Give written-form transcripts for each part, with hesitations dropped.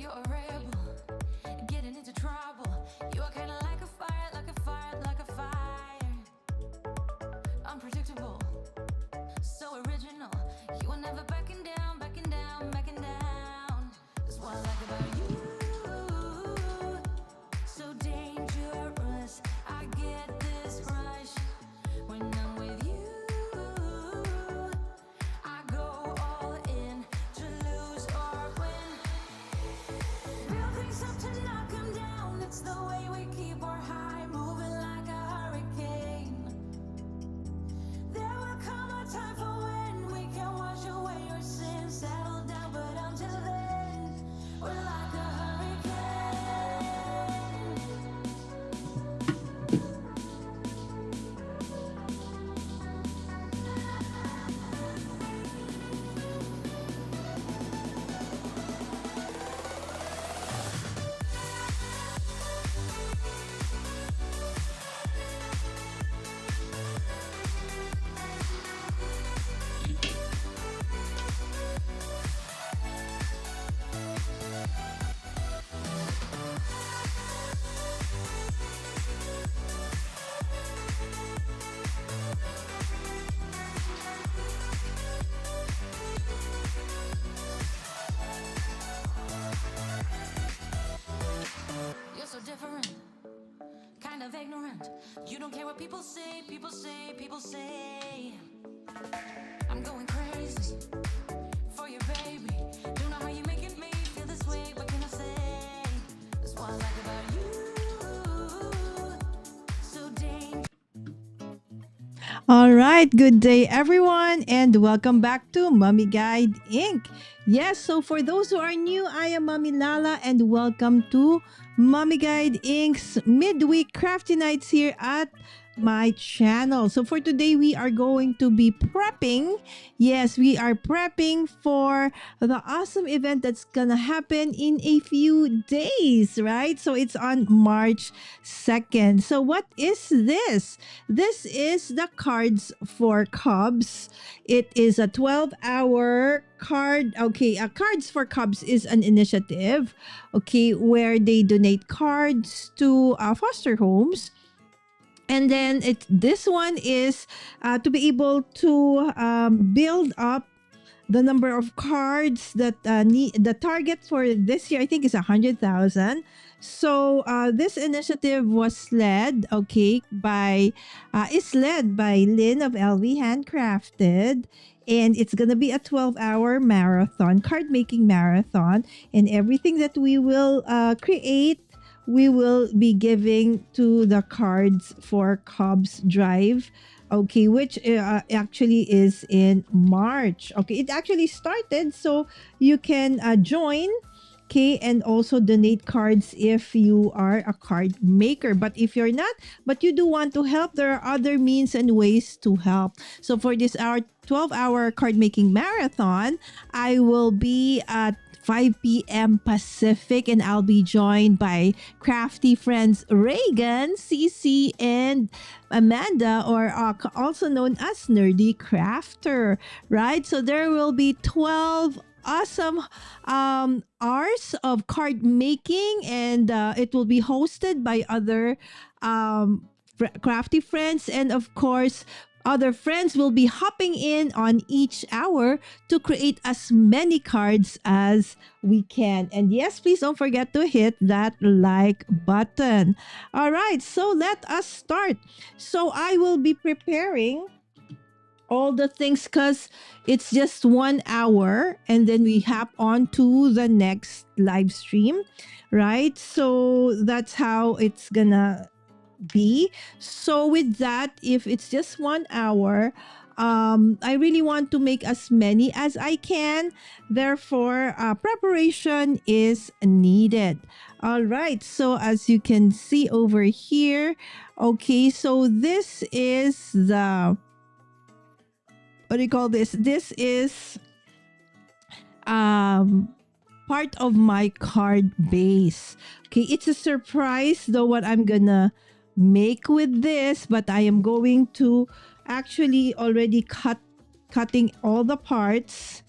You're a rebel, getting into trouble. You are kinda like a fire, like a fire, like a fire. Unpredictable, so original. You are never backing down, backing down, backing down. That's what I like about you. So dangerous, I get this rush when I'm with you. I go all in to lose or win. Build things up to knock 'em down. It's the way we keep our high, moving like a hurricane. There will come a time for when we can wash away your sins, settle down, but until then, we're like a hurricane. You're so different, kind of ignorant. You don't care what people say, people say, people say. I'm going crazy for your baby. Don't know how you making me feel this way. What can I say? That's what I like about you. So dangerous. All right, good day everyone, and welcome back to Mommy Guide Inc. Yes, so for those who are new, I am Mommy Lala, and welcome to Mommy Guide Inc.'s midweek crafty nights here at my channel. So for today, we are going to be prepping. Yes, we are prepping for the awesome event that's gonna happen in a few days, right? So it's on March 2nd. So what is this? This is the Cards for Cubs. It is a 12-hour card. Okay, Cards for Cubs is an initiative, okay, where they donate cards to foster homes. And then this one is to be able to build up the number of cards that the target for this year, I think, is 100,000. So this initiative was led, okay, by is led by Lynn of LV Handcrafted. And it's going to be a 12-hour marathon, card making marathon. And everything that we will create, we will be giving to the Cards for Cubs drive, okay, which actually is in March. Okay, it actually started, so you can join, okay, and also donate cards if you are a card maker. But if you're not, but you do want to help, there are other means and ways to help. So for this our 12-hour card making marathon, I will be at 5 p.m. Pacific, and I'll be joined by crafty friends Reagan, Cece, and Amanda, or also known as Nerdy Crafter, right? So there will be 12 awesome hours of card making, and it will be hosted by other crafty friends, and of course other friends will be hopping in on each hour to create as many cards as we can. And yes, please don't forget to hit that like button. All right, so let us start. So I will be preparing all the things because it's just 1 hour, and then we hop on to the next live stream, right? So that's how it's gonna be. So with that, if it's just 1 hour, I really want to make as many as I can. Therefore, preparation is needed. All right. So as you can see over here, okay, so this is the, what do you call this? This is part of my card base. Okay, it's a surprise though what I'm gonna make with this, but I am going to actually already cutting all the parts.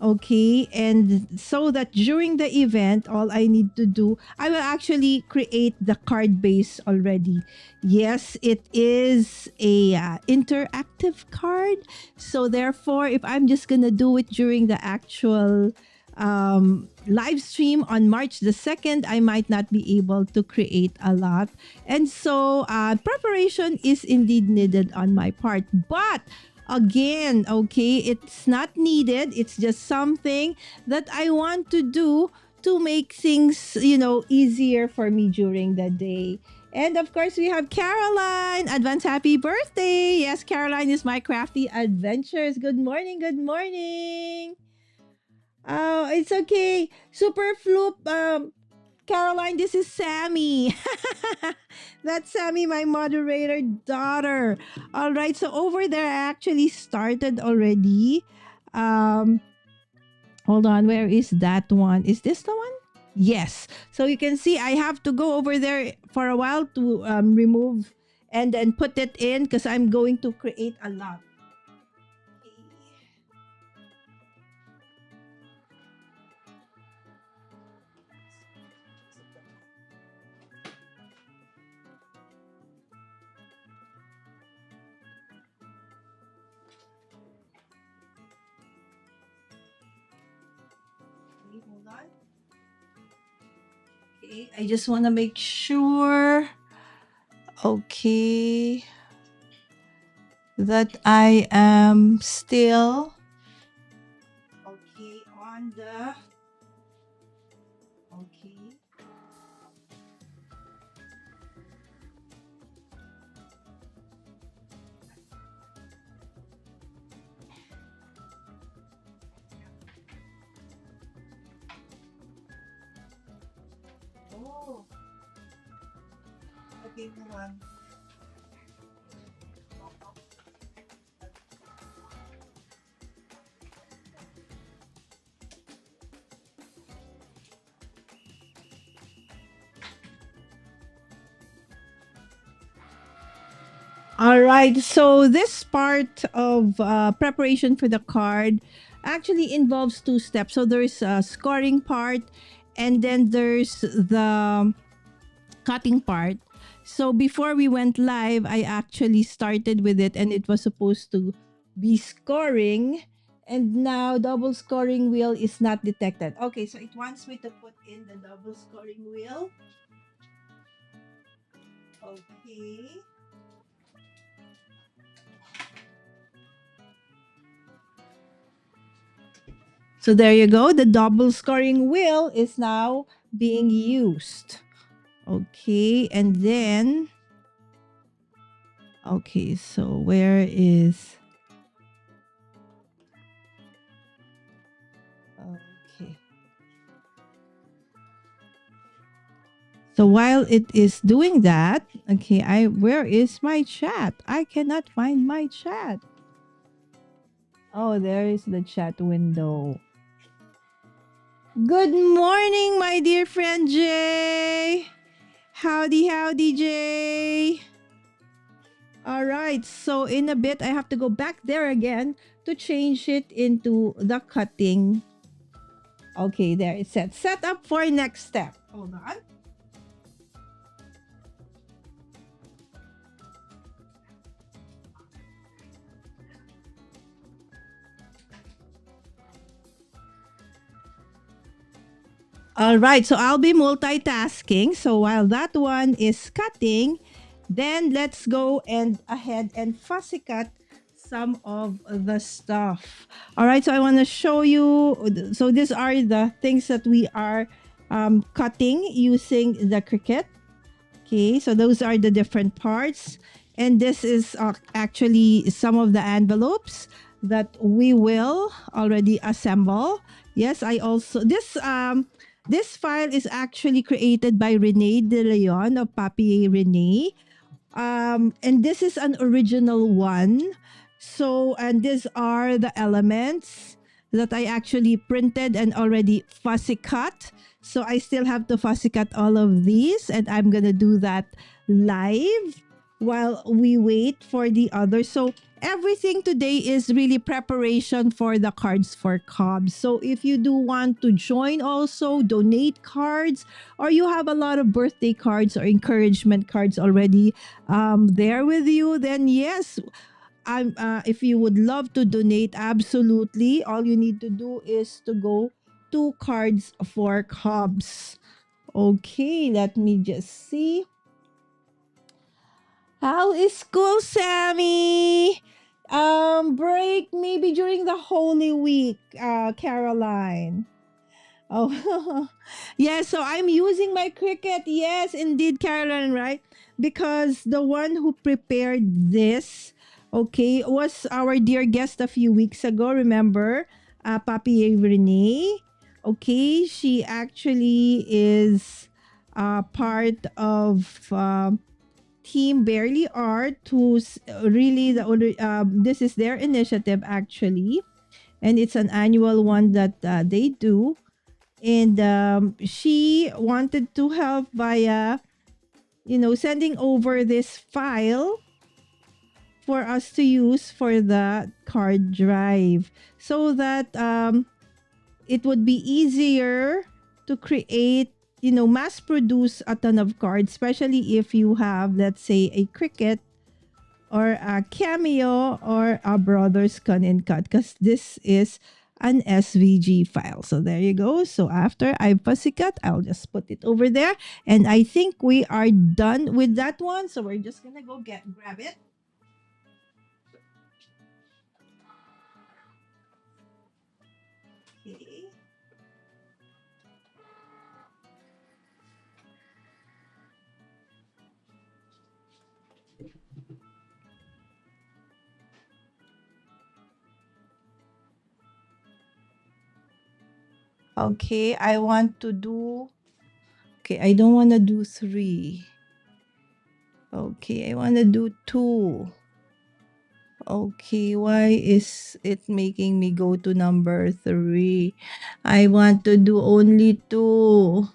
Okay, and so that during the event, all I need to do, I will actually create the card base already. Yes, it is a interactive card. So therefore, if I'm just gonna do it during the actual live stream on March the 2nd, I might not be able to create a lot. And so preparation is indeed needed on my part. But again, okay, it's not needed. It's just something that I want to do to make things, easier for me during the day. And of course, we have Caroline. Advance happy birthday. Yes, Caroline is my crafty adventures. Good morning. Good morning. Oh, it's okay. Super Floop. Caroline, this is Sammy. That's Sammy, my moderator daughter. All right, so over there, I actually started already. Um, Hold on, where is that one? Is this the one? Yes. So you can see I have to go over there for a while to remove and then put it in because I'm going to create a lot. Okay, hold on. Okay, I just want to make sure, okay, that I am still okay on the okay. Oh, okay, hold on. All right. So this part of preparation for the card actually involves two steps. So there's a scoring part, and then there's the cutting part. So before we went live, I actually started with it, and it was supposed to be scoring. And now double scoring wheel is not detected. Okay, so it wants me to put in the double scoring wheel. Okay. So there you go. The double scoring wheel is now being used. Okay, and then okay, so where is okay. So while it is doing that, okay, where is my chat? I cannot find my chat. Oh, there is the chat window. Good morning, my dear friend Jay. Howdy, howdy, Jay. All right, so in a bit, I have to go back there again to change it into the cutting. Okay, there it's set. Set up for next step. Hold on. All right, so I'll be multitasking. So while that one is cutting, then let's go and ahead and fussy cut some of the stuff. All right, so I want to show you. So these are the things that we are cutting using the Cricut. Okay, so those are the different parts. And this is actually some of the envelopes that we will already assemble. Yes, I also this file is actually created by Renei De Leon of Papier Renee. And this is an original one. So, and these are the elements that I actually printed and already fussy cut. So I still have to fussy cut all of these, and I'm gonna do that live while we wait for the others. So everything today is really preparation for the cards for Cubs. So if you do want to join also, donate cards, or you have a lot of birthday cards or encouragement cards already there with you, then yes, if you would love to donate, absolutely. All you need to do is to go to Cards for Cubs. Okay, let me just see. How is school, Sammy? Break maybe during the Holy Week, Caroline. Oh, yeah. So I'm using my Cricut. Yes, indeed, Caroline, right? Because the one who prepared this, okay, was our dear guest a few weeks ago. Remember, Papi Renee. Okay, she actually is part of Team Barely Art, who's really this is their initiative actually, and it's an annual one that they do. And she wanted to help via, sending over this file for us to use for the card drive, so that it would be easier to create, mass produce a ton of cards, especially if you have, let's say, a Cricut or a Cameo or a Brothers Cut and Cut, because this is an SVG file. So there you go. So after I fussy cut, I'll just put it over there. And I think we are done with that one. So we're just going to go grab it. Okay. Okay, I want to do. Okay, I don't want to do 3. Okay, I want to do 2. Okay, why is it making me go to number 3? I want to do only 2.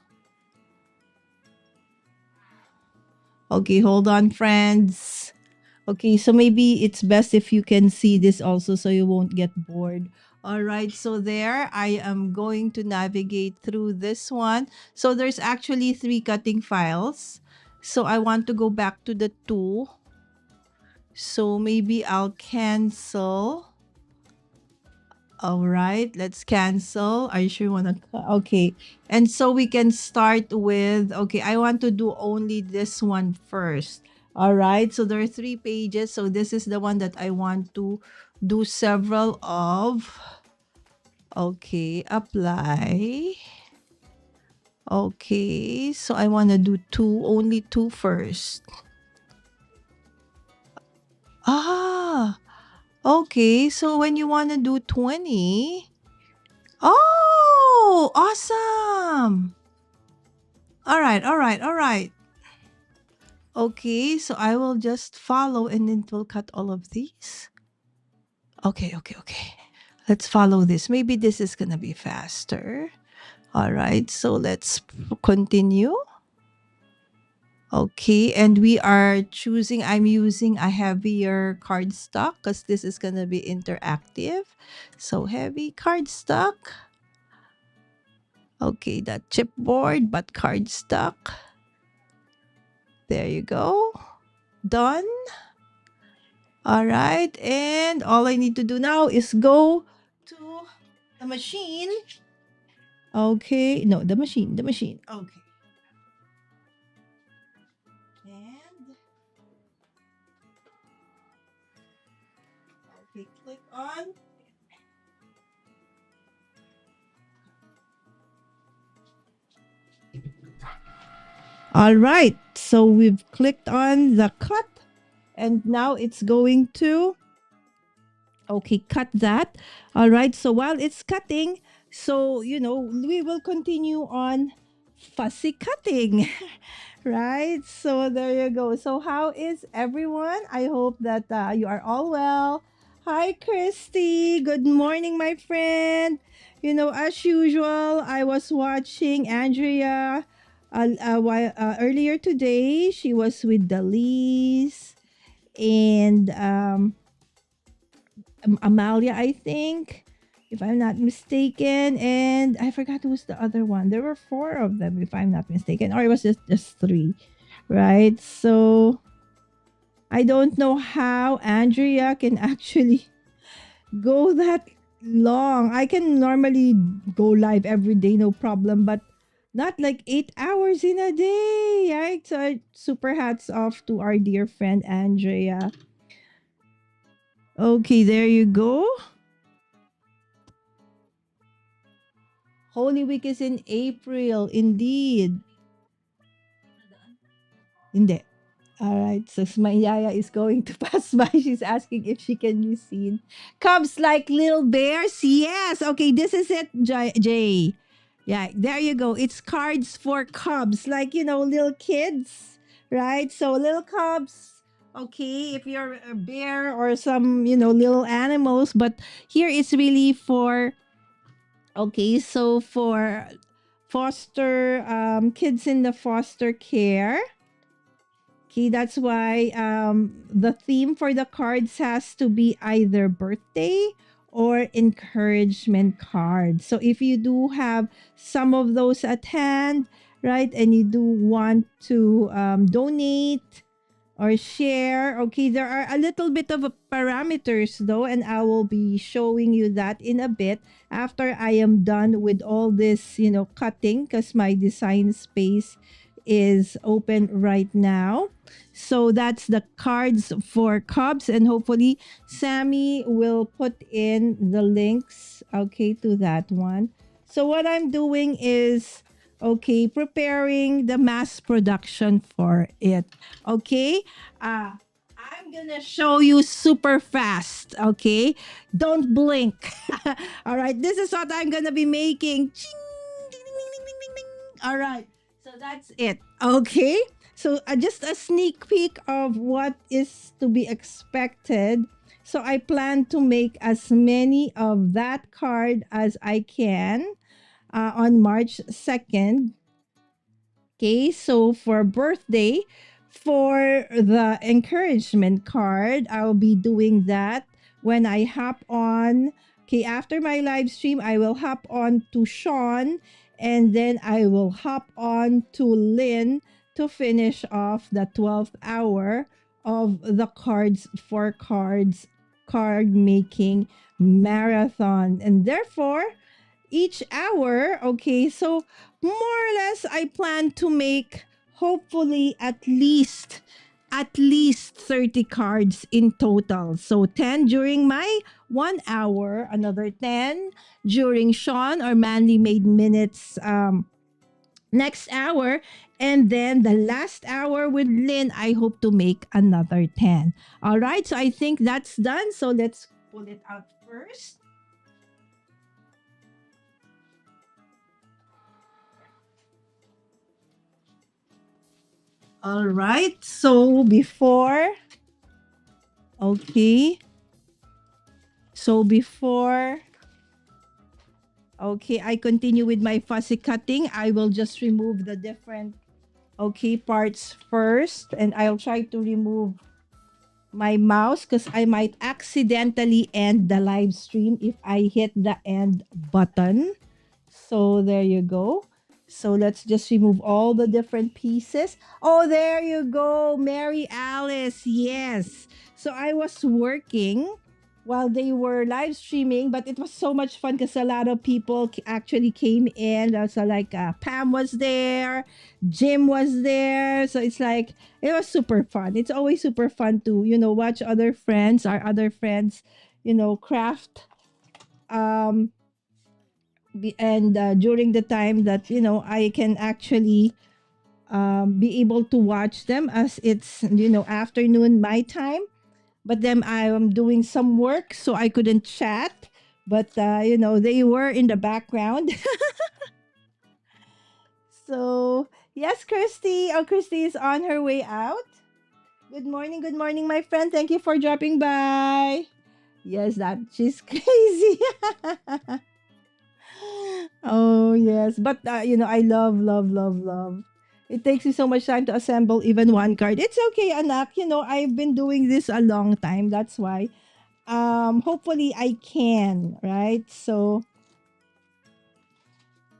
Okay, hold on, friends. Okay, so maybe it's best if you can see this also so you won't get bored. All right, so there I am going to navigate through this one. So there's actually 3 cutting files. So I want to go back to the 2. So maybe I'll cancel. All right, let's cancel. Are you sure you want to? Okay. And so we can start with, okay, I want to do only this one first. All right. So there are 3 pages. So this is the one that I want to do several of. Okay, apply. Okay. So I want to do 2, only 2 first. Ah, okay. So when you want to do 20, oh, awesome. All right, all right, all right. Okay, so I will just follow and then it will cut all of these. Okay, okay, okay. Let's follow this. Maybe this is going to be faster. All right, so let's continue. Okay, and we are choosing, I'm using a heavier cardstock because this is going to be interactive. So heavy cardstock. Okay, that chipboard, but cardstock. There you go. Done. All right, and all I need to do now is go to the machine. Okay, no, the machine. Okay. And okay, click on. All right, so we've clicked on the cut, and now it's going to, okay, cut that. All right, so while it's cutting, so, we will continue on fussy cutting. Right? So there you go. So how is everyone? I hope that you are all well. Hi, Christy. Good morning, my friend. As usual, I was watching Andrea earlier today. She was with Dalise, and Amalia, I think, if I'm not mistaken. And I forgot who's the other one. There were four of them, if I'm not mistaken, or it was just three, right? So I don't know how Andrea can actually go that long. I can normally go live every day, no problem, but not like 8 hours in a day, right? So super hats off to our dear friend Andrea. Okay, there you go. Holy Week is in April, indeed. Hindi. All right, so my yaya is going to pass by. She's asking if she can be seen. Cubs like little bears? Yes. Okay, this is it, Jay. Yeah, there you go. It's cards for cubs, like, little kids, right? So little cubs. Okay, if you're a bear or some, little animals, but here it's really for, okay, so for foster kids in the foster care. Okay, that's why the theme for the cards has to be either birthday or encouragement cards. So if you do have some of those at hand, right, and you do want to donate or share. Okay, there are a little bit of parameters though, and I will be showing you that in a bit after I am done with all this, cutting, because my design space is open right now. So that's the cards for Cubs, and hopefully Sammy will put in the links, okay, to that one. So what I'm doing is, okay, preparing the mass production for it. Okay, I'm gonna show you super fast. Okay, don't blink. All right, this is what I'm gonna be making. Ching, ding, ding, ding, ding, ding, ding. All right, so that's it. Okay, so just a sneak peek of what is to be expected. So I plan to make as many of that card as I can on March 2nd. Okay, so for birthday, for the encouragement card, I'll be doing that when I hop on. Okay, after my live stream, I will hop on to Sean, and then I will hop on to Lynn to finish off the 12th hour of the cards for cards card making marathon. And therefore, each hour, okay, so more or less I plan to make hopefully at least 30 cards in total. So 10 during my 1 hour, another 10 during Sean or Manly Made Minutes next hour, and then the last hour with Lynn, I hope to make another 10. All right, so I think that's done. So let's pull it out first. All right. So before, okay. So before, okay, I continue with my fussy cutting. I will just remove the different, okay, parts first. And I'll try to remove my mouse because I might accidentally end the live stream if I hit the end button. So there you go. So let's just remove all the different pieces. Oh, there you go, Mary Alice. Yes. So I was working while they were live streaming, but it was so much fun because a lot of people actually came in. So like Pam was there, Jim was there. So it's like it was super fun. It's always super fun to watch our other friends, craft. And during the time that I can actually be able to watch them as it's afternoon my time, but then I am doing some work so I couldn't chat, but they were in the background. So yes, Christy. Oh, Christy is on her way out. Good morning, my friend. Thank you for dropping by. Yes, that she's crazy. Oh yes, but I love, love, love, love. It takes me so much time to assemble even one card. It's okay, anak. I've been doing this a long time. That's why hopefully I can, right? So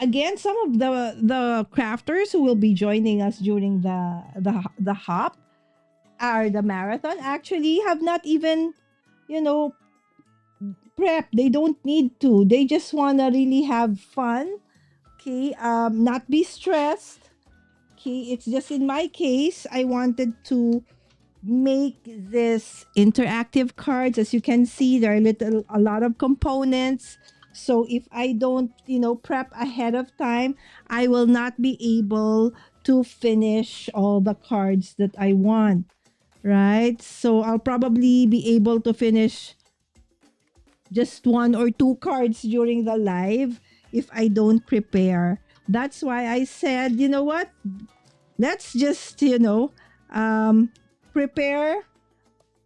again, some of the crafters who will be joining us during the hop or the marathon actually have not even, you know, prep. They don't need to. They just want to really have fun. Okay, not be stressed. Okay, it's just in my case, I wanted to make this interactive cards. As you can see, there are a lot of components. So if I don't, prep ahead of time, I will not be able to finish all the cards that I want, right? So I'll probably be able to finish just one or two cards during the live if I don't prepare. That's why I said, you know what? Let's just, prepare.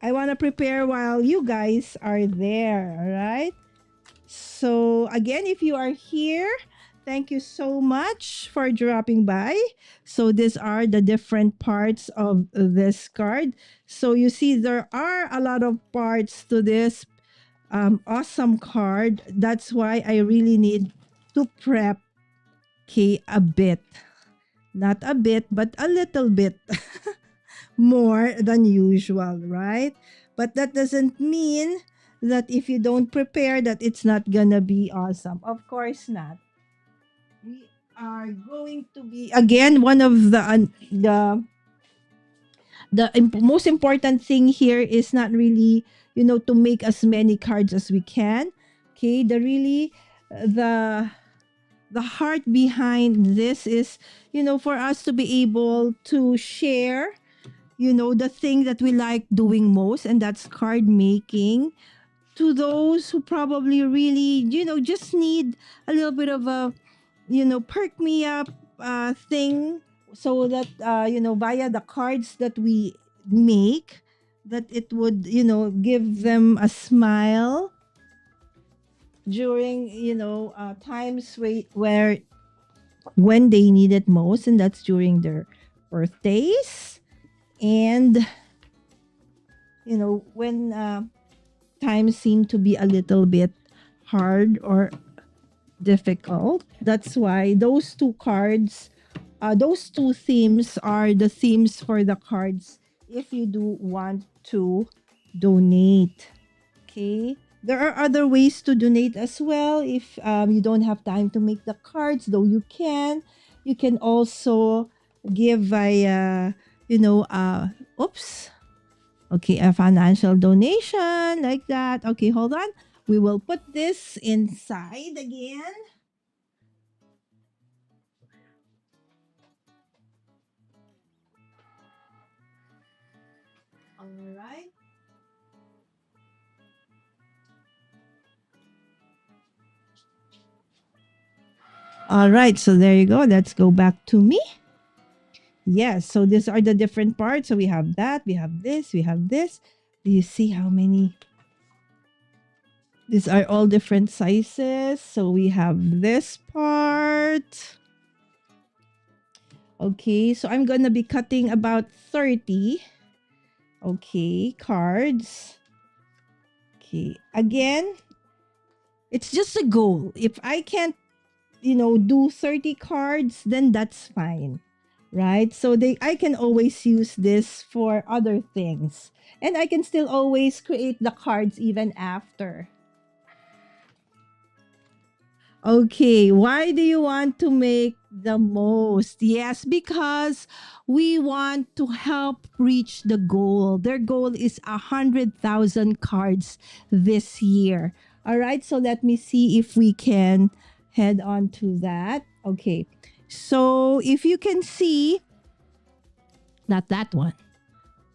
I want to prepare while you guys are there, all right? So, again, if you are here, thank you so much for dropping by. So, these are the different parts of this card. So, you see, there are a lot of parts to this awesome card. That's why I really need to prep a bit. Not a bit, but a little bit more than usual, right? But that doesn't mean that if you don't prepare that it's not gonna be awesome. Of course not. We are going to be again one of the most important thing here is not really to make as many cards as we can. Okay, the the heart behind this is for us to be able to share the thing that we like doing most, and that's card making, to those who probably really just need a little bit of a perk me up thing, so that via the cards that we make, that it would give them a smile during times where when they need it most, and that's during their birthdays, and when times seem to be a little bit hard or difficult. That's why those two themes are the themes for the cards if you do want to donate. Okay. There are other ways to donate as well. If you don't have time to make the cards, though you can. You can also give via, oops. Okay, a financial donation like that. Okay, hold on. We will put this inside again. All right. All right, so there you go. Let's go back to me. Yes, so these are the different parts. So we have that, we have this, we have this. Do you see how many? These are all different sizes. So we have this part. Okay, so I'm going to be cutting about 30. Okay, cards. Okay, again, it's just a goal. If I can't, do 30 cards, then that's fine. Right? So I can always use this for other things. And I can still always create the cards even after. Okay, why do you want to make the most? Yes, because we want to help reach the goal. Their goal is 100,000 cards this year. All right, so let me see if we can head on to that. Okay, so if you can see, not that one.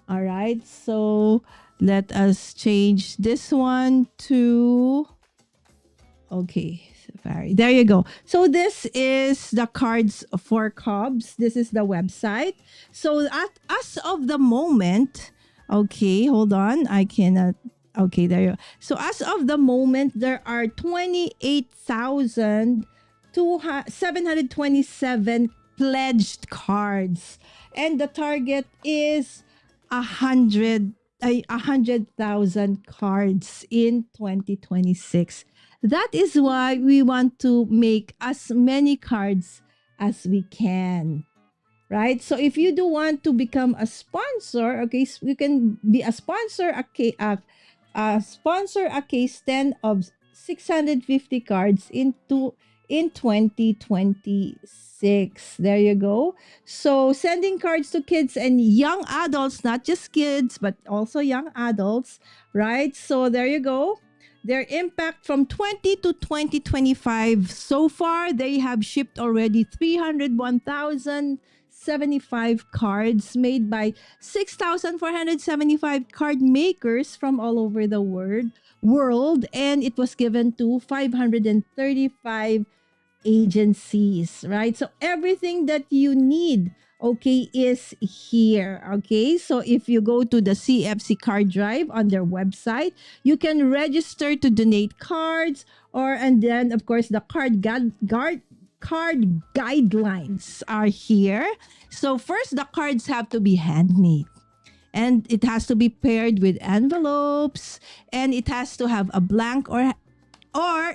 All right, so let us change this one to, okay, Safari. There you go. So this is the cards for Cubs. This is the website. So as of the moment, okay, hold on. I cannot. Okay, there you go. So as of the moment, there are 28,727 pledged cards. And the target is 100. 100,000 cards in 2026. That is why we want to make as many cards as we can. Right? So if you do want to become a sponsor, okay, you can be a sponsor, sponsor a case 10 of 650 cards in 2026. There you go. So sending cards to kids and young adults, not just kids, but also young adults, right? So there you go. Their impact from 20 to 2025 so far, they have shipped already 301,075 cards made by 6,475 card makers from all over the world, and it was given to 535 agencies, right? So everything that you need, okay, is here. Okay, so if you go to the CFC card drive on their website, you can register to donate cards, and then of course the card guidelines are here. So first, the cards have to be handmade, and it has to be paired with envelopes, and it has to have a blank, or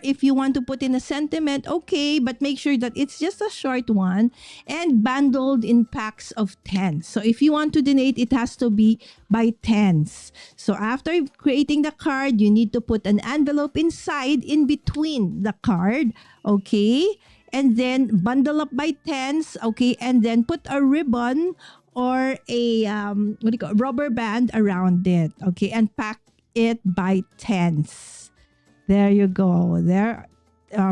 if you want to put in a sentiment, okay, but make sure that it's just a short one and bundled in packs of 10. So if you want to donate, it has to be by tens. So after creating the card, you need to put an envelope inside in between the card, okay? And then bundle up by tens, okay? And then put a ribbon or a rubber band around it, okay? And pack it by tens. There you go. There,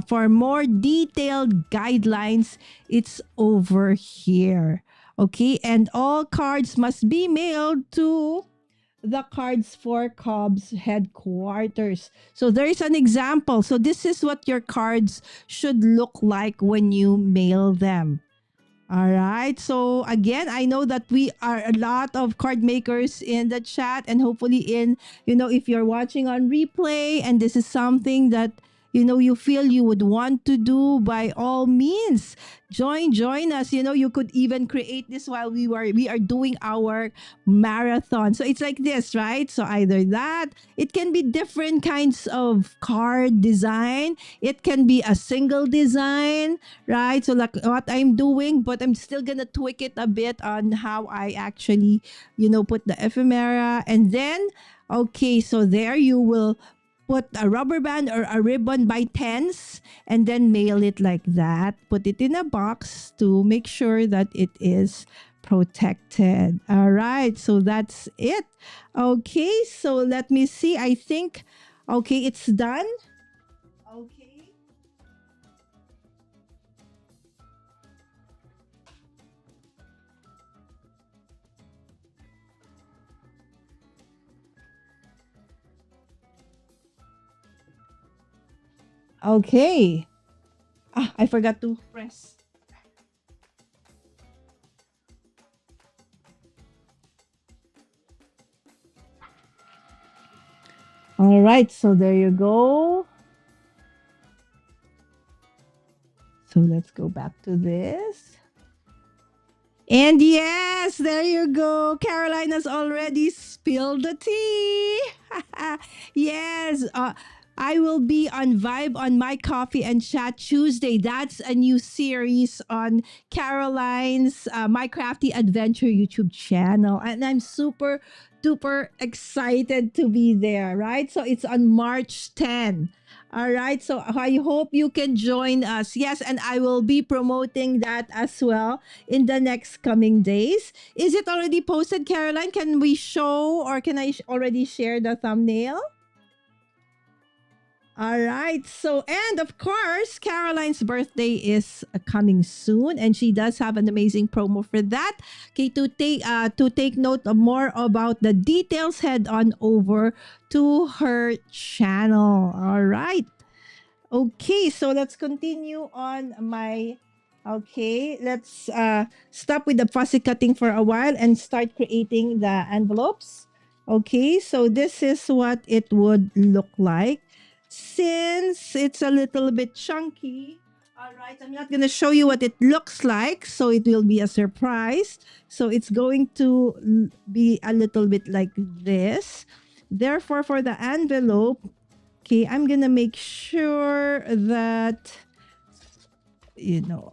for more detailed guidelines, it's over here. Okay, and all cards must be mailed to the Cards for Cubs headquarters. So there is an example. So this is what your cards should look like when you mail them. All right. So again, I know that we are a lot of card makers in the chat, and hopefully if you're watching on replay and this is something that you feel you would want to do, by all means, join us. You could even create this while we are doing our marathon. So it's like this, right? So either that, it can be different kinds of card design. It can be a single design, right? So like what I'm doing, but I'm still gonna tweak it a bit on how I actually, put the ephemera, and then okay, so there you will put a rubber band or a ribbon by tens, and then mail it like that. Put it in a box to make sure that it is protected. All right, so that's it. Okay, so let me see. I think, okay, it's done. Okay. Okay. I forgot to press. All right, so there you go. So let's go back to this. And yes, there you go. Caroline has already spilled the tea. Yes, I will be on Vibe on My Coffee and Chat Tuesday. That's a new series on Caroline's My Crafty Adventure YouTube channel. And I'm super duper excited to be there, right? So it's on March 10. All right. So I hope you can join us. Yes, and I will be promoting that as well in the next coming days. Is it already posted, Caroline? Can we show, or can I already share the thumbnail? All right. So, and of course, Caroline's birthday is coming soon, and she does have an amazing promo for that. Okay, to take note of more about the details, head on over to her channel. All right. Okay, so let's continue on my. Okay, let's stop with the fussy cutting for a while and start creating the envelopes. Okay, so this is what it would look like. Since it's a little bit chunky, All right, I'm not going to show you what it looks like, so it will be a surprise. So it's going to be a little bit like this. Therefore, for the envelope, okay, I'm going to make sure that,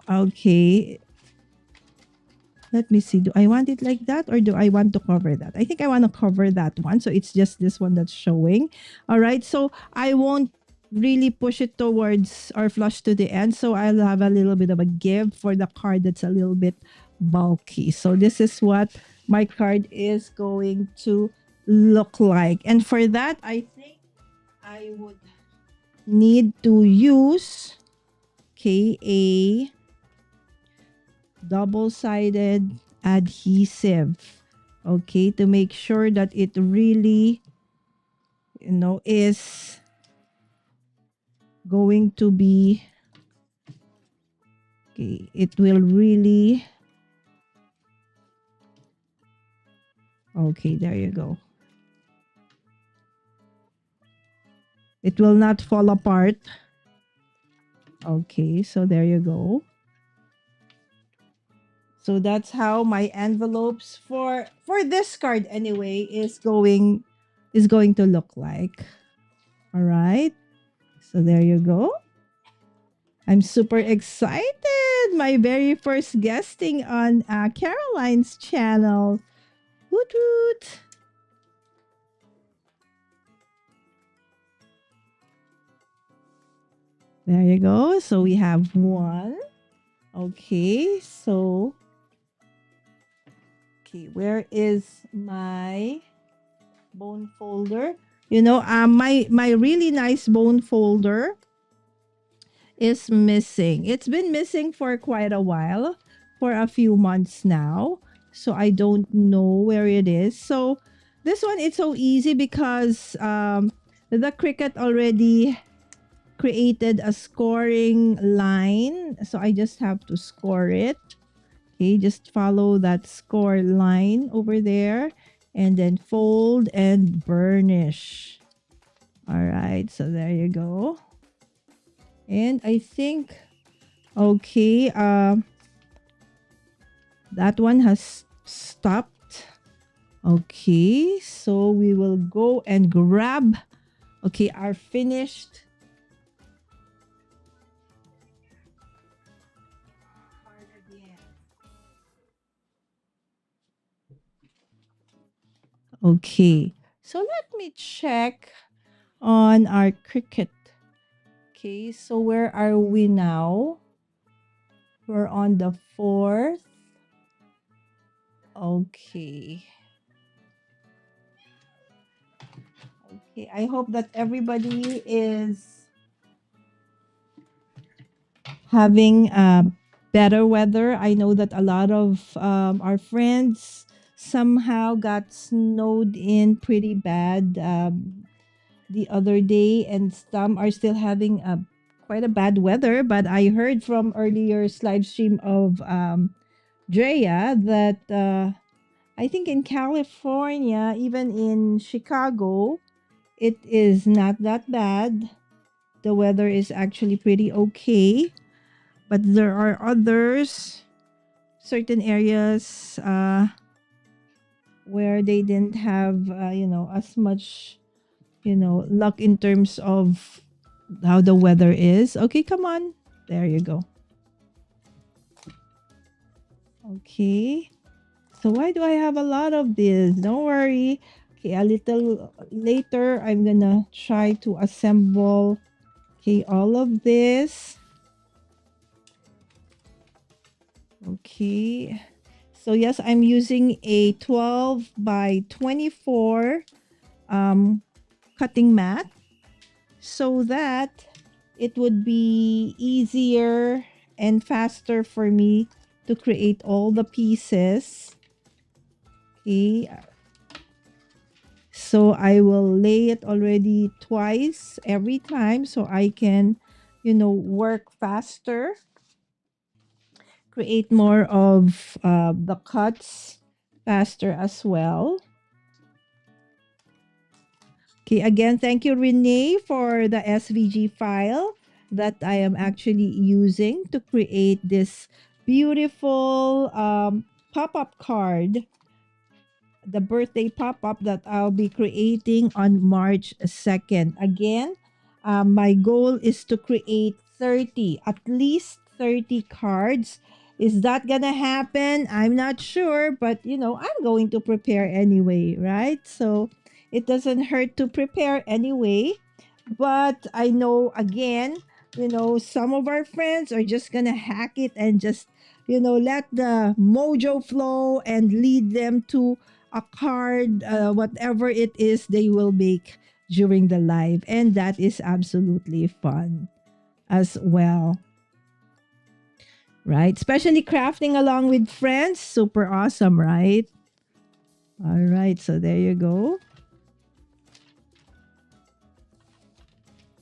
okay, let me see. Do I want it like that or do I want to cover that? I think I want to cover that one. So it's just this one that's showing. All right. So I won't really push it towards or flush to the end. So I'll have a little bit of a give for the card that's a little bit bulky. So this is what my card is going to look like. And for that, I think I would need to use, okay, a double-sided adhesive, okay, to make sure that it really is going to be, okay, it will really, okay, there you go, it will not fall apart. Okay, so there you go. So that's how my envelopes for this card anyway is going to look like. All right. So there you go. I'm super excited. My very first guesting on Caroline's channel. Woot woot. There you go. So we have one. Okay. So, okay, where is my bone folder? My really nice bone folder is missing. It's been missing for quite a while, for a few months now. So I don't know where it is. So this one, it's so easy because the Cricut already created a scoring line. So I just have to score it. Okay, just follow that score line over there and then fold and burnish. All right, so there you go. And I think, okay, that one has stopped. Okay, so we will go and grab, okay, our finished cardigan. Okay, so let me check on our Cricut. Okay, so where are we now? We're on the 4th. Okay. Okay, I hope that everybody is having better weather. I know that a lot of our friends somehow got snowed in pretty bad the other day, and some are still having quite a bad weather. But I heard from earlier live stream of Drea that I think in California, even in Chicago, it is not that bad. The weather is actually pretty okay. But there are others, certain areas where they didn't have, as much, luck in terms of how the weather is. Okay, come on. There you go. Okay. So why do I have a lot of this? Don't worry. Okay, a little later, I'm gonna try to assemble, okay, all of this. Okay. So yes, I'm using a 12 by 24 cutting mat so that it would be easier and faster for me to create all the pieces. Okay. So I will lay it already twice every time so I can, work faster, create more of the cuts faster as well. Okay, again, thank you, Renee, for the SVG file. that I am actually using to create this beautiful pop-up card, the birthday pop-up that I'll be creating on March 2nd. Again, my goal is to create 30, at least 30 cards. Is that gonna happen? I'm not sure, but I'm going to prepare anyway, right? So it doesn't hurt to prepare anyway. But I know, again, some of our friends are just gonna hack it and just, let the mojo flow and lead them to a card, whatever it is they will make during the live. And that is absolutely fun as well, right? Especially crafting along with friends. Super awesome, right? All right, so there you go.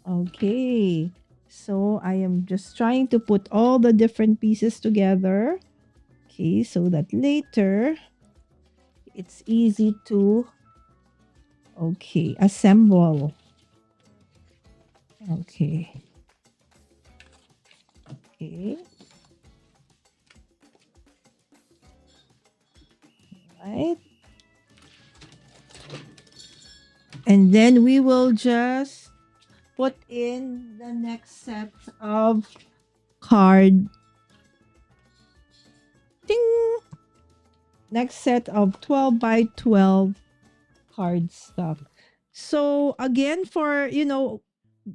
Okay, so I am just trying to put all the different pieces together. Okay, so that later it's easy to, okay, assemble. Okay. Okay. Right. And then we will just put in the next set of card. Ding! Next set of 12 by 12 card stock. So again, for,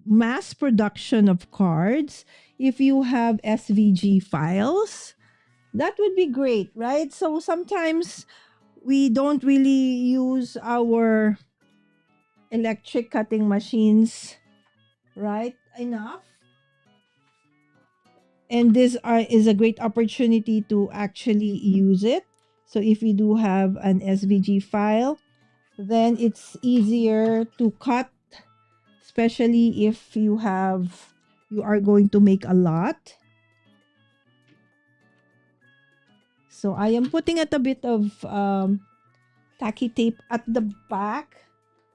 mass production of cards, if you have SVG files, that would be great, right? So sometimes we don't really use our electric cutting machines, right, enough. And this is a great opportunity to actually use it. So if you do have an SVG file, then it's easier to cut, especially if you are going to make a lot. So I am putting a bit of tacky tape at the back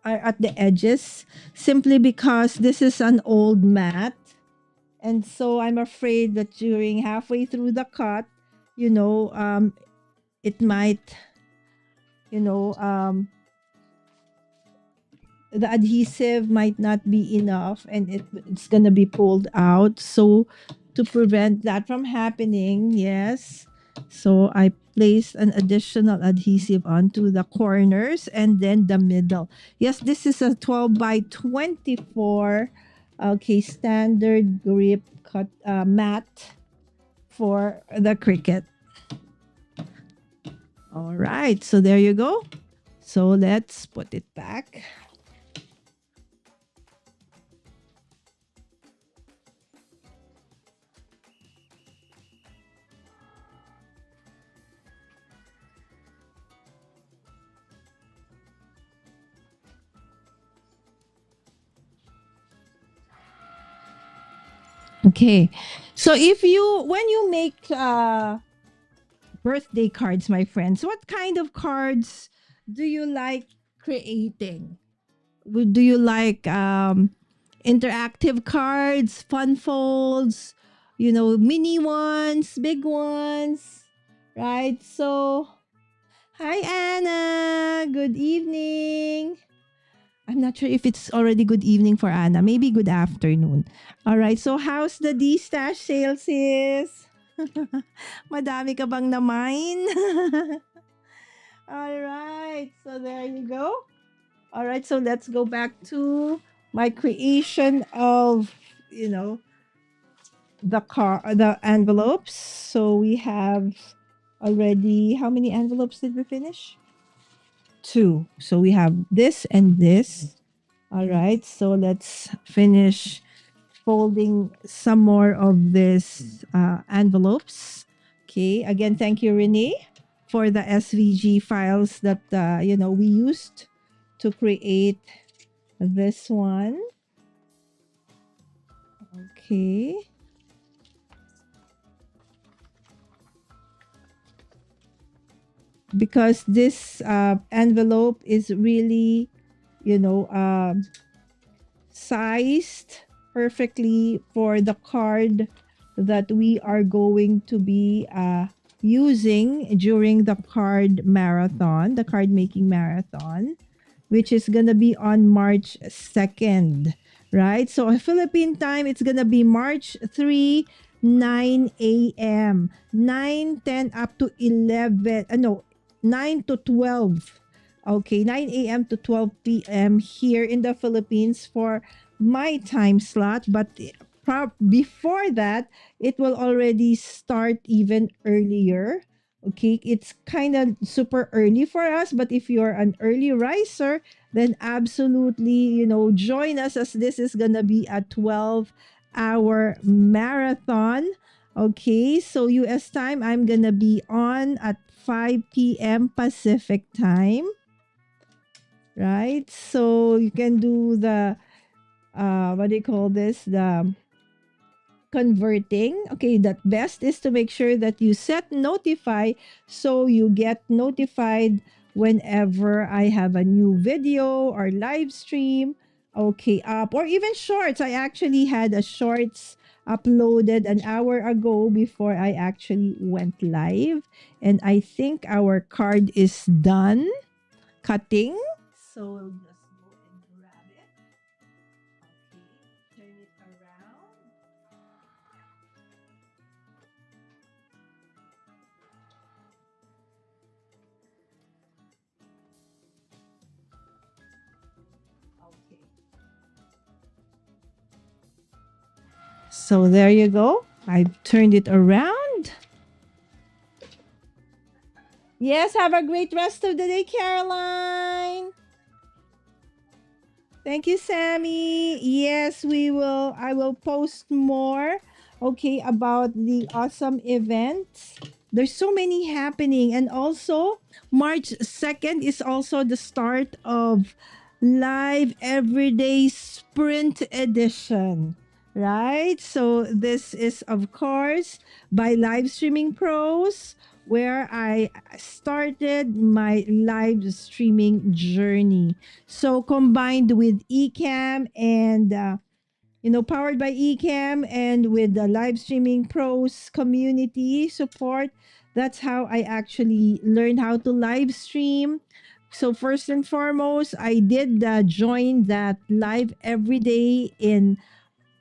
or at the edges, simply because this is an old mat. And so I'm afraid that during halfway through the cut, it might, you know, the adhesive might not be enough and it's going to be pulled out. So to prevent that from happening, yes. So I placed an additional adhesive onto the corners and then the middle. Yes, this is a 12 by 24. Okay, standard grip cut mat for the Cricut. All right, so there you go. So let's put it back. Okay. So when you make birthday cards, my friends, what kind of cards do you like creating? Do you like interactive cards, fun folds, mini ones, big ones, right? So, hi Anna, good evening. I'm not sure if it's already good evening for Anna. Maybe good afternoon. All right. So how's the D-Stash sale, sis? Madami ka bang na-mine? All right. So there you go. All right. So let's go back to my creation of, the envelopes. So we have already, how many envelopes did we finish? 2. So we have this and this. All right, so let's finish folding some more of this envelopes. Okay, again, thank you, Renee, for the SVG files that we used to create this one. Okay. Because this envelope is really, sized perfectly for the card that we are going to be using during the card marathon, the card making marathon, which is going to be on March 2nd, right? So Philippine time, it's going to be March 3, 9 a.m., 9:10 up to 11, no, 9 to 12. Okay, 9 a.m. to 12 p.m. here in the Philippines for my time slot. But before that, it will already start even earlier. Okay, it's kind of super early for us, but if you're an early riser, then absolutely, join us as this is gonna be a 12-hour marathon. Okay, so US time, I'm gonna be on at 5 p.m. Pacific time, right? So you can do the what do you call this? The converting. Okay, that best is to make sure that you set notify so you get notified whenever I have a new video or live stream, okay, up, or even shorts. I actually had a shorts uploaded an hour ago before I actually went live, and I think our card is done cutting. So we'll just go and grab it. Okay, turn it around. Okay. So there you go. I've turned it around. Yes, have a great rest of the day, Caroline. Thank you, Sammy. Yes, we will. I will post more, okay, about the awesome events. There's so many happening. And also, March 2nd is also the start of Live Everyday Sprint Edition, right? So, this is, of course, by Live Streaming Pros, where I started my live streaming journey. So combined with Ecamm and powered by Ecamm and with the live streaming pros community support, that's how I actually learned how to live stream. So first and foremost, I did join that live every day in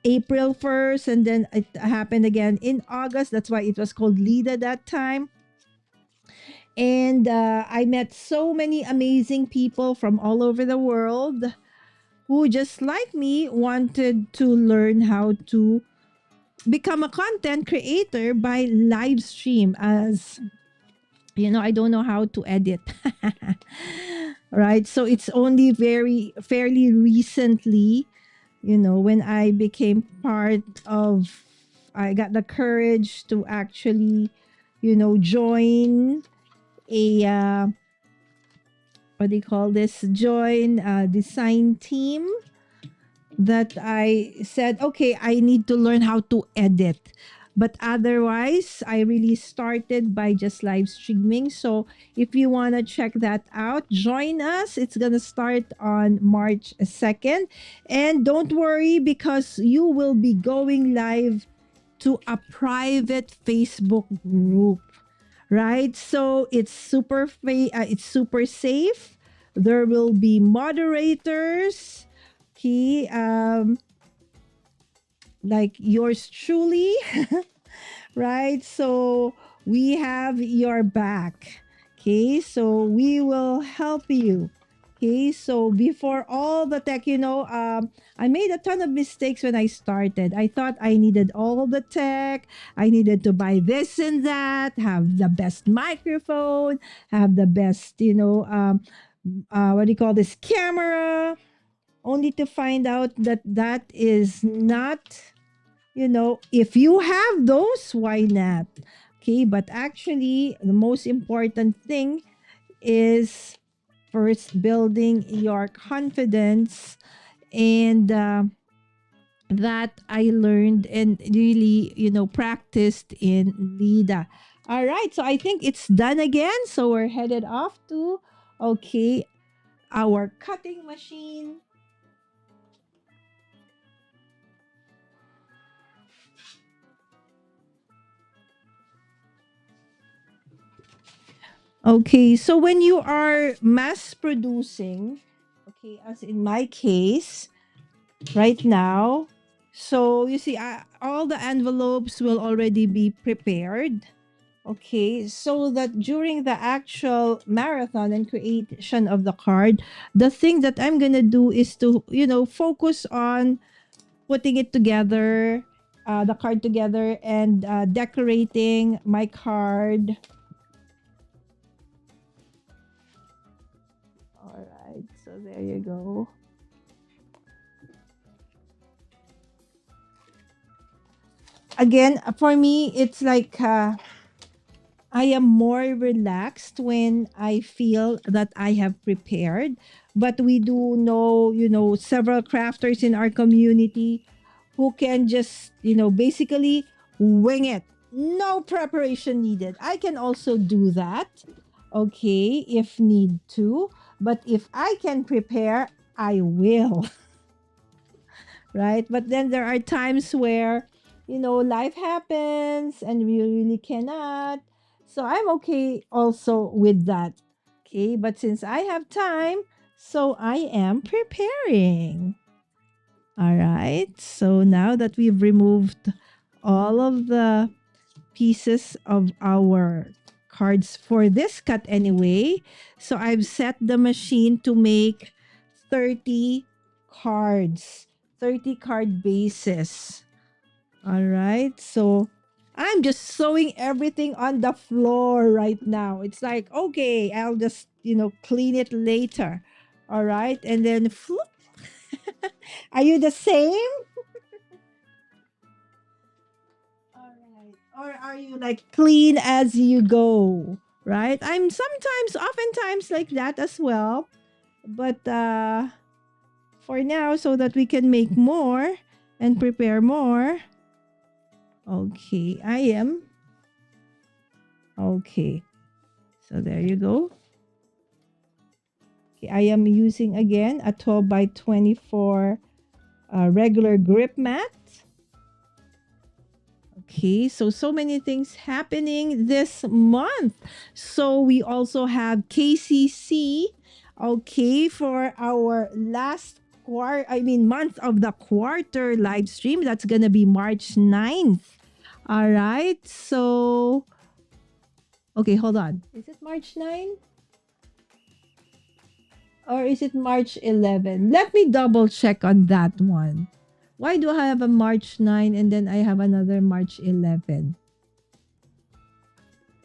April 1st, and then it happened again in August. That's why it was called Lida that time. And I met so many amazing people from all over the world who, just like me, wanted to learn how to become a content creator by live stream. As I don't know how to edit. Right? So it's only very fairly recently, when I became part of, I got the courage to actually, join a what do you call this, join a design team, that I said, okay, I need to learn how to edit. But otherwise, I really started by just live streaming. So if you want to check that out, join us. It's going to start on March 2nd. And don't worry, because you will be going live to a private Facebook group, right? So it's super safe. There will be moderators, okay, like yours truly, right? So we have your back. Okay, so we will help you. Okay, so before all the tech, I made a ton of mistakes when I started. I thought I needed all the tech. I needed to buy this and that, have the best microphone, have the best, what do you call this, camera, only to find out that that is not, if you have those, why not? Okay, but actually, the most important thing is first building your confidence, and that I learned and really, practiced in Lida. All right, so I think it's done again. So we're headed off to, okay, our cutting machine. Okay, so when you are mass producing, okay, as in my case, right now, so you see, all the envelopes will already be prepared. Okay, so that during the actual marathon and creation of the card, the thing that I'm gonna do is to, focus on putting it together, the card together, and decorating my card. All right, so there you go. Again, for me, it's like I am more relaxed when I feel that I have prepared. But we do know, several crafters in our community who can just, basically wing it. No preparation needed. I can also do that, okay, if need to. But if I can prepare, I will. Right? But then there are times where, life happens and we really cannot. So I'm okay also with that. Okay. But since I have time, so I am preparing. All right. So now that we've removed all of the pieces of our cards for this cut anyway, so I've set the machine to make 30 cards, 30 card bases. All right. So I'm just sewing everything on the floor right now. It's like, okay, I'll just, clean it later. All right. And then, are you the same? All right. Or are you like clean as you go? Right? I'm sometimes, oftentimes like that as well. But for now, so that we can make more and prepare more. Okay, I am. Okay. So there you go. Okay, I am using again a 12 by 24 regular grip mat. Okay, so many things happening this month. So we also have KCC, okay, for our last month of the quarter live stream. That's gonna be March 9th. All right, so okay, hold on. Is it March 9? Or is it March 11? Let me double check on that one. Why do I have a March 9 and then I have another March 11?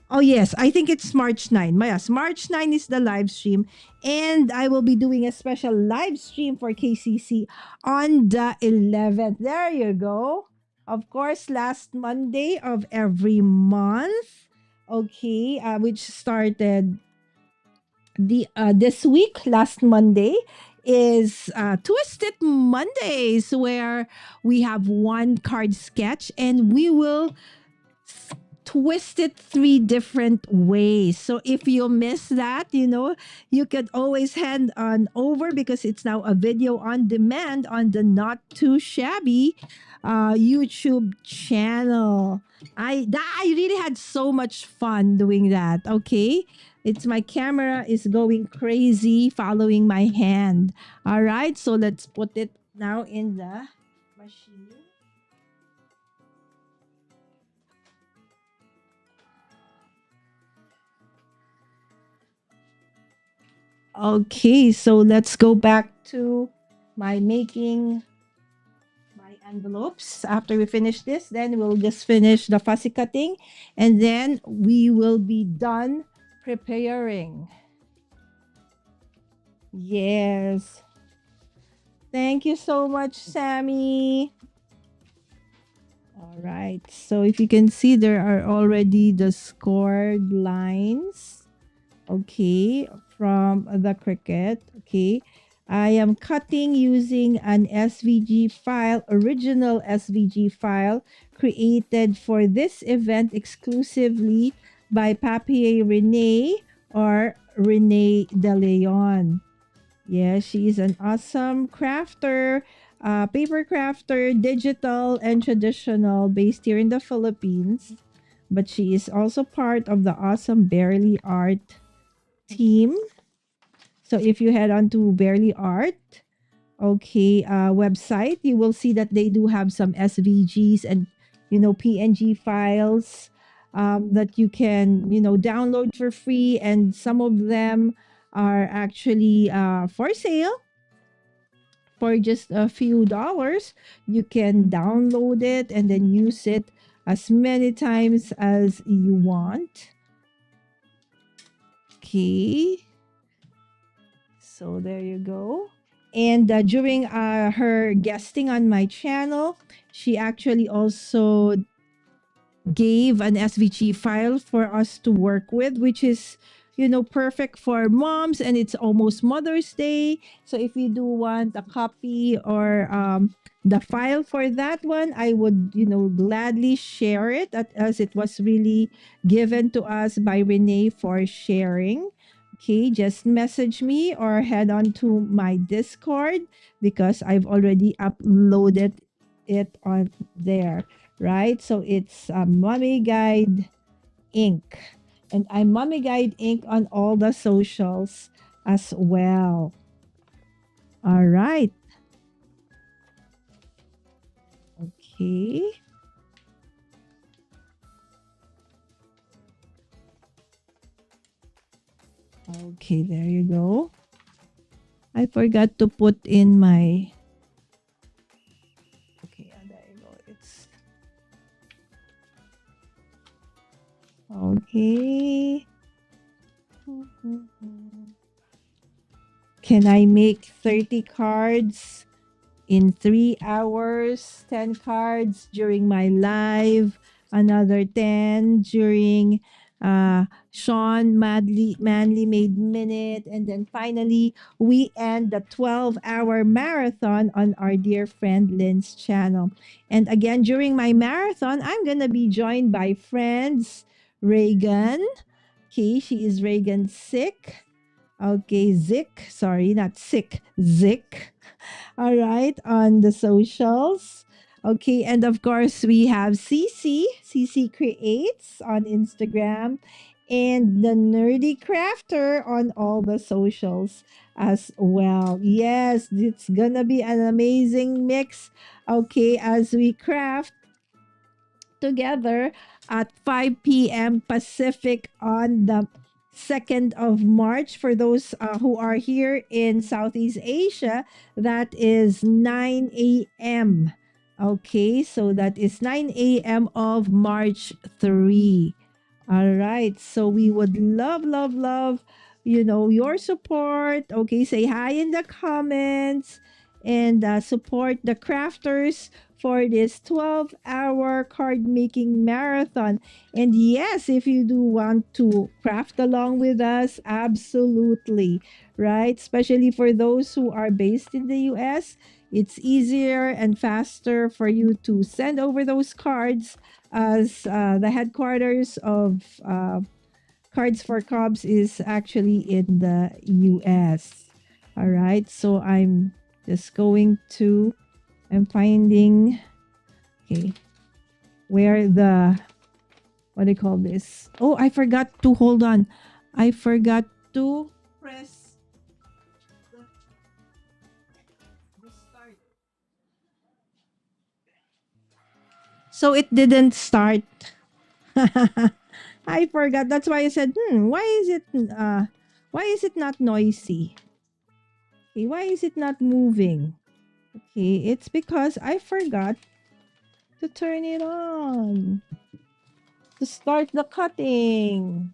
Oh, yes, I think it's March 9. Yes, March 9 is the live stream. And I will be doing a special live stream for KCC on the 11th. There you go. Of course, last Monday of every month. Okay, which started the this week, last Monday, is Twisted Mondays, where we have one card sketch and we will twist it three different ways. So if you miss that, you could always hand on over, because it's now a video on demand on the Not Too Shabby YouTube channel. I really had so much fun doing that. Okay, it's my camera is going crazy following my hand. All right, so let's put it now in the machine. Okay, so let's go back to my making my envelopes. After we finish this, then we'll just finish the fussy cutting and then we will be done preparing. Yes. Thank you so much, Sammy. All right. So if you can see, there are already the scored lines. Okay, from the Cricut. Okay, I am cutting using an SVG file, original SVG file created for this event exclusively by Papier Renee, or Renei De Leon. Yes, she is an awesome crafter. paper crafter, digital and traditional, based here in the Philippines. But she is also part of the awesome Barely Art team. So if you head on to Barely Art, okay, website, you will see that they do have some SVGs and PNG files that you can download for free, and some of them are actually for sale for just a few dollars. You can download it and then use it as many times as you want. Okay, so there you go. And during her guesting on my channel, she actually also gave an SVG file for us to work with, which is, perfect for moms, and it's almost Mother's Day. So if you do want a copy or the file for that one, I would, gladly share it as it was really given to us by Renee for sharing. Okay, just message me or head on to my Discord because I've already uploaded it on there, right? So it's Mommy Guide Inc. And I'm Mommy Guide Inc. on all the socials as well. All right. Okay. Okay, there you go. I forgot to put in my. Okay, there you go. It's okay. Can I make 30 cards in 3 hours? 10 cards during my live, another 10 during Sean Manly Made Minute, and then finally we end the 12-hour marathon on our dear friend Lynn's channel. And again, during my marathon, I'm gonna be joined by friends Reagan. Okay, she is Reagan Sick. Okay, Zick. Sorry, not sick. Zick. All right, on the socials. Okay, and of course we have Cece. Cece Creates on Instagram, and the Nerdy Crafter on all the socials as well. Yes, it's gonna be an amazing mix. Okay, as we craft together at 5 p.m. Pacific on the 2nd of March. For those who are here in Southeast Asia, that is 9 a.m. Okay, so that is 9 a.m. of March 3. All right, so we would love, love, love, your support. Okay, say hi in the comments and support the crafters for this 12-hour card making marathon. And yes, if you do want to craft along with us, absolutely, right? Especially for those who are based in the US, it's easier and faster for you to send over those cards as the headquarters of Cards for Cubs is actually in the US. All right, so I'm just going to, I'm finding, okay, where the, what do you call this? Oh, I forgot to, hold on. I forgot to press the start. So it didn't start. I forgot. That's why I said, why is it not noisy? Okay, why is it not moving? Okay, it's because I forgot to turn it on to start the cutting.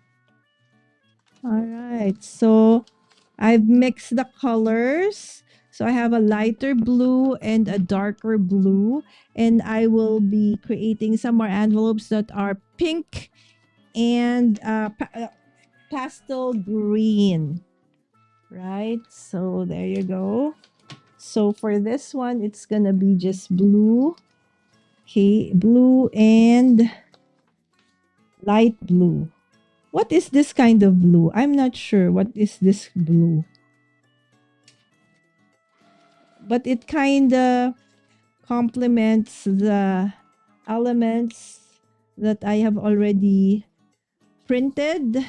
All right, so I've mixed the colors. So I have a lighter blue and a darker blue, and I will be creating some more envelopes that are pink and pastel green. Right, so there you go. So for this one, it's gonna be just blue. Okay, blue and light blue. What is this kind of blue? I'm not sure. What is this blue? but it kind of complements the elements that I have already printed.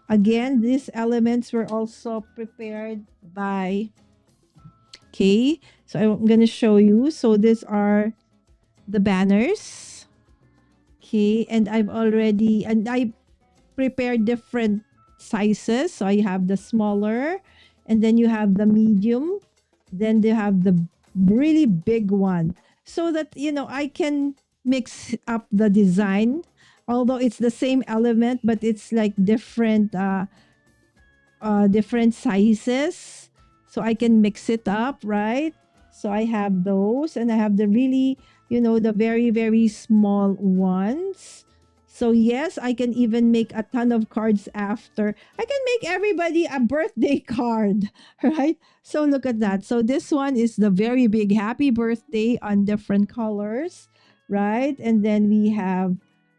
Again, these elements were also prepared by Kay. So I'm going to show you. So these are the banners. Okay, and I prepared different sizes. So I have the smaller, and then you have the medium, then you have the really big one. So that, I can mix up the design. Although it's the same element, but it's like different sizes, so I can mix it up, right? So I have those, and I have the really, the very, very small ones. So yes, I can even make a ton of cards after. I can make everybody a birthday card, right? So look at that. So this one is the very big happy birthday on different colors, right? And then we have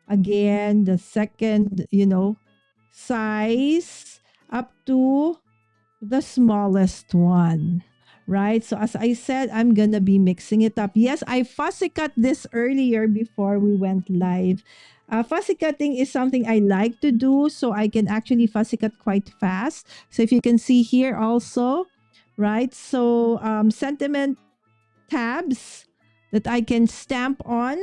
again the second, size up to the smallest one, right? So as I said, I'm gonna be mixing it up. Yes, I fussy cut this earlier before we went live. Fussy cutting is something I like to do, so I can actually fussy cut quite fast. So if you can see here also, right? So sentiment tabs that I can stamp on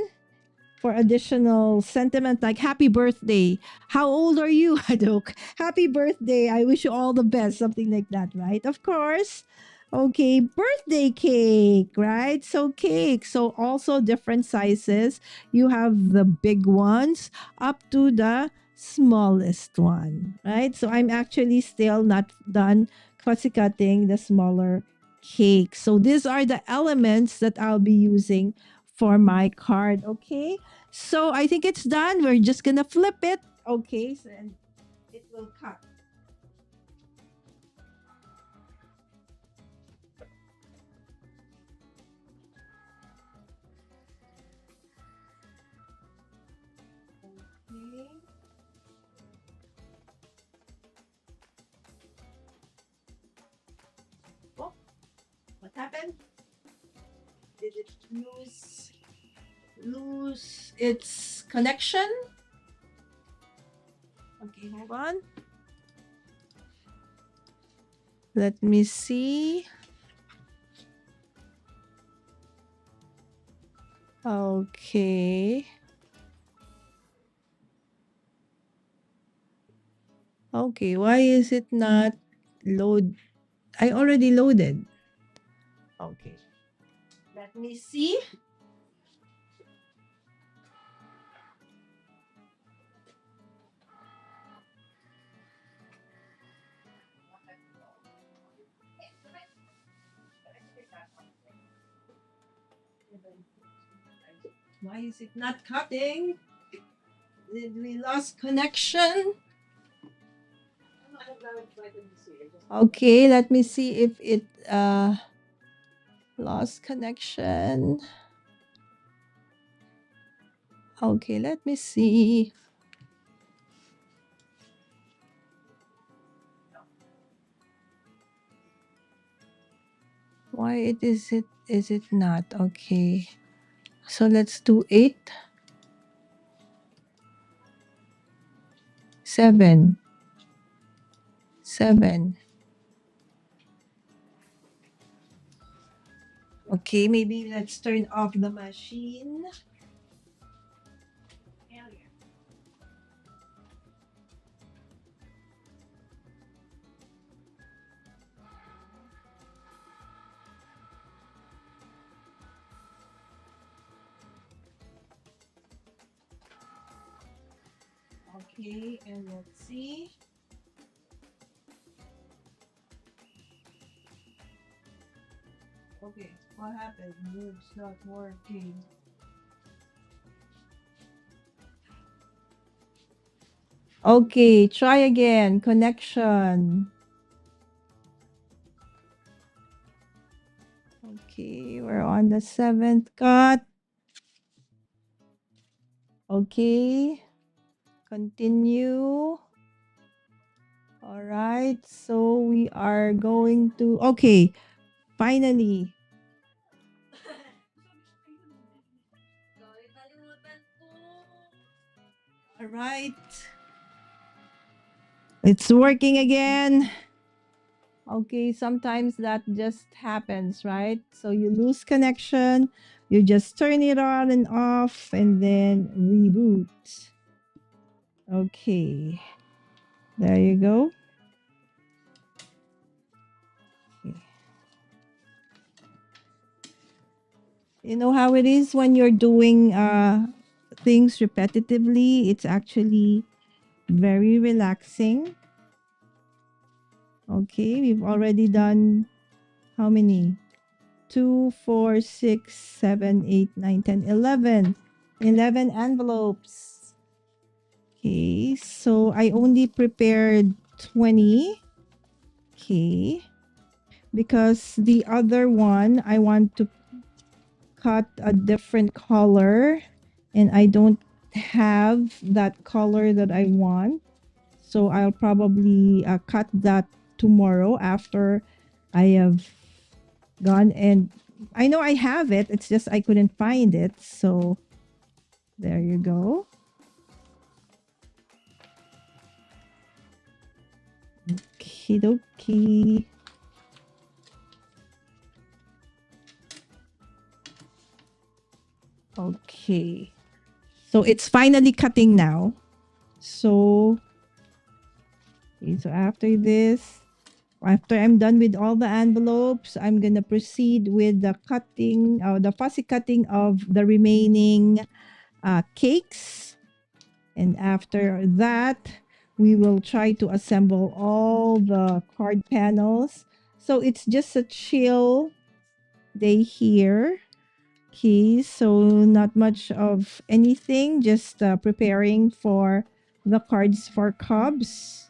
for additional sentiment like happy birthday. How old are you, Hadok? Happy birthday. I wish you all the best. Something like that, right? Of course. Okay, birthday cake, right? So cake. So also different sizes. You have the big ones up to the smallest one, right? So I'm actually still not done fussy cutting the smaller cake. So these are the elements that I'll be using for my card, okay? So I think it's done. We're just gonna flip it. Okay, so and it will cut. Okay. Oh, what happened? Did it lose its connection? Okay, hold on. Let me see. Okay. Okay, why is it not load? I already loaded. Okay. Let me see. Why is it not cutting? Did we lost connection? Okay, let me see if it lost connection. Okay, let me see. Why is it not? Okay. So let's do 8, 7, 7. Okay, maybe let's turn off the machine. Okay, and let's see. Okay, what happened? It's not working. Okay, try again. Connection. Okay, we're on the 7th cut. Okay, continue. All right, so we are going to, okay, finally. All right. It's working again. Okay, sometimes that just happens, right? So you lose connection, you just turn it on and off, and then reboot. Okay, there you go. Okay. You know how it is when you're doing things repetitively? It's actually very relaxing. Okay, we've already done how many? 2, 4, 6, 7, 8, 9, 10, 11. 11 envelopes. Okay, so I only prepared 20. Okay, because the other one I want to cut a different color and I don't have that color that I want. So I'll probably cut that tomorrow after I have gone, and I know I have it. It's just I couldn't find it. So there you go. Okie dokie. Okay. So it's finally cutting now. So, okay, so after this, after I'm done with all the envelopes, I'm gonna proceed with the cutting, the fussy cutting of the remaining cakes. And after that, we will try to assemble all the card panels. So it's just a chill day here. Okay, so not much of anything, just preparing for the cards for Cubs.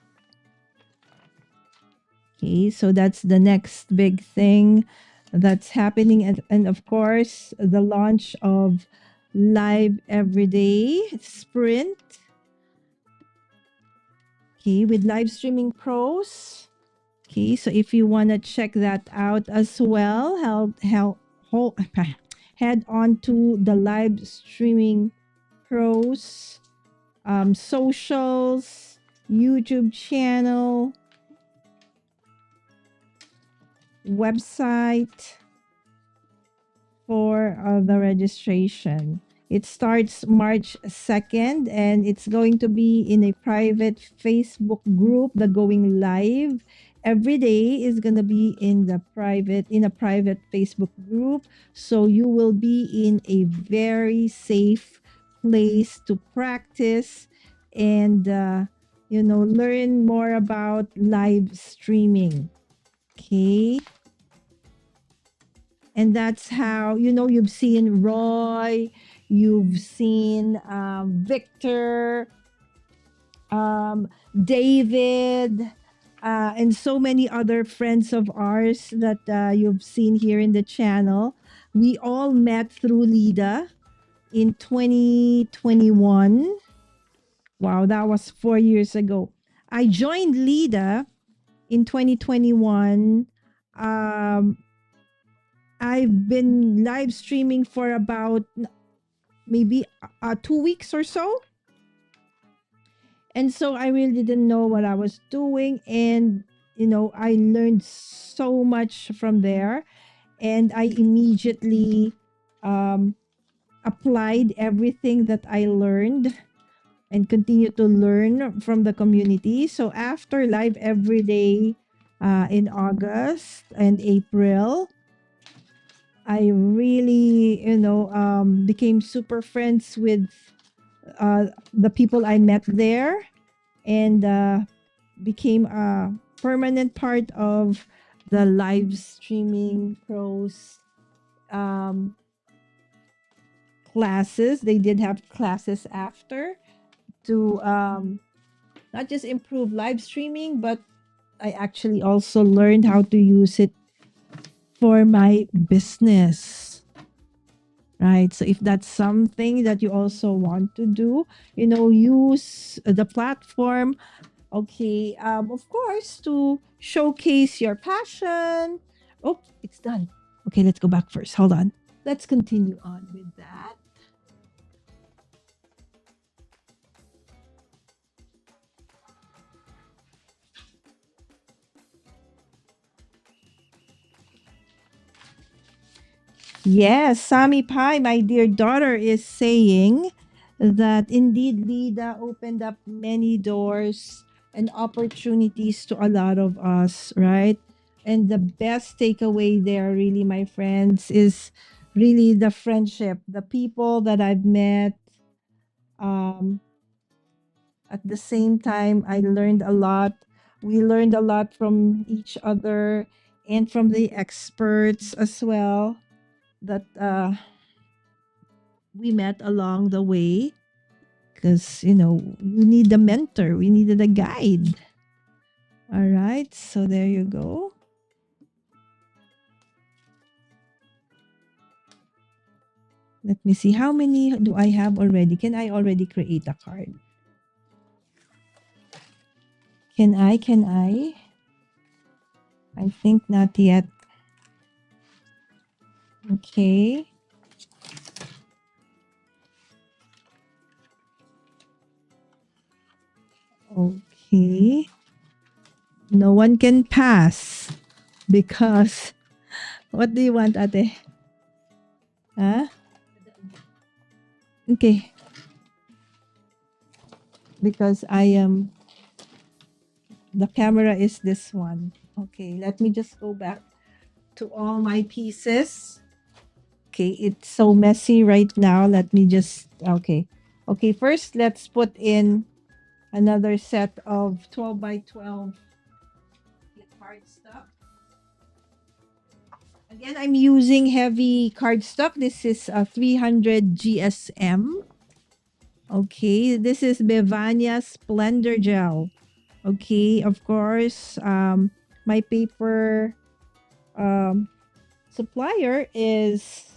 Okay, so that's the next big thing that's happening. And of course, the launch of Live Everyday Sprint. Okay, with live streaming pros. Okay, so if you want to check that out as well, head on to the live streaming pros socials, YouTube channel, website for the registration. It starts March 2nd and it's going to be in a private Facebook group. The going live every day is going to be in a private Facebook group. So you will be in a very safe place to practice and learn more about live streaming. Okay. And that's how, you've seen Roy, you've seen Victor, David, and so many other friends of ours that you've seen here in the channel. We all met through Lida in 2021. Wow, that was 4 years ago. I joined Lida in 2021. I've been live streaming for about maybe 2 weeks or so. And so I really didn't know what I was doing. And, I learned so much from there. And I immediately applied everything that I learned and continue to learn from the community. So after Live Every Day in August and April, I really, became super friends with the people I met there and became a permanent part of the live streaming pros classes. They did have classes after to not just improve live streaming, but I actually also learned how to use it for my business. Right. So if that's something that you also want to do, use the platform, okay, of course, to showcase your passion. Oh, it's done. Okay, let's go back first. Hold on. Let's continue on with that. Yes, Sami Pai, my dear daughter, is saying that indeed Lida opened up many doors and opportunities to a lot of us, right? And the best takeaway there, really, my friends, is really the friendship, the people that I've met. Um, at the same time, I learned a lot. We learned a lot from each other and from the experts as well that we met along the way, because we need a mentor, we needed a guide. All right, so there you go. Let me see, how many do I have already? Can I already create a card? Can I think not yet. Okay. Okay, no one can pass because what do you want, ate? Huh? Okay, because I am the camera is this one. Okay, let me just go back to all my pieces. Okay, it's so messy right now. Let me just, okay. Okay, first let's put in another set of 12 by 12 cardstock. Again, I'm using heavy cardstock. This is a 300 GSM. Okay, this is Bevania Splendor Gel. Okay, of course, my paper um, supplier is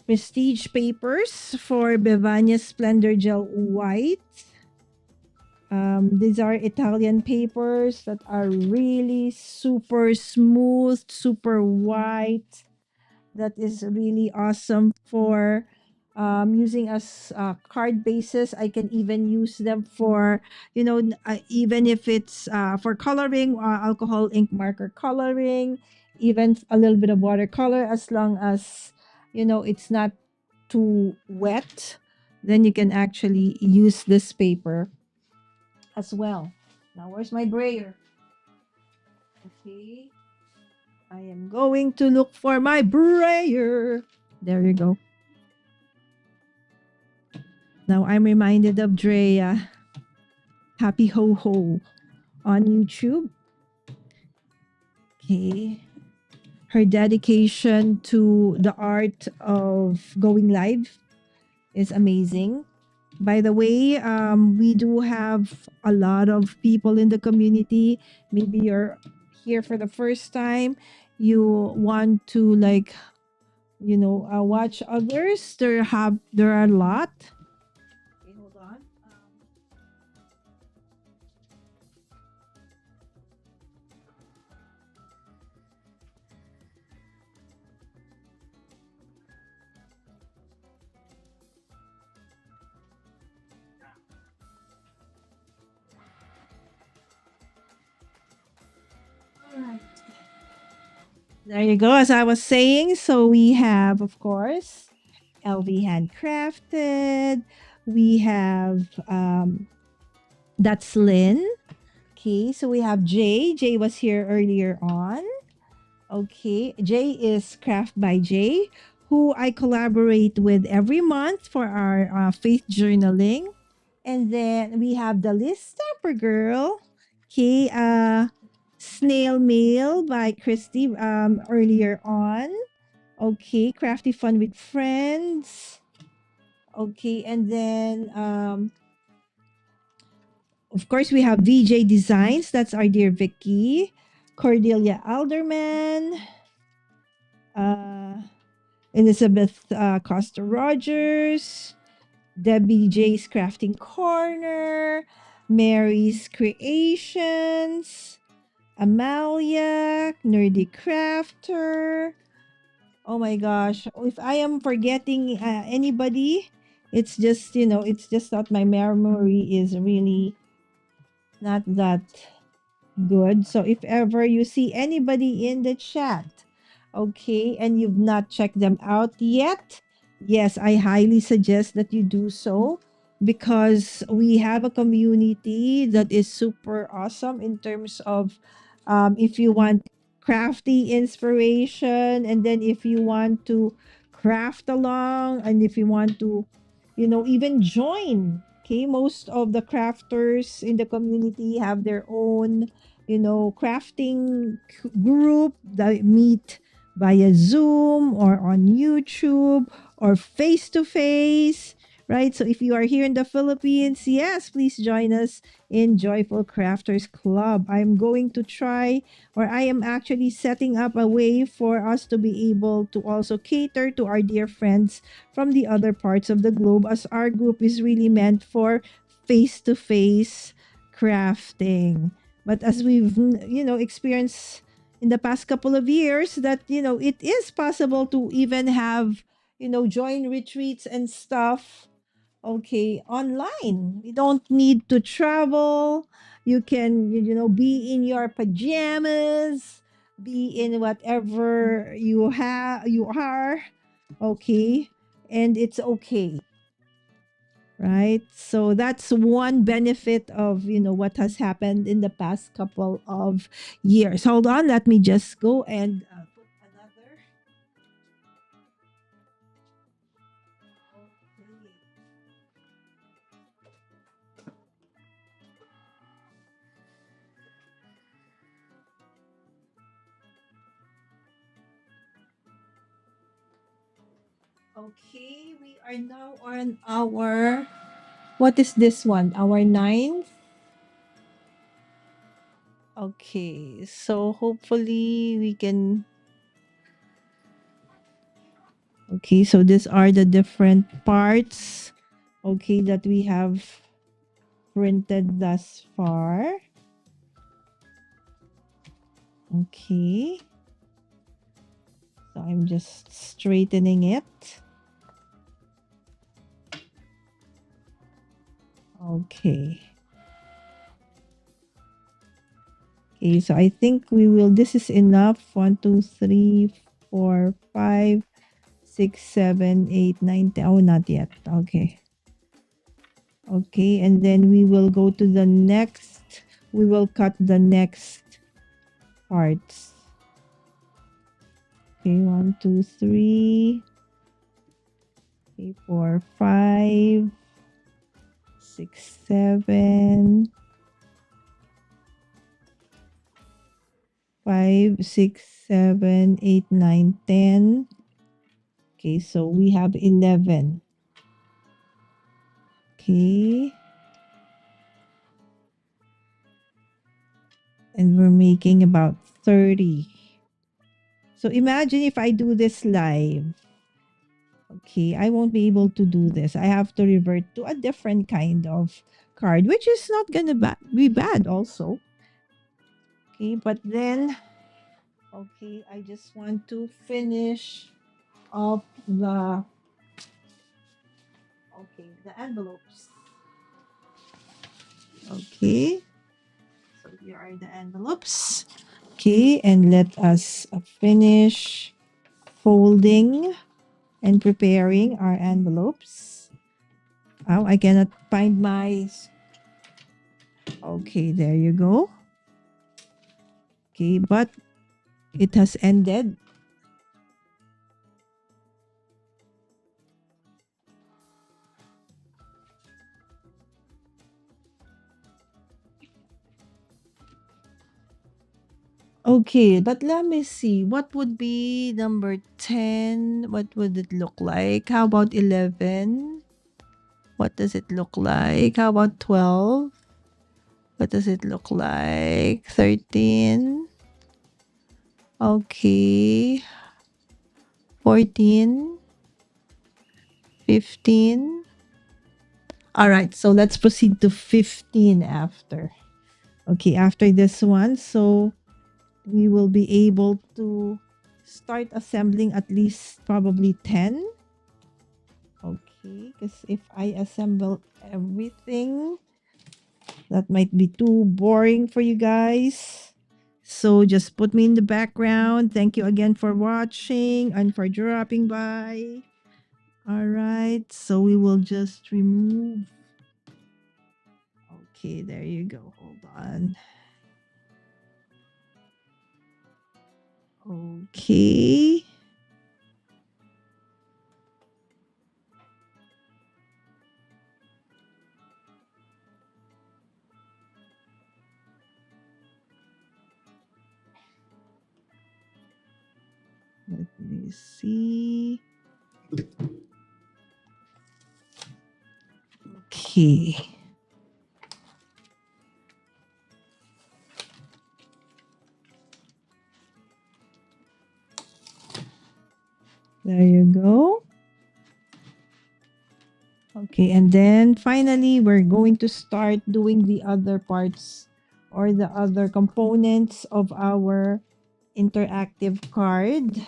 Prestige Papers for Bevania Splendor Gel White. These are Italian papers that are really super smooth, super white. That is really awesome for using as card bases. I can even use them for, even if it's for coloring, alcohol ink marker coloring, even a little bit of watercolor, as long as, it's not too wet, then you can actually use this paper as well. Now, where's my brayer? Okay. I am going to look for my brayer. There you go. Now I'm reminded of Drea, Happy Ho Ho on YouTube. Okay. Her dedication to the art of going live is amazing. By the way, we do have a lot of people in the community. Maybe you're here for the first time. You want to watch others. There are a lot. Okay, hold on. All right. There you go. As I was saying, so we have, of course, LV Handcrafted. We have that's Lynn. Okay, so we have Jay. Jay was here earlier on. Okay, Jay is Craft by Jay, who I collaborate with every month for our faith journaling. And then we have the List Stamper Girl. Okay, Snail Mail by Christy earlier on. Okay, Crafty Fun with Friends. Okay, and then of course we have VJ Designs. That's our dear Vicky. Cordelia Alderman. Uh, Elizabeth Costa Rogers. Debbie J's Crafting Corner. Mary's Creations. Amalia. Nerdy Crafter. Oh my gosh. If I am forgetting anybody, it's just, it's just that my memory is really not that good. So if ever you see anybody in the chat, okay, and you've not checked them out yet, yes, I highly suggest that you do so because we have a community that is super awesome in terms of if you want crafty inspiration, and then if you want to craft along, and if you want to, even join. Okay, most of the crafters in the community have their own, crafting group that meet via Zoom or on YouTube or face to face, right? So if you are here in the Philippines, yes, please join us in Joyful Crafters Club. I'm going to try, or I am actually setting up a way for us to be able to also cater to our dear friends from the other parts of the globe, as our group is really meant for face to face crafting. But as we've, experienced in the past couple of years, that, it is possible to even have, join retreats and stuff, okay, online. You don't need to travel. You can, be in your pajamas, be in whatever you are, okay, and it's okay, right? So that's one benefit of, what has happened in the past couple of years. Hold on, let me just go and put another. Okay, we are now on our, what is this one? Our ninth. Okay, so hopefully we can. Okay, so these are the different parts, okay, that we have printed thus far. Okay, so I'm just straightening it. Okay. Okay, so I think this is enough. 1, 2, 3, 4, 5, 6, 7, 8, 9, 10. Oh, not yet. Okay. Okay, and then we will go to the next. We will cut the next parts. Okay, 1, 2, 3. Okay, 4, 5, 6, 7. 5, 6, 7, 8, 9, 10. Okay, so we have 11. Okay. And we're making about 30. So imagine if I do this live. Okay, I won't be able to do this. I have to revert to a different kind of card, which is not gonna be bad also. Okay, but then, okay, I just want to finish off the envelopes. Okay, so here are the envelopes. Okay, and let us finish folding and preparing our envelopes. Oh, I cannot find my. Okay, there you go. Okay, but it has ended. Okay, but let me see. What would be number 10? What would it look like? How about 11? What does it look like? How about 12? What does it look like? 13? Okay. 14? 15? All right, so let's proceed to 15 after. Okay, after this one, so we will be able to start assembling at least probably 10. Okay, because if I assemble everything, that might be too boring for you guys. So just put me in the background. Thank you again for watching and for dropping by. All right. So we will just remove. Okay, there you go. Hold on. Okay. Let me see. Okay. There you go. Okay, and then finally, we're going to start doing the other parts or the other components of our interactive card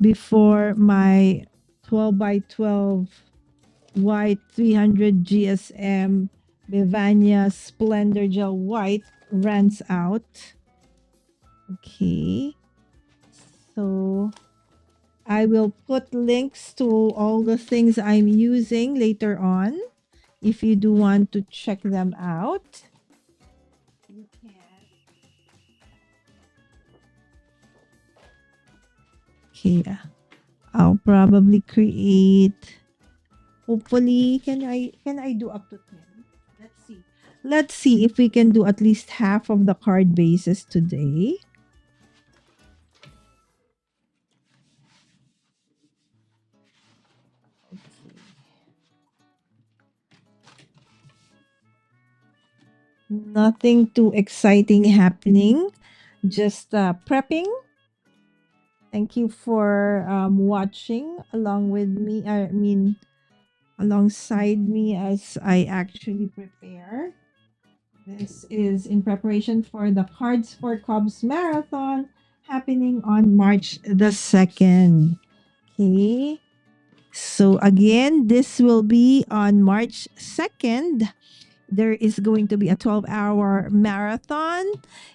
before my 12 by 12 white 300 GSM Bevania Splendor Gel White runs out. Okay, so I will put links to all the things I'm using later on. If you do want to check them out, you can. Okay, I'll probably create. Hopefully, can I do up to 10? Let's see. Let's see if we can do at least half of the card bases today. Nothing too exciting happening. Just prepping. Thank you for watching along with me. I mean, alongside me as I actually prepare. This is in preparation for the Cards for Cubs Marathon happening on March the 2nd. Okay. So again, this will be on March 2nd. There is going to be a 12-hour marathon.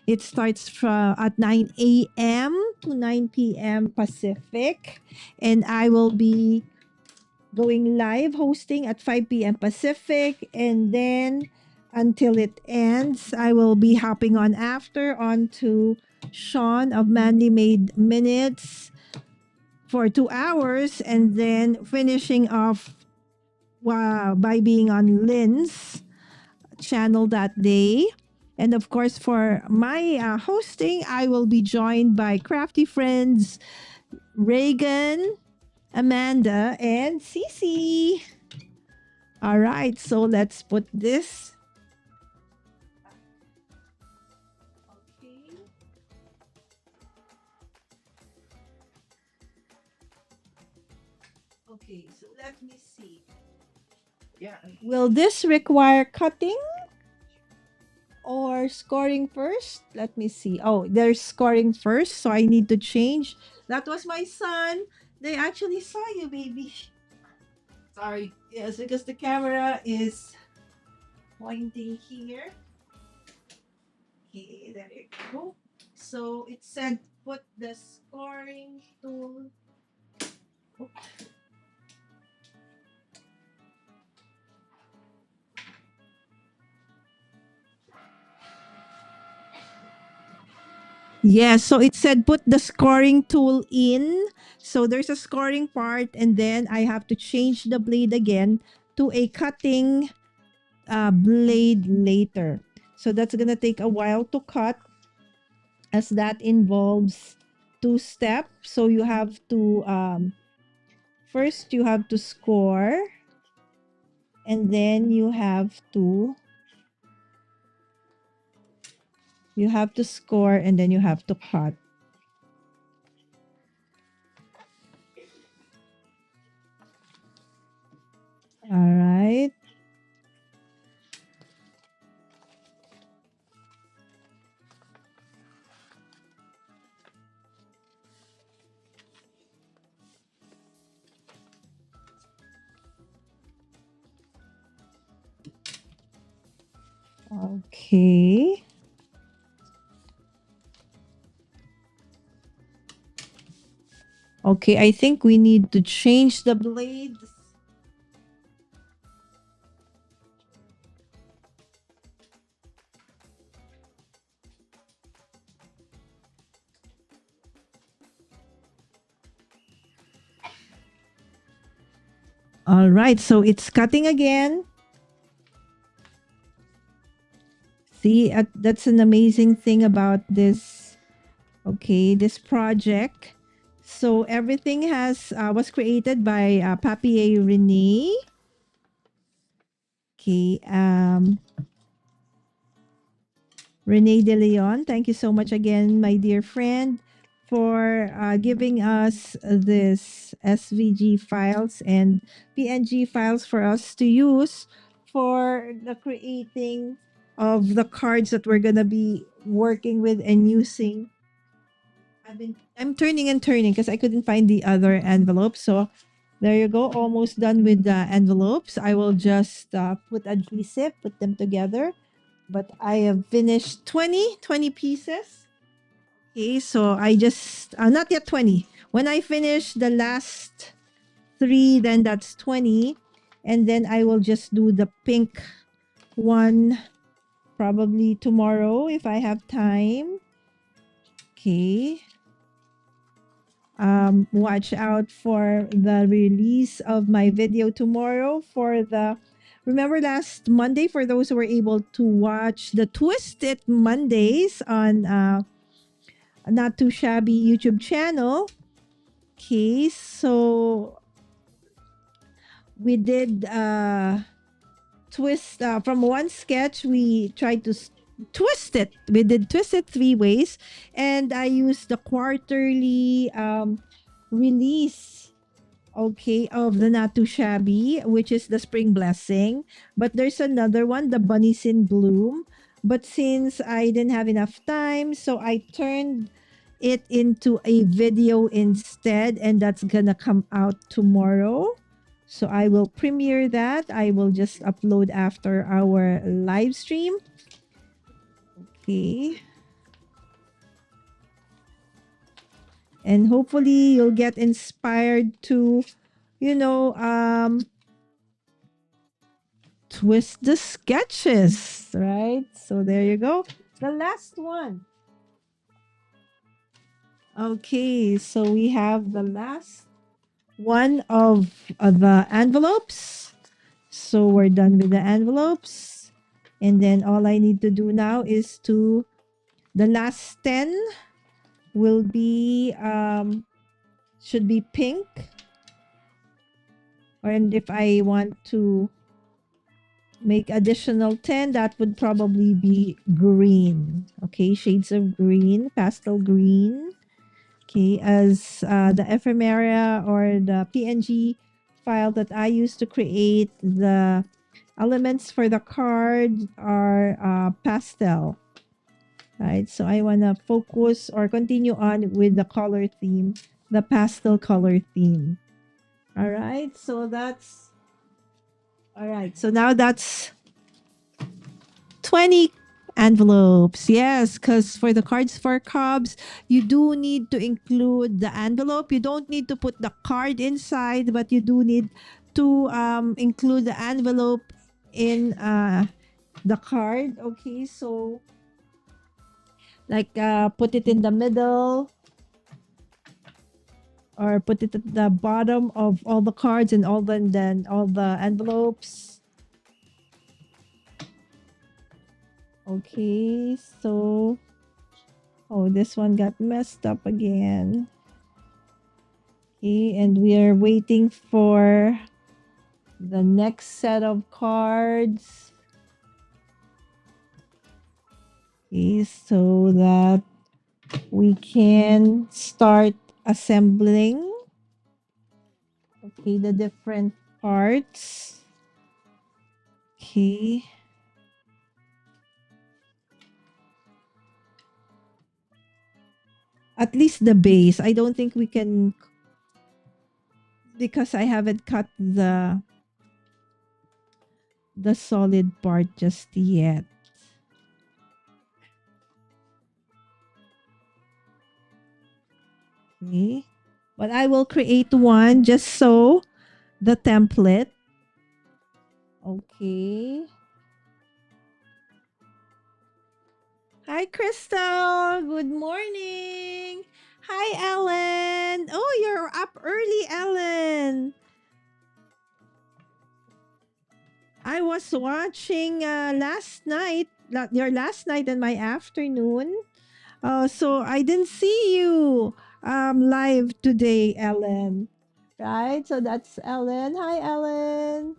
It starts from at 9 a.m. to 9 p.m. Pacific, and I will be going live hosting at 5 p.m. Pacific, and then until it ends, I will be hopping on after onto Sean of Manly Made Minutes for 2 hours, and then finishing off by being on Lynn's channel that day. And of course, for my hosting, I will be joined by crafty friends Reagan, Amanda, and Cece. All right, so let's put this. Okay. Okay, so let me see. Yeah. Will this require cutting or scoring first? Let me see. Oh, there's scoring first, so I need to change. That was my son. They actually saw you, baby. Sorry. Yes, because the camera is pointing here. Okay, there you go. So it said put the scoring tool. Yes, so it said put the scoring tool in. So there's a scoring part, and then I have to change the blade again to a cutting blade later. So that's gonna take a while to cut, as that involves two steps. So you have to first you have to score, and then you have to score, and then you have to cut. All right. Okay. Okay, I think we need to change the blades. All right, so it's cutting again. See, that's an amazing thing about this. Okay, this project. So everything has was created by Papier Renee. Okay, Renei De Leon. Thank you so much again, my dear friend, for giving us this SVG files and PNG files for us to use for the creating of the cards that we're gonna be working with and using. I'm turning and turning because I couldn't find the other envelope. So there you go, almost done with the envelopes. I will just put adhesive, put them together. But I have finished 20 pieces. Okay, so I just, not yet 20. When I finish the last three, then that's 20. And then I will just do the pink one probably tomorrow if I have time. Okay. Watch out for the release of my video tomorrow for the, remember last Monday, for those who were able to watch the Twisted Mondays on Not Too Shabby YouTube channel. Okay, so we did twist from one sketch. We tried to twist it. We did twist it three ways, and I used the quarterly release. Okay, of the Not Too Shabby, which is the Spring Blessing. But there's another one, the Bunnies in Bloom. But since I didn't have enough time, so I turned it into a video instead, and that's gonna come out tomorrow. So I will premiere that. I will just upload after our live stream. Okay. And hopefully you'll get inspired to, you know, twist the sketches, right? So there you go. The last one. Okay, so we have the last one of the envelopes. So we're done with the envelopes. And then all I need to do now is to, the last 10 will be, should be pink. And if I want to make additional 10, that would probably be green. Okay, shades of green, pastel green. Okay, as the ephemera or the PNG file that I use to create the elements for the card are pastel. Right, so I want to focus or continue on with the color theme, the pastel color theme. All right, so that's all right. So now that's 20 envelopes. Yes, because for the cards for Cubs, you do need to include the envelope. You don't need to put the card inside, but you do need to include the envelope in the card. Okay, so like put it in the middle or put it at the bottom of all the cards and then all the envelopes. Okay, so oh, this one got messed up again. Okay, and we are waiting for the next set of cards. Okay, so that we can start assembling. Okay, the different parts. Okay. At least the base. I don't think we can, because I haven't cut the solid part just yet. Okay. But I will create one just so the template. Okay. Hi, Crystal. Good morning. Hi, Ellen. Oh, you're up early, Ellen. I was watching last night, your last night and my afternoon. So I didn't see you live today, Ellen. Right? So that's Ellen. Hi, Ellen.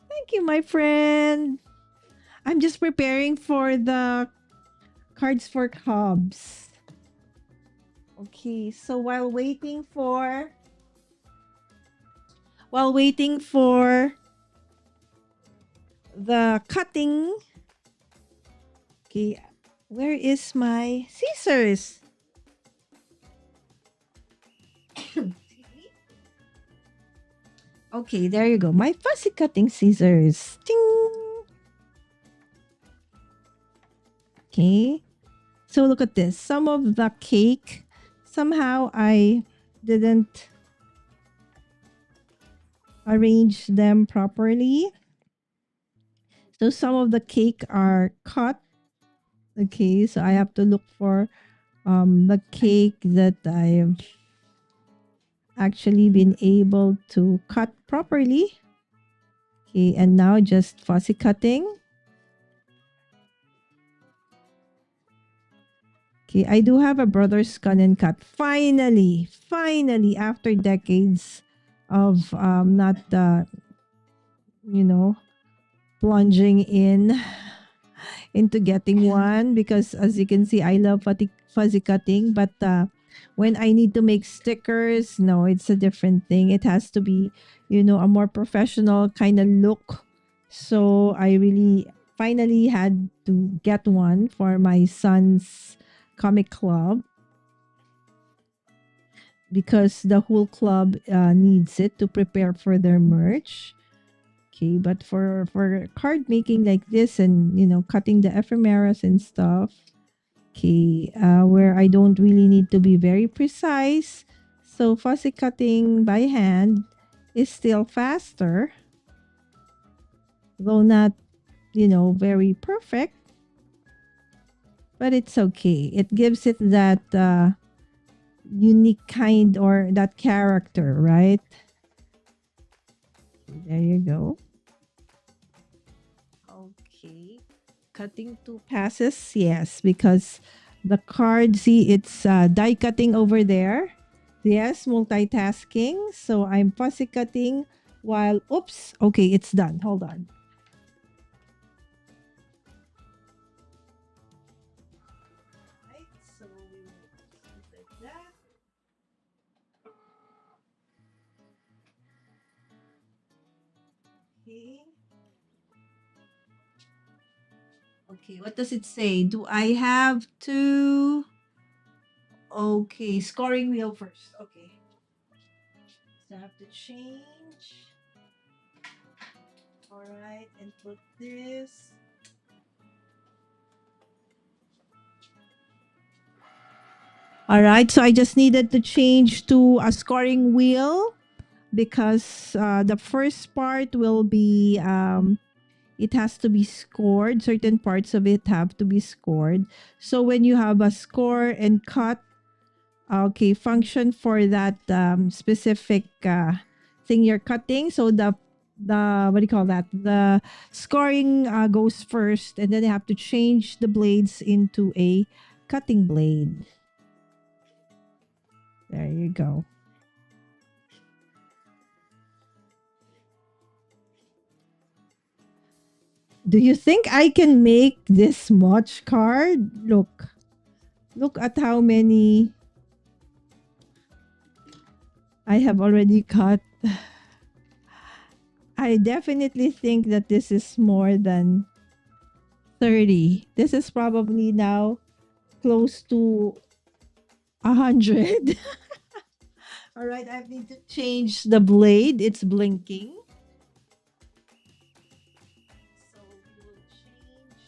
Thank you, my friend. I'm just preparing for the cards for Cubs. Okay, so while waiting for the cutting, okay, where is my scissors? Okay, there you go. My fussy cutting scissors. Ting. Okay. So look at this. Some of the cake, somehow I didn't arrange them properly. So some of the cake are cut. Okay, so I have to look for the cake that I've actually been able to cut properly. Okay, and now just fussy cutting. Okay, I do have a brother's gun and cut. Finally, after decades of not you know, plunging into getting one, because as you can see, I love fuzzy cutting, but when I need to make stickers, no, it's a different thing. It has to be, a more professional kind of look. So I really finally had to get one for my son's comic club, because the whole club needs it to prepare for their merch. Okay, but for card making like this, and cutting the ephemeras and stuff, okay, where I don't really need to be very precise, so fussy cutting by hand is still faster, though not very perfect, but it's okay. It gives it that unique kind, or that character, right? There you go. Okay. Cutting two passes, yes, because the card, see, it's die cutting over there. Yes, multitasking. So I'm fussy cutting while, oops, okay, it's done. Hold on. Right, so we will just like that. Okay. Okay, what does it say? Do I have to? Okay, scoring wheel first. Okay. So I have to change. All right, and put this. All right, so I just needed to change to a scoring wheel, because the first part will be, it has to be scored. Certain parts of it have to be scored. So when you have a score and cut, okay, function for that specific thing you're cutting. So the what do you call that? The scoring goes first, and then you have to change the blades into a cutting blade. There you go. Do you think I can make this much card? Look at how many I have already cut. I definitely think that this is more than 30. This is probably now close to 100. All right, I need to change the blade. It's blinking. So we will change.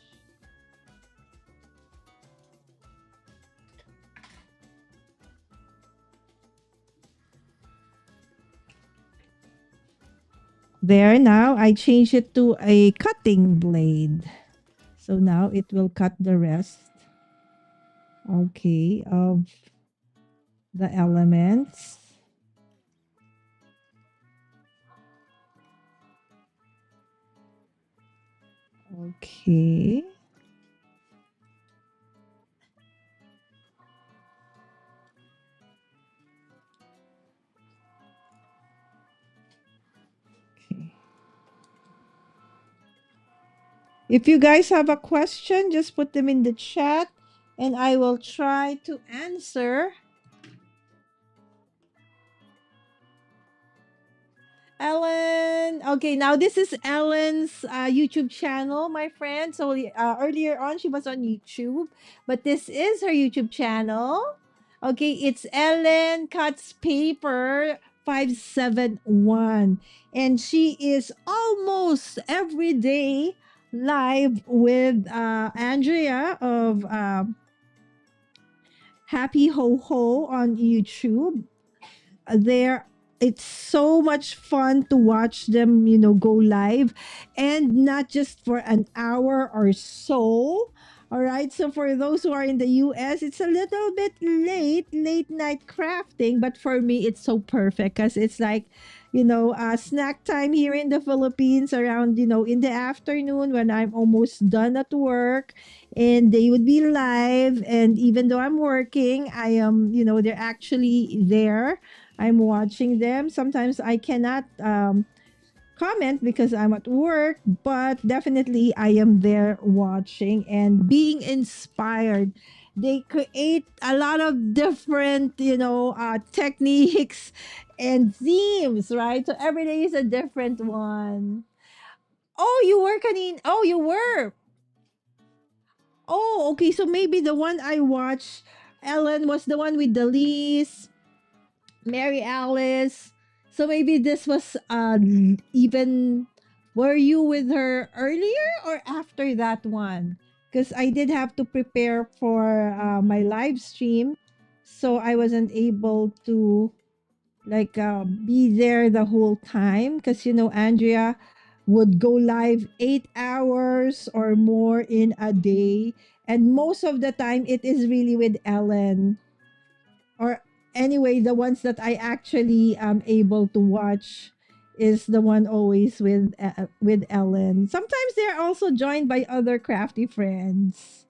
There, now I change it to a cutting blade. So now it will cut the rest, okay, of the elements. Okay. Okay. If you guys have a question, just put them in the chat and I will try to answer. Ellen. Okay, now this is Ellen's YouTube channel, my friend. So earlier on, she was on YouTube, but this is her YouTube channel. Okay, it's Ellen Cuts Paper 571. And she is almost every day live with Andrea of Happy Ho Ho on YouTube. There, it's so much fun to watch them, go live, and not just for an hour or so. All right, so for those who are in the US, it's a little bit late night crafting, but for me it's so perfect because it's like, snack time here in the Philippines around, in the afternoon when I'm almost done at work, and they would be live, and even though I'm working, I am, they're actually there. I'm watching them. Sometimes I cannot comment because I'm at work, but definitely I am there watching and being inspired. They create a lot of different, techniques and themes, right? So every day is a different one. Oh, you were kanina. Oh, you were. Oh, okay. So maybe the one I watched, Ellen, was the one with the Lees, Mary Alice. So maybe this was even, were you with her earlier or after that one? Because I did have to prepare for my live stream, so I wasn't able to like be there the whole time. Because Andrea would go live 8 hours or more in a day, and most of the time it is really with Ellen, or anyway, the ones that I actually am able to watch is the one always with Ellen. Sometimes they're also joined by other crafty friends.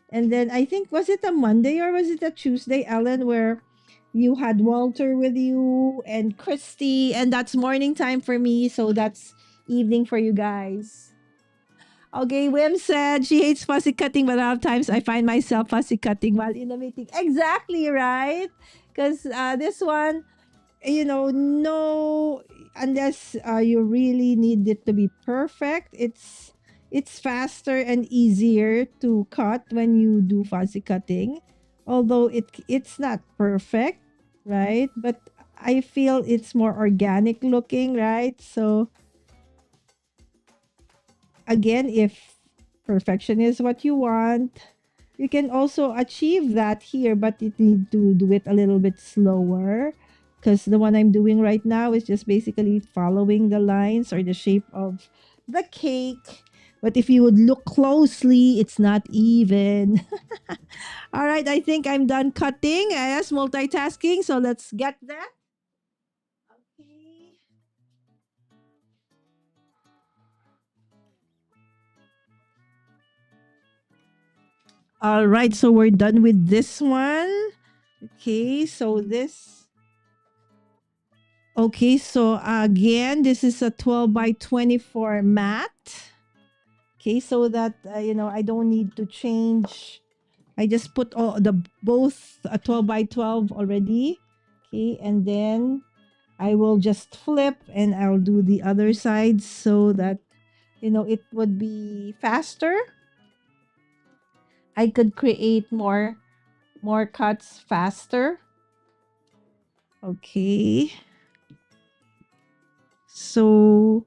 And then I think, was it a Monday or was it a Tuesday, Ellen, where you had Walter with you and Christy, and that's morning time for me, so that's evening for you guys. Okay, Wim said she hates fussy cutting, but a lot of times I find myself fussy cutting while in a meeting. Exactly, right? Because this one, no, unless you really need it to be perfect, it's faster and easier to cut when you do fussy cutting. Although it's not perfect, right? But I feel it's more organic looking, right? So again, if perfection is what you want, you can also achieve that here, but you need to do it a little bit slower, because the one I'm doing right now is just basically following the lines or the shape of the cake. But if you would look closely, it's not even. All right, I think I'm done cutting. Yes, multitasking. So let's get that. Okay. All right, so we're done with this one. Okay, so this. Okay, so again, this is a 12 by 24 mat. Okay, so that I don't need to change. I just put all the both a 12 by 12 already. Okay, and then I will just flip and I'll do the other side so that it would be faster. I could create more cuts faster. Okay. So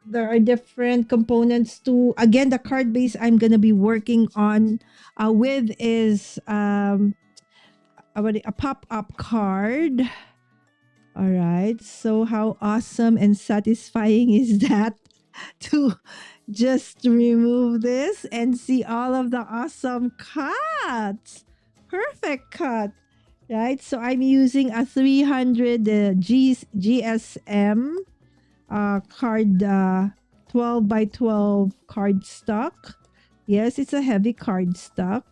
there are different components to, again, the card base I'm going to be working on with is a pop-up card. All right. So how awesome and satisfying is that to just remove this and see all of the awesome cuts. Perfect cut. Right? So I'm using a 300 GSM card 12 by 12 card stock. Yes, it's a heavy card stock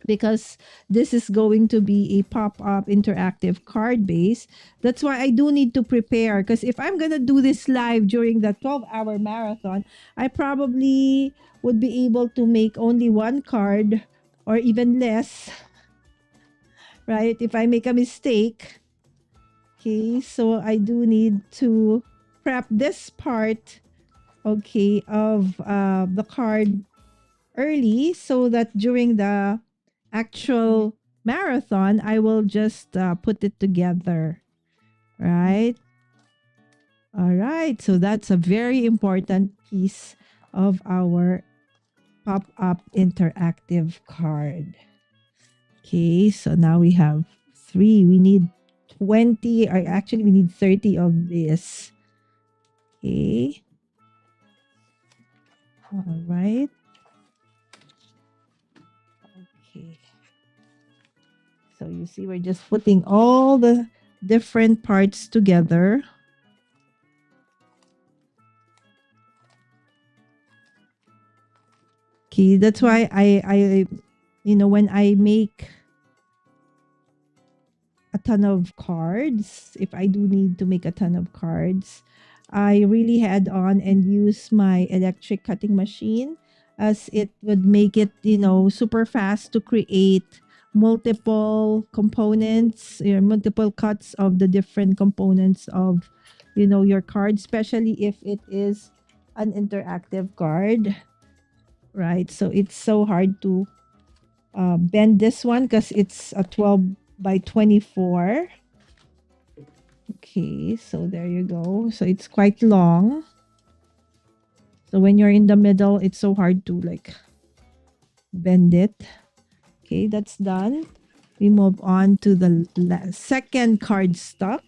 because this is going to be a pop-up interactive card base. That's why I do need to prepare, because if I'm going to do this live during the 12-hour marathon, I probably would be able to make only one card or even less, right? If I make a mistake. Okay, so I do need to prep this part, okay, of the card early so that during the actual marathon, I will just put it together, right? All right, so that's a very important piece of our pop up interactive card. Okay, so now we have three. We need 20, or actually, we need 30 of this. Okay. All right. Okay. So you see, we're just putting all the different parts together. Okay, that's why when I make a ton of cards, if I do need to make a ton of cards, I really head on and use my electric cutting machine, as it would make it, super fast to create multiple components, multiple cuts of the different components of, your card, especially if it is an interactive card, right? So it's so hard to bend this one because it's a 12 by 24. Okay, so there you go. So it's quite long. So when you're in the middle, it's so hard to like bend it. Okay, that's done. We move on to the second card stock.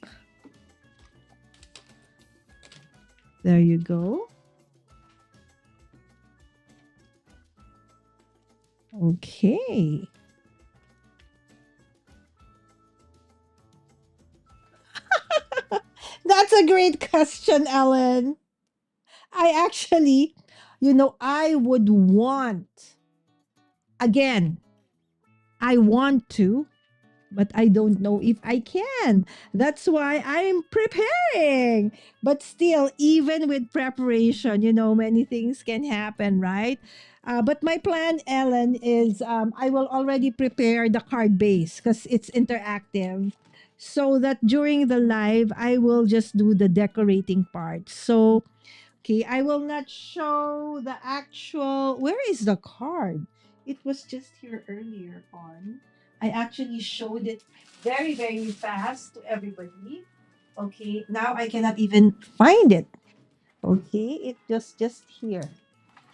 There you go. Okay. That's a great question, Ellen. I actually, I would want, again, I want to, but I don't know if I can. That's why I'm preparing. But still, even with preparation, many things can happen, right? But my plan, Ellen, is I will already prepare the card base because it's interactive. So that during the live, I will just do the decorating part. So, okay, I will not show the actual. Where is the card? It was just here earlier on. I actually showed it very, very fast to everybody. Okay, now I cannot even find it. Okay, it just here.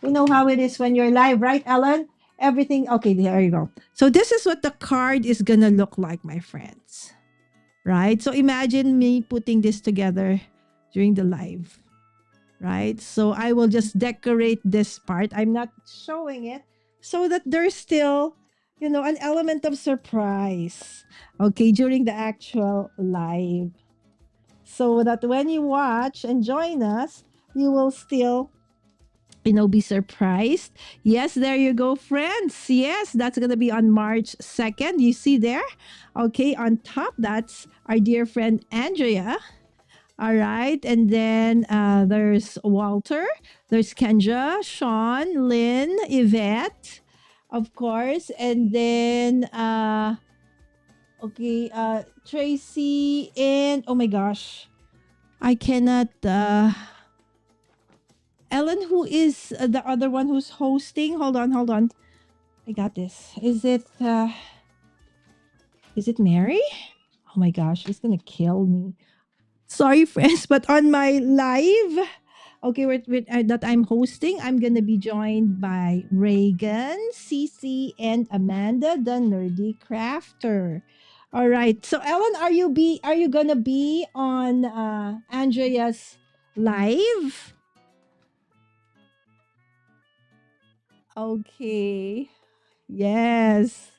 You know how it is when you're live, right, Ellen? Everything. Okay, there you go. So this is what the card is gonna look like, my friends. Right? So imagine me putting this together during the live, right? So I will just decorate this part. I'm not showing it so that there's still, an element of surprise, okay, during the actual live. So that when you watch and join us, you will still, be surprised. Yes, there you go, friends. Yes, that's going to be on March 2nd. You see there? Okay, on top, that's our dear friend Andrea. All right. And then there's Walter, there's Kendra, Sean, Lynn, Yvette, of course. And then, Tracy, and oh my gosh, I cannot. Ellen, who is the other one who's hosting? Hold on, hold on. I got this. Is it Mary? Oh my gosh, she's gonna kill me. Sorry, friends, but on my live, okay, that I'm hosting, I'm gonna be joined by Reagan, Cece, and Amanda, the nerdy crafter. All right. So Ellen, are you gonna be on Andrea's live? Okay. Yes.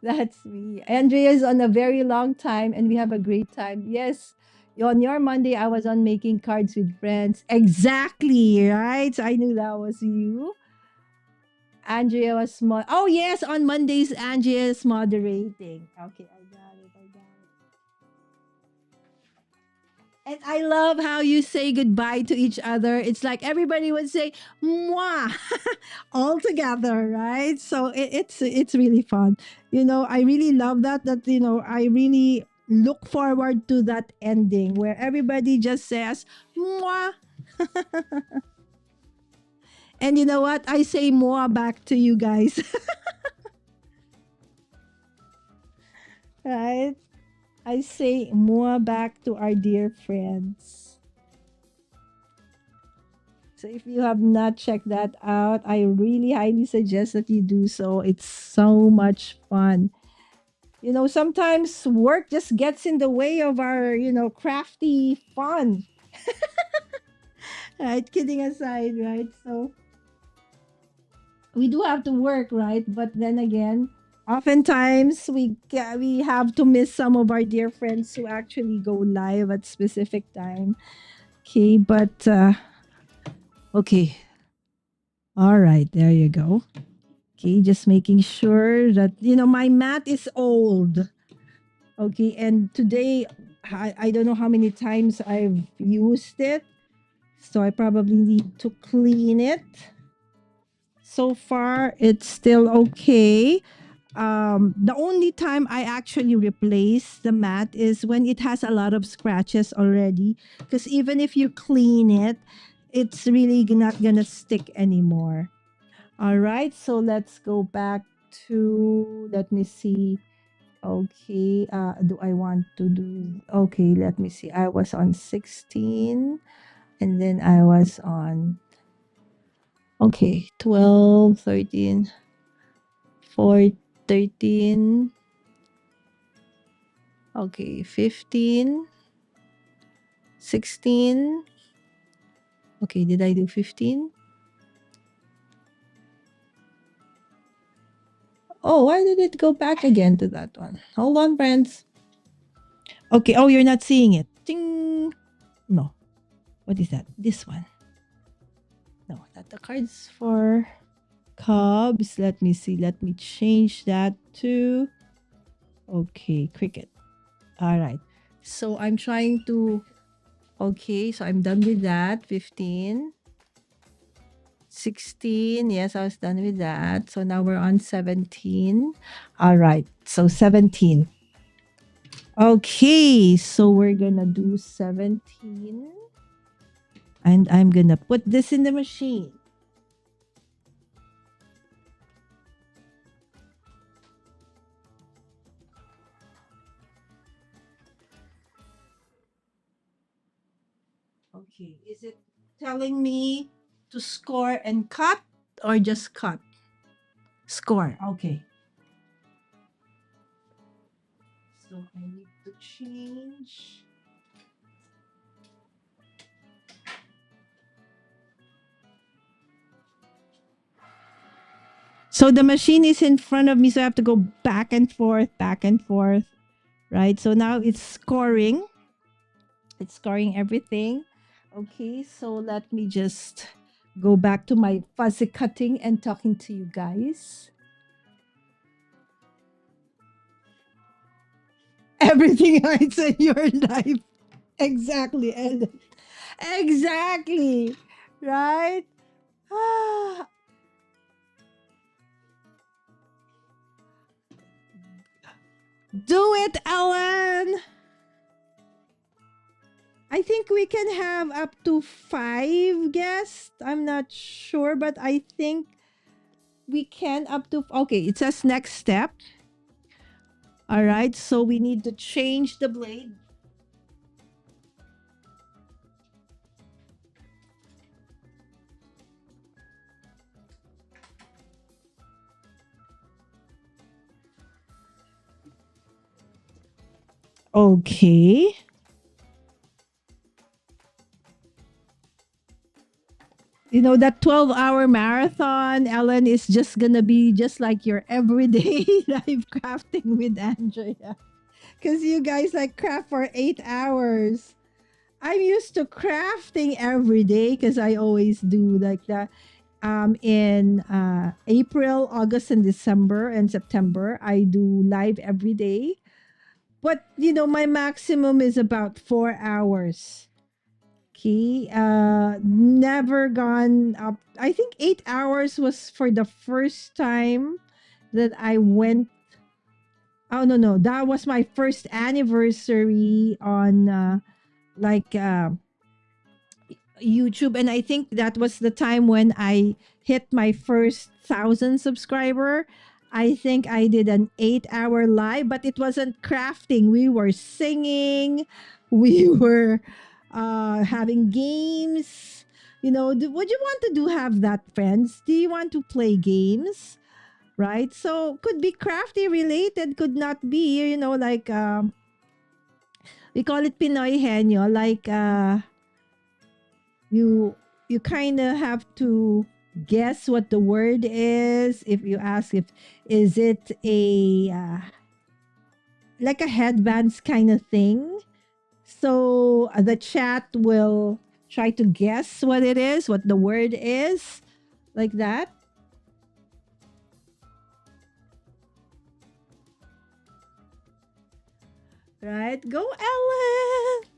That's me. Andrea's on a very long time and we have a great time. Yes. On your Monday, I was on making cards with friends. Exactly, right? So I knew that was you. Andrea was Oh yes, on Mondays Andrea is moderating. Okay, I got it. I got it. And I love how you say goodbye to each other. It's like everybody would say "moi" all together, right? So it's really fun. I really love that. I really look forward to that ending where everybody just says "moi," and you know what? I say "moi" back to you guys, right? I say "moi" back to our dear friends. So if you have not checked that out, I really highly suggest that you do so. It's so much fun. Sometimes work just gets in the way of our, crafty fun. Right? Kidding aside, right? So we do have to work, right? But then again, oftentimes we have to miss some of our dear friends who actually go live at specific time. Okay, but okay. All right, there you go. Okay, just making sure that my mat is old. Okay, and today I don't know how many times I've used it, so I probably need to clean it. So far, it's still okay. The only time I actually replace the mat is when it has a lot of scratches already. Because even if you clean it, it's really not gonna stick anymore. All right, so let's go back to, let me see. Okay, do I want to do, okay, let me see. I was on 16 and then I was on, okay, 12, 13, 4, 13, okay, 15, 16. Okay, did I do 15? Oh, why did it go back again to that one? Hold on, friends. Okay, oh, you're not seeing it. Ding. No. What is that? This one. No, not the cards for Cubs. Let me see. Let me change that to, okay, cricket. All right. So I'm trying to, okay, so I'm done with that. 15, 16. Yes, I was done with that. So now we're on 17. All right. So 17. Okay. So we're going to do 17. And I'm going to put this in the machine. Okay. Is it telling me to score and cut or just cut? Score. Okay. So I need to change. So the machine is in front of me, so I have to go back and forth, right? So now it's scoring. It's scoring everything. Okay, so let me just go back to my fuzzy cutting and talking to you guys. Everything hides in your life. Exactly. And exactly. Right? Ah, do it, Ellen. I think we can have up to 5 guests. I'm not sure, but I think we can up to. Okay, it says next step. All right, so we need to change the blade. Okay. You know, that 12-hour marathon, Ellen, is just gonna be just like your everyday live crafting with Andrea. Because you guys like craft for 8 hours. I'm used to crafting every day because I always do like that. In April, August, and December and September, I do live every day. But you know, my maximum is about 4 hours. Okay. Never gone up. I think 8 hours was for the first time that I went. Oh no, no, that was my first anniversary on like YouTube, and I think that was the time when I hit my first 1,000 subscriber. I think I did an 8 hour live, but it wasn't crafting. We were singing, we were having games. You know, would you want to do have that, friends? Do you want to play games? Right? So could be crafty related, could not be, you know, like we call it Pinoy henyo, like you you kind of have to guess what the word is. If you ask if is it a like a headbands kind of thing, so the chat will try to guess what it is, what the word is, like that. Right, go Ellen.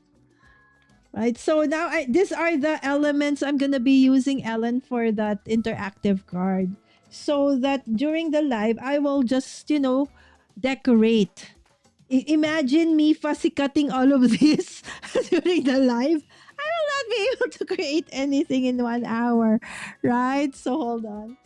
Right, so now these are the elements I'm gonna be using, Ellen, for that interactive card. So that during the live, I will just, you know, decorate. Imagine me fussy cutting all of this during the live. I will not be able to create anything in 1 hour, right? So hold on.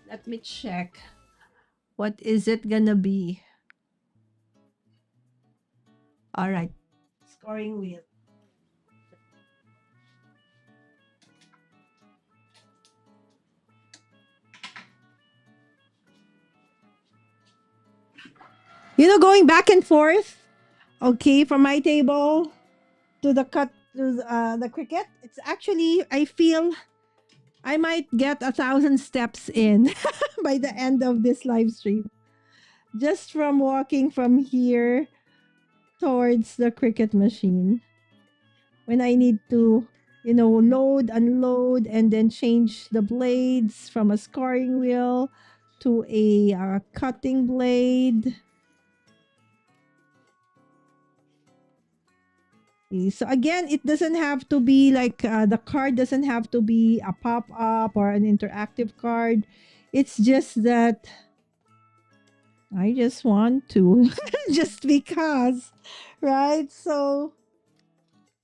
Let me check. What is it gonna be? All right, scoring wheel. You know, going back and forth, okay, from my table to the cut to the cricket. It's actually, I feel I might get 1,000 steps in by the end of this live stream, just from walking from here towards the cricket machine. When I need to, you know, load, unload, and then change the blades from a scoring wheel to a cutting blade. So again, it doesn't have to be like the card doesn't have to be a pop up or an interactive card. It's just that I just want to, just because, right? So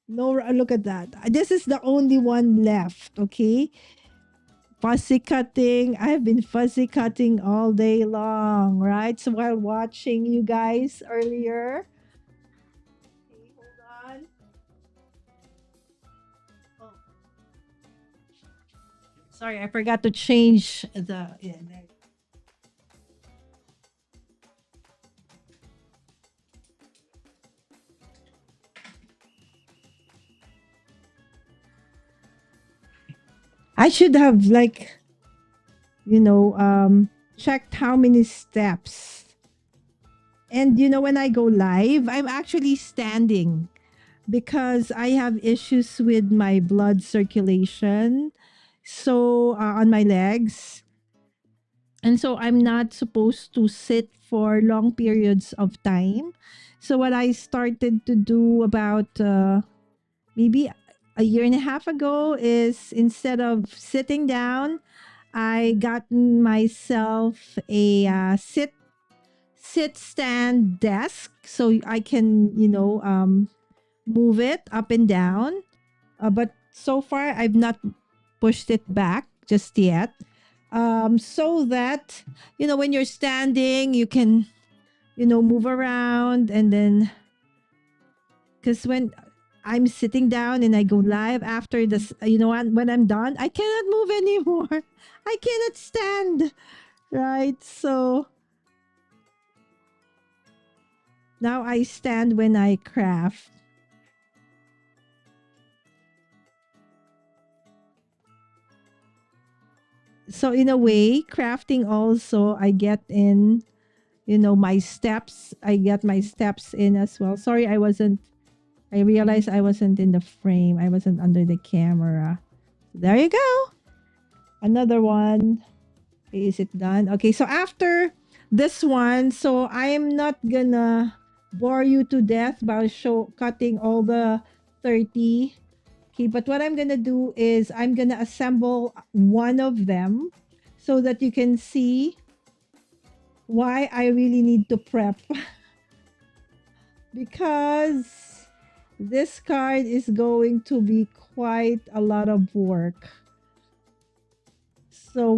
no, look at that. This is the only one left. Okay, fussy cutting. I've been fussy cutting all day long, right? So while watching you guys earlier. Okay, hold on. Oh, sorry, I forgot to change the. Yeah, there. I should have like, you know, checked how many steps. And you know, when I go live, I'm actually standing because I have issues with my blood circulation. So on my legs. And so I'm not supposed to sit for long periods of time. So what I started to do about maybe a year and a half ago is instead of sitting down, I got myself a sit stand desk so I can, you know, move it up and down. But so far I've not pushed it back just yet. So that, you know, when you're standing, you can, you know, move around, and then because when I'm sitting down and I go live after this, you know what, when I'm done, I cannot move anymore. I cannot stand. Right? So now I stand when I craft. So in a way, crafting also I get in, my steps. I get my steps in as well. Sorry, I realized I wasn't in the frame. I wasn't under the camera. There you go. Another one. Okay, is it done? Okay, so after this one, so I am not gonna bore you to death by cutting all the 30. Okay, but what I'm gonna do is I'm gonna assemble one of them so that you can see why I really need to prep. Because this card is going to be quite a lot of work. So,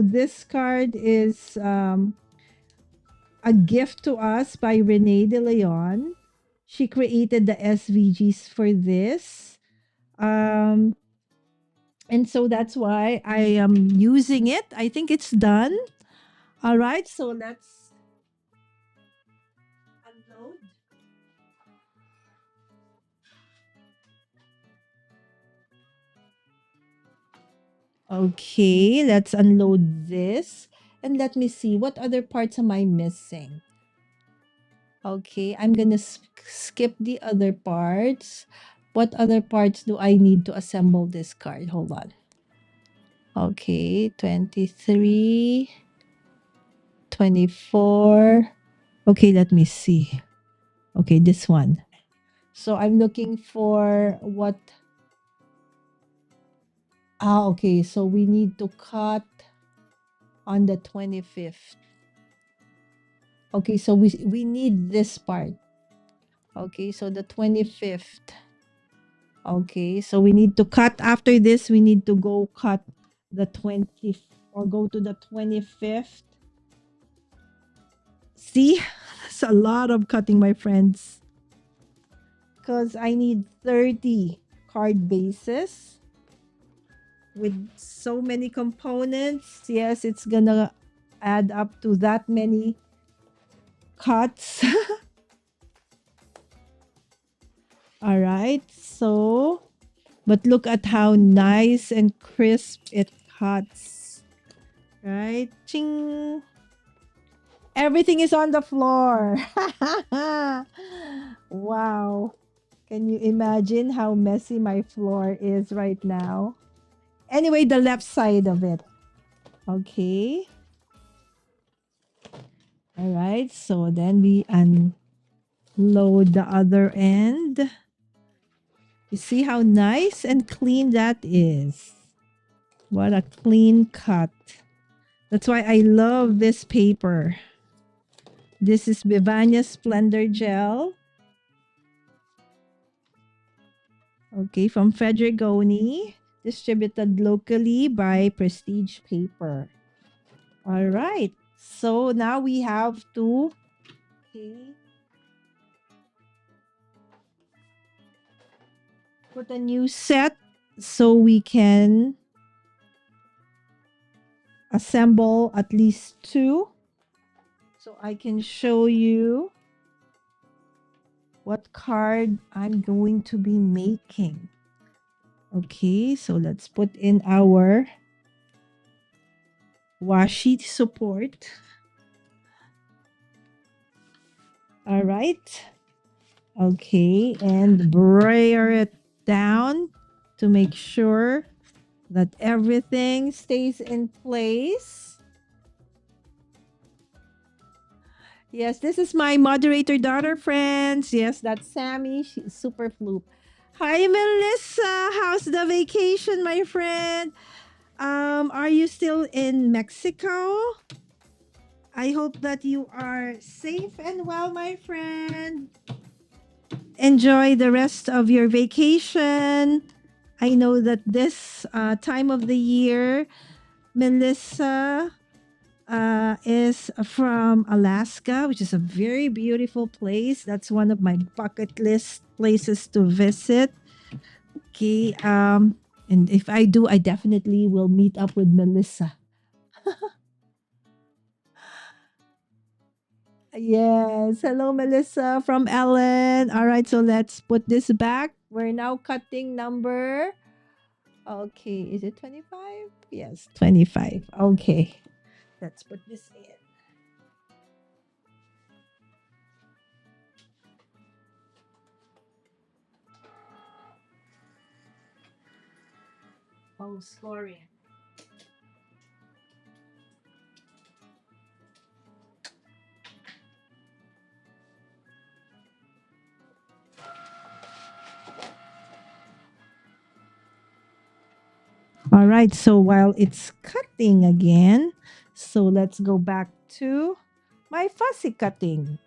this card is a gift to us by Renei De Leon. She created the SVGs for this. And so that's why I am using it. I think it's done. All right, so let's unload. Okay, let's unload this. And let me see, what other parts am I missing? Okay, I'm gonna skip the other parts. What other parts do I need to assemble this card? Hold on. Okay, 23, 24. Okay, let me see. Okay, this one. So I'm looking for what. Okay, so we need to cut on the 25th. Okay, so we need this part. Okay, so the 25th. Okay, so we need to cut after this. We need to go cut the 20th or go to the 25th. See, that's a lot of cutting, my friends. Because I need 30 card bases with so many components. Yes, it's gonna add up to that many cuts. All right, so, but look at how nice and crisp it cuts. Right? Ching! Everything is on the floor. Wow. Can you imagine how messy my floor is right now? Anyway, the left side of it. Okay. All right. So then we unload the other end. You see how nice and clean that is. What a clean cut. That's why I love this paper. This is Bivania Splendor Gel. Okay, from Fedrigoni, distributed locally by Prestige Paper. All right. So now we have to put a new set so we can assemble at least two. So I can show you what card I'm going to be making. Okay, so let's put in our washi support. All right. Okay, and brayer it down to make sure that everything stays in place. Yes, this is my moderator daughter, friends. Yes, that's Sammy. She's super floop. Hi, Melissa. How's the vacation, my friend? Are you still in Mexico? I hope that you are safe and well, my friend. Enjoy the rest of your vacation. I know that this time of the year, Melissa, is from Alaska, which is a very beautiful place. That's one of my bucket list places to visit. Okay. And if I do, I definitely will meet up with Melissa. Yes. Hello, Melissa from Ellen. All right. So let's put this back. We're now cutting number. Okay. Is it 25? Yes, 25. Okay. Let's put this in. Oh, scoring. All right, so while it's cutting again, so let's go back to my fussy cutting.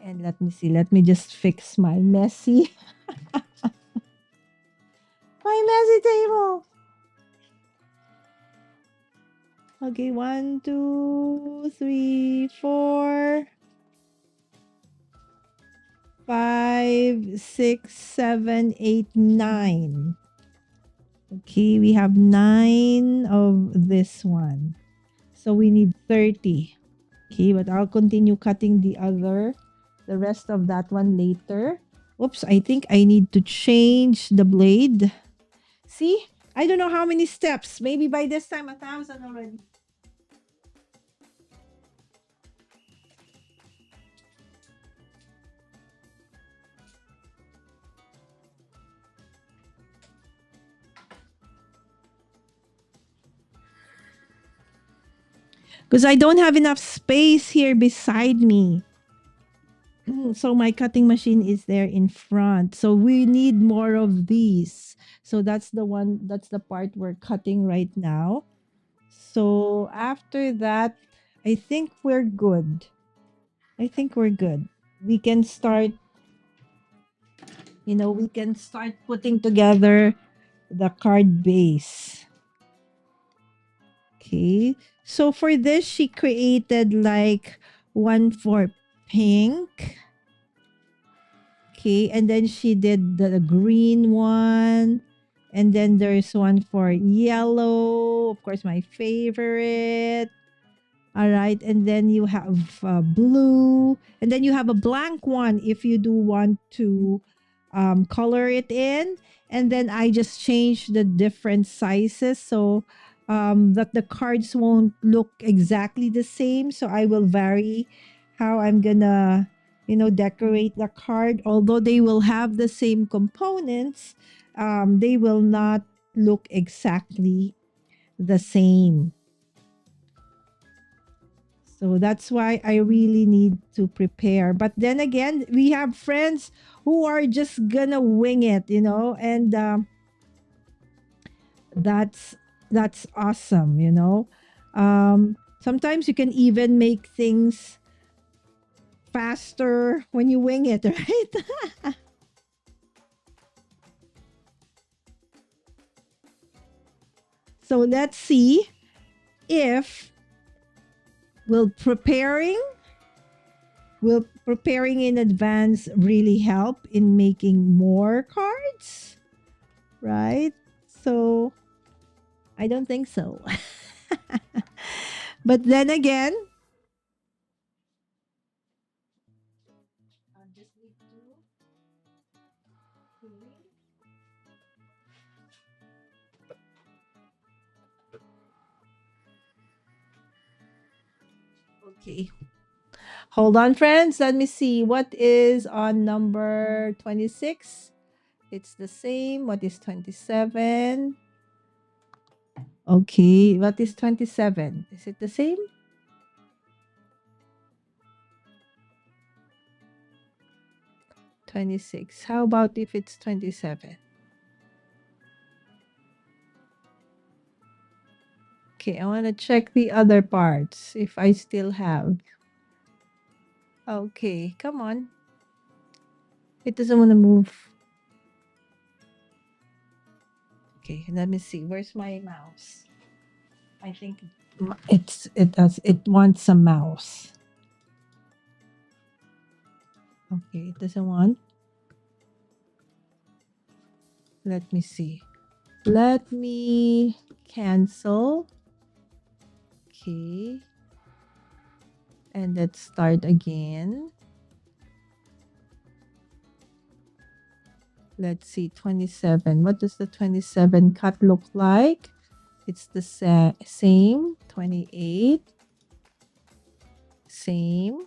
And let me see, let me just fix my messy, my messy table. Okay, 1, 2, 3, 4, 5, 6, 7, 8, 9. Okay, we have 9 of this one. So we need 30. Okay, but I'll continue cutting the rest of that one later. Oops, I think I need to change the blade. See? I don't know how many steps. Maybe by this time, 1,000 already. Because I don't have enough space here beside me. So my cutting machine is there in front. So we need more of these. So that's the part we're cutting right now. So after that, I think we're good. I think we're good. We can start, we can start putting together the card base. Okay. So for this, she created like one for pink. Okay. And then she did the green one. And then there's one for yellow. Of course, my favorite. All right. And then you have blue. And then you have a blank one if you do want to color it in. And then I just change the different sizes so that the cards won't look exactly the same. So I will vary how I'm going to, decorate the card. Although they will have the same components, they will not look exactly the same. So that's why I really need to prepare. But then again, we have friends who are just gonna wing it, and that's that's awesome, Sometimes you can even make things faster when you wing it, right? So let's see if will preparing will preparing in advance really help in making more cards, right? So I don't think so. But then again, okay. Hold on, friends. Let me see. What is on number 26? It's the same. What is 27? Okay. What is 27? Is it the same? 26. How about if it's 27? Okay, I want to check the other parts if I still have. Okay, come on. It doesn't want to move. Okay, let me see. Where's my mouse? I think It wants a mouse. Okay, it doesn't want. Let me see. Let me cancel. Okay. And let's start again. Let's see, 27. What does the 27 cut look like? It's the same. 28. Same.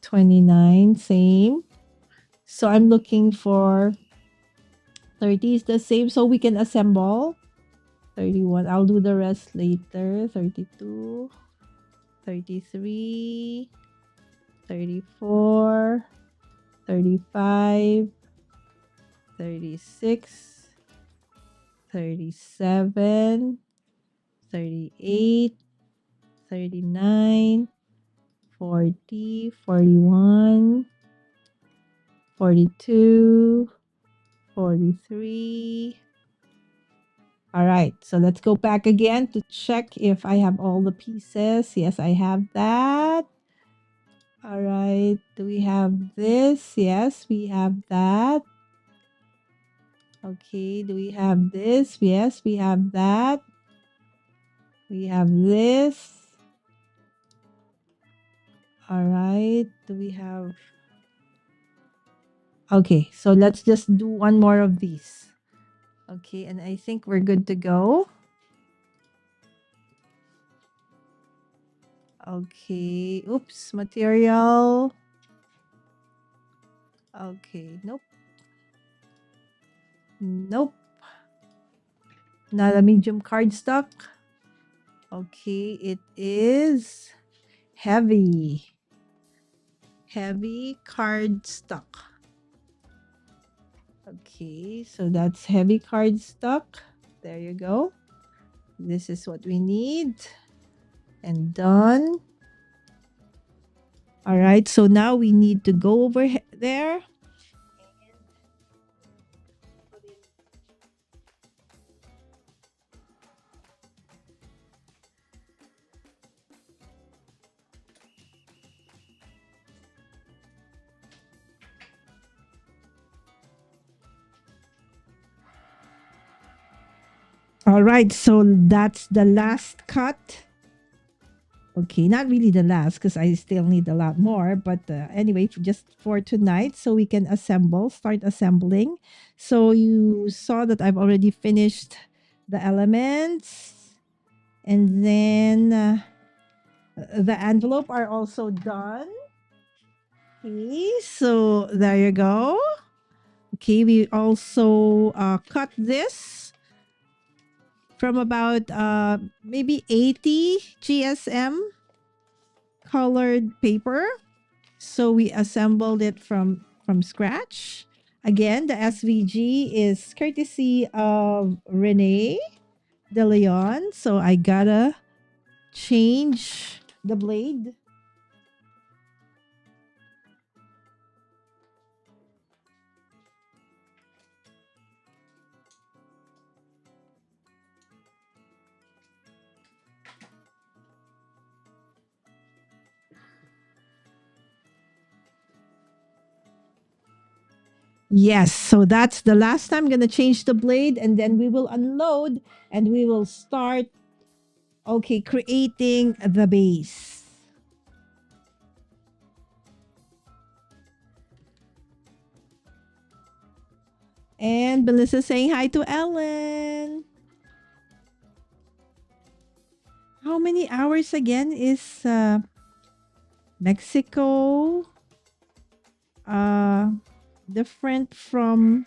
29. Same. So I'm looking for 30 is the same. So we can assemble. 31. I'll do the rest later. 32. 33. 34. 35. 36. 37. 38. 39. 40, 41, 42, 43. All right, so let's go back again to check if I have all the pieces. Yes, I have that. All right, do we have this? Yes, we have that. Okay, do we have this? Yes, we have that. We have this. All right, do we have... Okay, so let's just do one more of these. Okay, and I think we're good to go. Okay, oops, material. Okay, nope. Nope. Not a medium cardstock. Okay, it is heavy. Heavy cardstock. Okay, so that's heavy cardstock. There you go. This is what we need. And done. All right, so now we need to go over there. All right, so that's the last cut. Okay, not really the last because I still need a lot more. But anyway, just for tonight, so we can start assembling. So you saw that I've already finished the elements. And then the envelope are also done. Okay, so there you go. Okay, we also cut this from about maybe 80 GSM colored paper. So we assembled it from scratch. Again, the SVG is courtesy of Renee De Leon. So I gotta change the blade. Yes, so that's the last time. I'm gonna change the blade and then we will unload and we will start, okay, creating the base. And Melissa saying hi to Ellen. How many hours again is Mexico uh different from,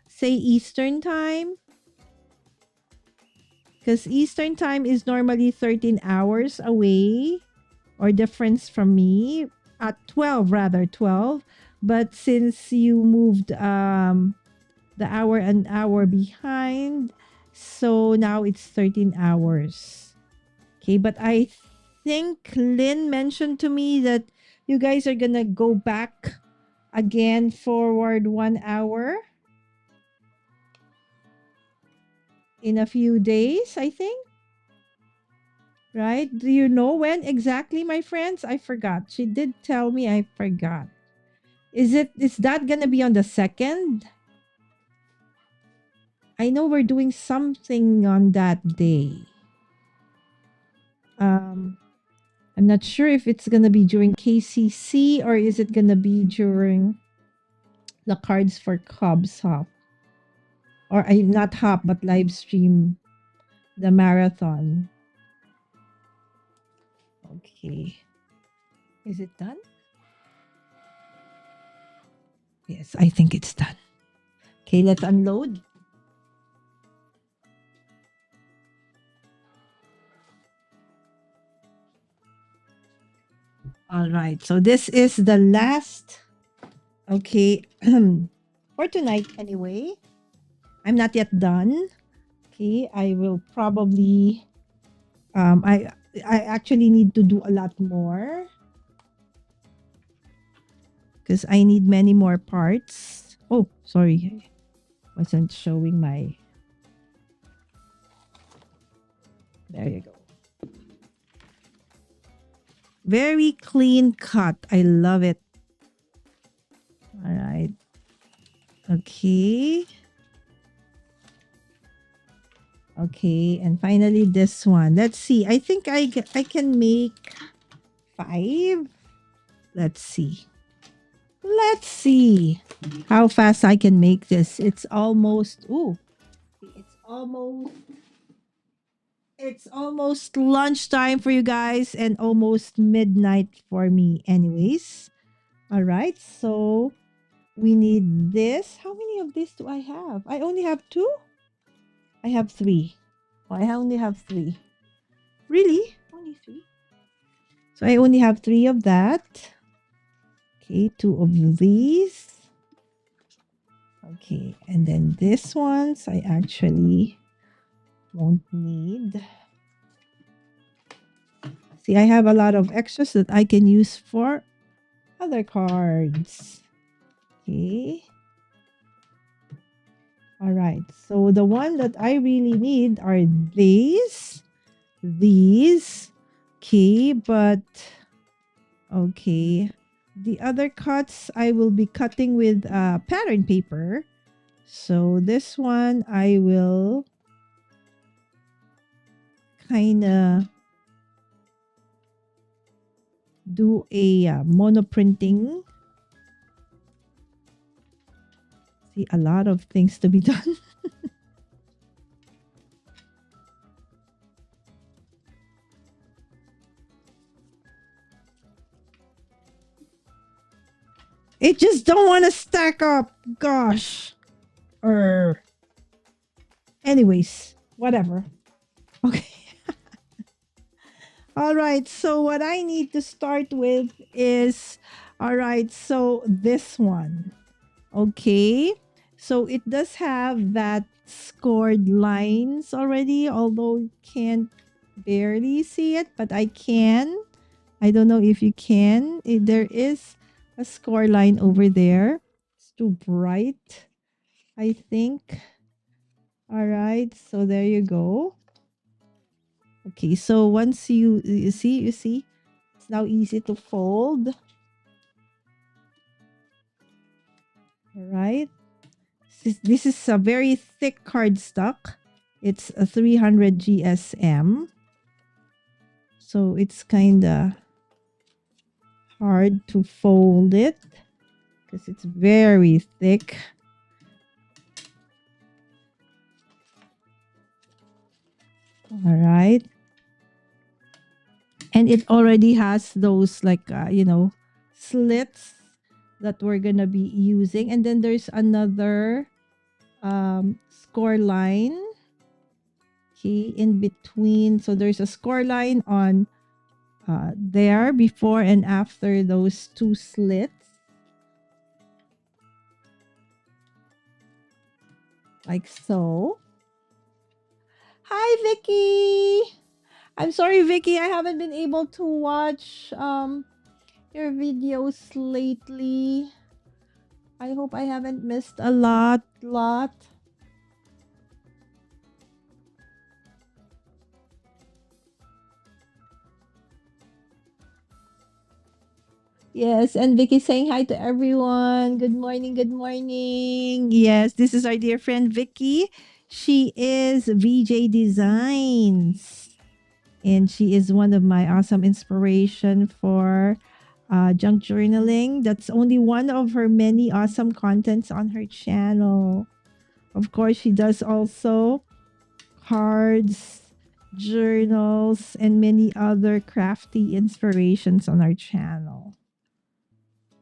say, Eastern time? Because Eastern time is normally 13 hours away or difference from me. At 12 rather, 12. But since you moved the hour an hour behind, so now it's 13 hours. Okay, but I think Lynn mentioned to me that you guys are gonna go back again forward 1 hour in a few days, I think. right? Do you know when exactly, my friends? I forgot. She did tell me. I forgot. Is that gonna be on the 2nd? I know we're doing something on that day. Um, I'm not sure if it's gonna be during KCC or is it gonna be during the Cards for Cubs hop, or I not hop but live stream the marathon. Okay, is it done? Yes, I think it's done. Okay, let's unload. All right, so this is the last. Okay, for tonight anyway. I'm not yet done. Okay, I will probably I actually need to do a lot more because I need many more parts. Oh, sorry. Wasn't showing my. There you go. Very clean cut. I love it. All right. Okay. Okay, and finally this one. Let's see. I think I can make 5. Let's see. Let's see how fast I can make this. It's almost it's almost it's almost lunchtime for you guys and almost midnight for me anyways. All right. So we need this. How many of these do I have? I only have 2. I have 3. Oh, I only have 3. Really? Only 3? So I only have 3 of that. Okay, 2 of these. Okay, and then this ones I actually won't need. See, I have a lot of extras that I can use for other cards. Okay. All right. So the one that I really need are these. Okay, but okay. The other cuts I will be cutting with pattern paper. So this one I will kind of do a mono printing. See, a lot of things to be done. It just don't want to stack up. Gosh. Anyways, whatever. Okay. All right. So what I need to start with is, all right. So this one. Okay. So it does have that scored lines already, although you can't barely see it, but I can. I don't know if you can. There is a score line over there. It's too bright, I think. All right. So there you go. Okay. So once you see, it's now easy to fold. All right. This is a very thick cardstock. It's a 300 GSM. So it's kind of hard to fold it because it's very thick. All right. And it already has those like, slits that we're going to be using. And then there's another score line. Okay, in between. So there's a score line on there before and after those 2 slits. Like so. Hi, Vicky. I'm sorry, Vicky. I haven't been able to watch your videos lately. I hope I haven't missed a lot. Yes, and Vicky saying hi to everyone. Good morning, good morning. Yes, this is our dear friend Vicky. She is VJ Designs. And she is one of my awesome inspiration for junk journaling. That's only one of her many awesome contents on her channel. Of course, she does also cards, journals, and many other crafty inspirations on our channel.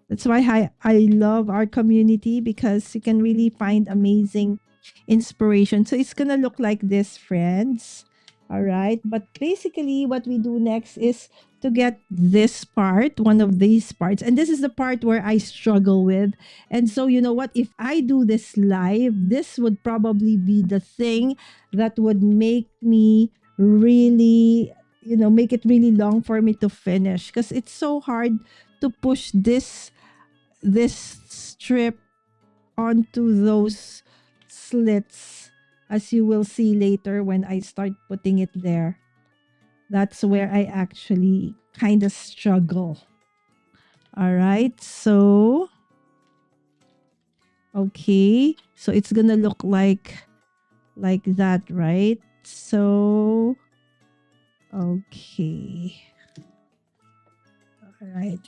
That's why I love our community because you can really find amazing inspiration. So it's going to look like this, friends. All right. But basically, what we do next is to get this part, one of these parts. And this is the part where I struggle with. And so, you know what? If I do this live, this would probably be the thing that would make me really, make it really long for me to finish because it's so hard to push this strip onto those slits, as you will see later when I start putting it there. That's where I actually kind of struggle. All right, so okay, so it's gonna look like that, right? So okay, all right.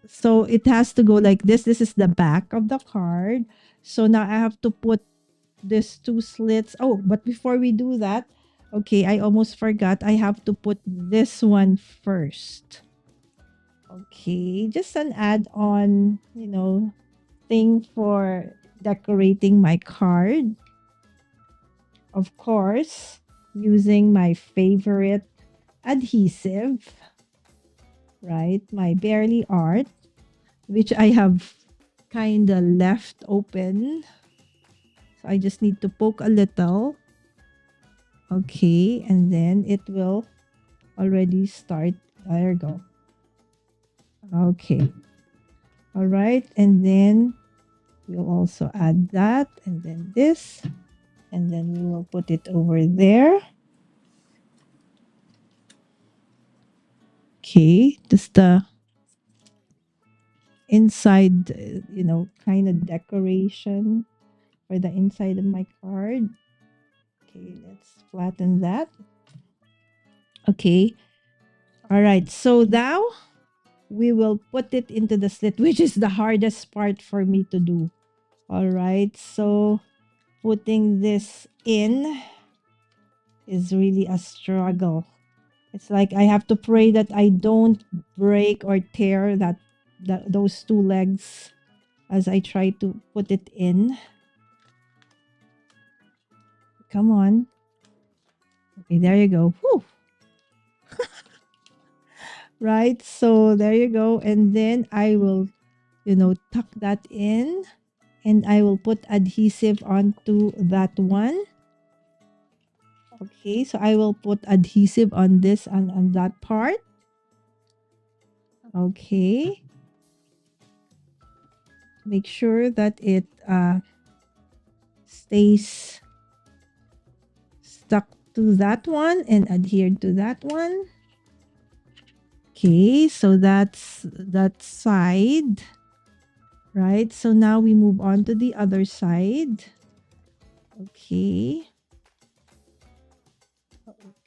So it has to go like this. This is the back of the card. So now I have to put these two slits. Oh, but before we do that, okay, I almost forgot. I have to put this one first. Okay, just an add-on, thing for decorating my card. Of course, using my favorite adhesive, right? My Barely Art, which I have kind of left open. So I just need to poke a little. Okay, and then it will already start. There you go. Okay. All right, and then we'll also add that, and then this, and then we will put it over there. Okay, just the inside, kind of decoration for the inside of my card. Okay, let's flatten that. Okay. All right. So now we will put it into the slit, which is the hardest part for me to do. All right. So putting this in is really a struggle. It's like I have to pray that I don't break or tear those two legs as I try to put it in. Come on. Okay, there you go. Whew. Right. So there you go. And then I will, tuck that in and I will put adhesive onto that one. Okay, so I will put adhesive on this and on that part. Okay. Make sure that it stays stuck to that one and adhered to that one. Okay, so that's that side. Right, so now we move on to the other side. Okay.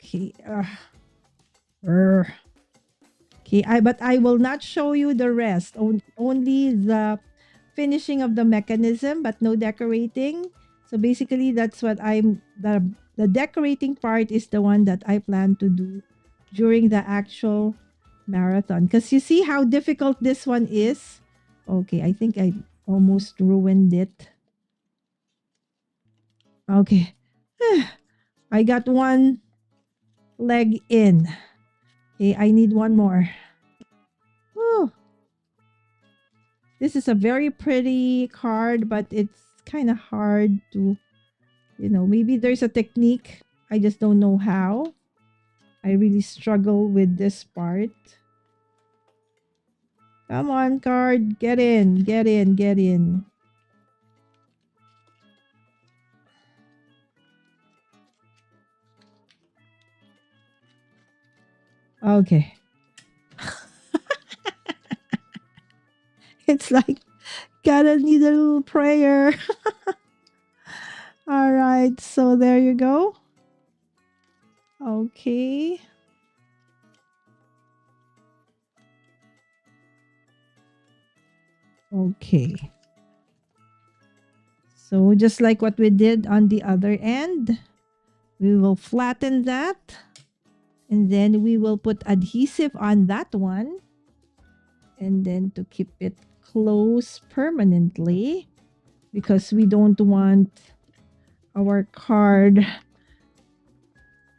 Okay. Okay, but I will not show you the rest. Only the finishing of the mechanism, but no decorating. So basically, that's what the decorating part is the one that I plan to do during the actual marathon. Because you see how difficult this one is. Okay, I think I almost ruined it. Okay. I got one leg in. Okay, I need one more. Whew. This is a very pretty card, but it's kind of hard to, maybe there's a technique. I just don't know how. I really struggle with this part. Come on, card. Get in, get in, get in. Okay. It's like, gotta need a little prayer. All right, so there you go. Okay. Okay. So just like what we did on the other end, we will flatten that and then we will put adhesive on that one and then to keep it closed permanently because we don't want our card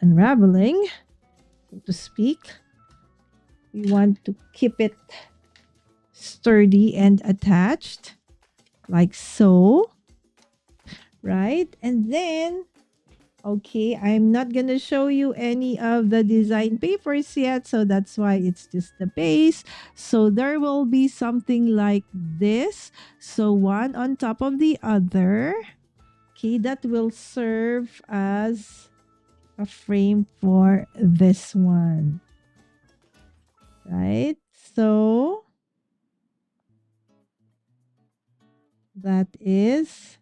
unraveling, so to speak. We want to keep it sturdy and attached like so, right? And then, okay, I'm not gonna show you any of the design papers yet, so that's why it's just the base. So there will be something like this, so one on top of the other. Okay, that will serve as a frame for this one, right? So that is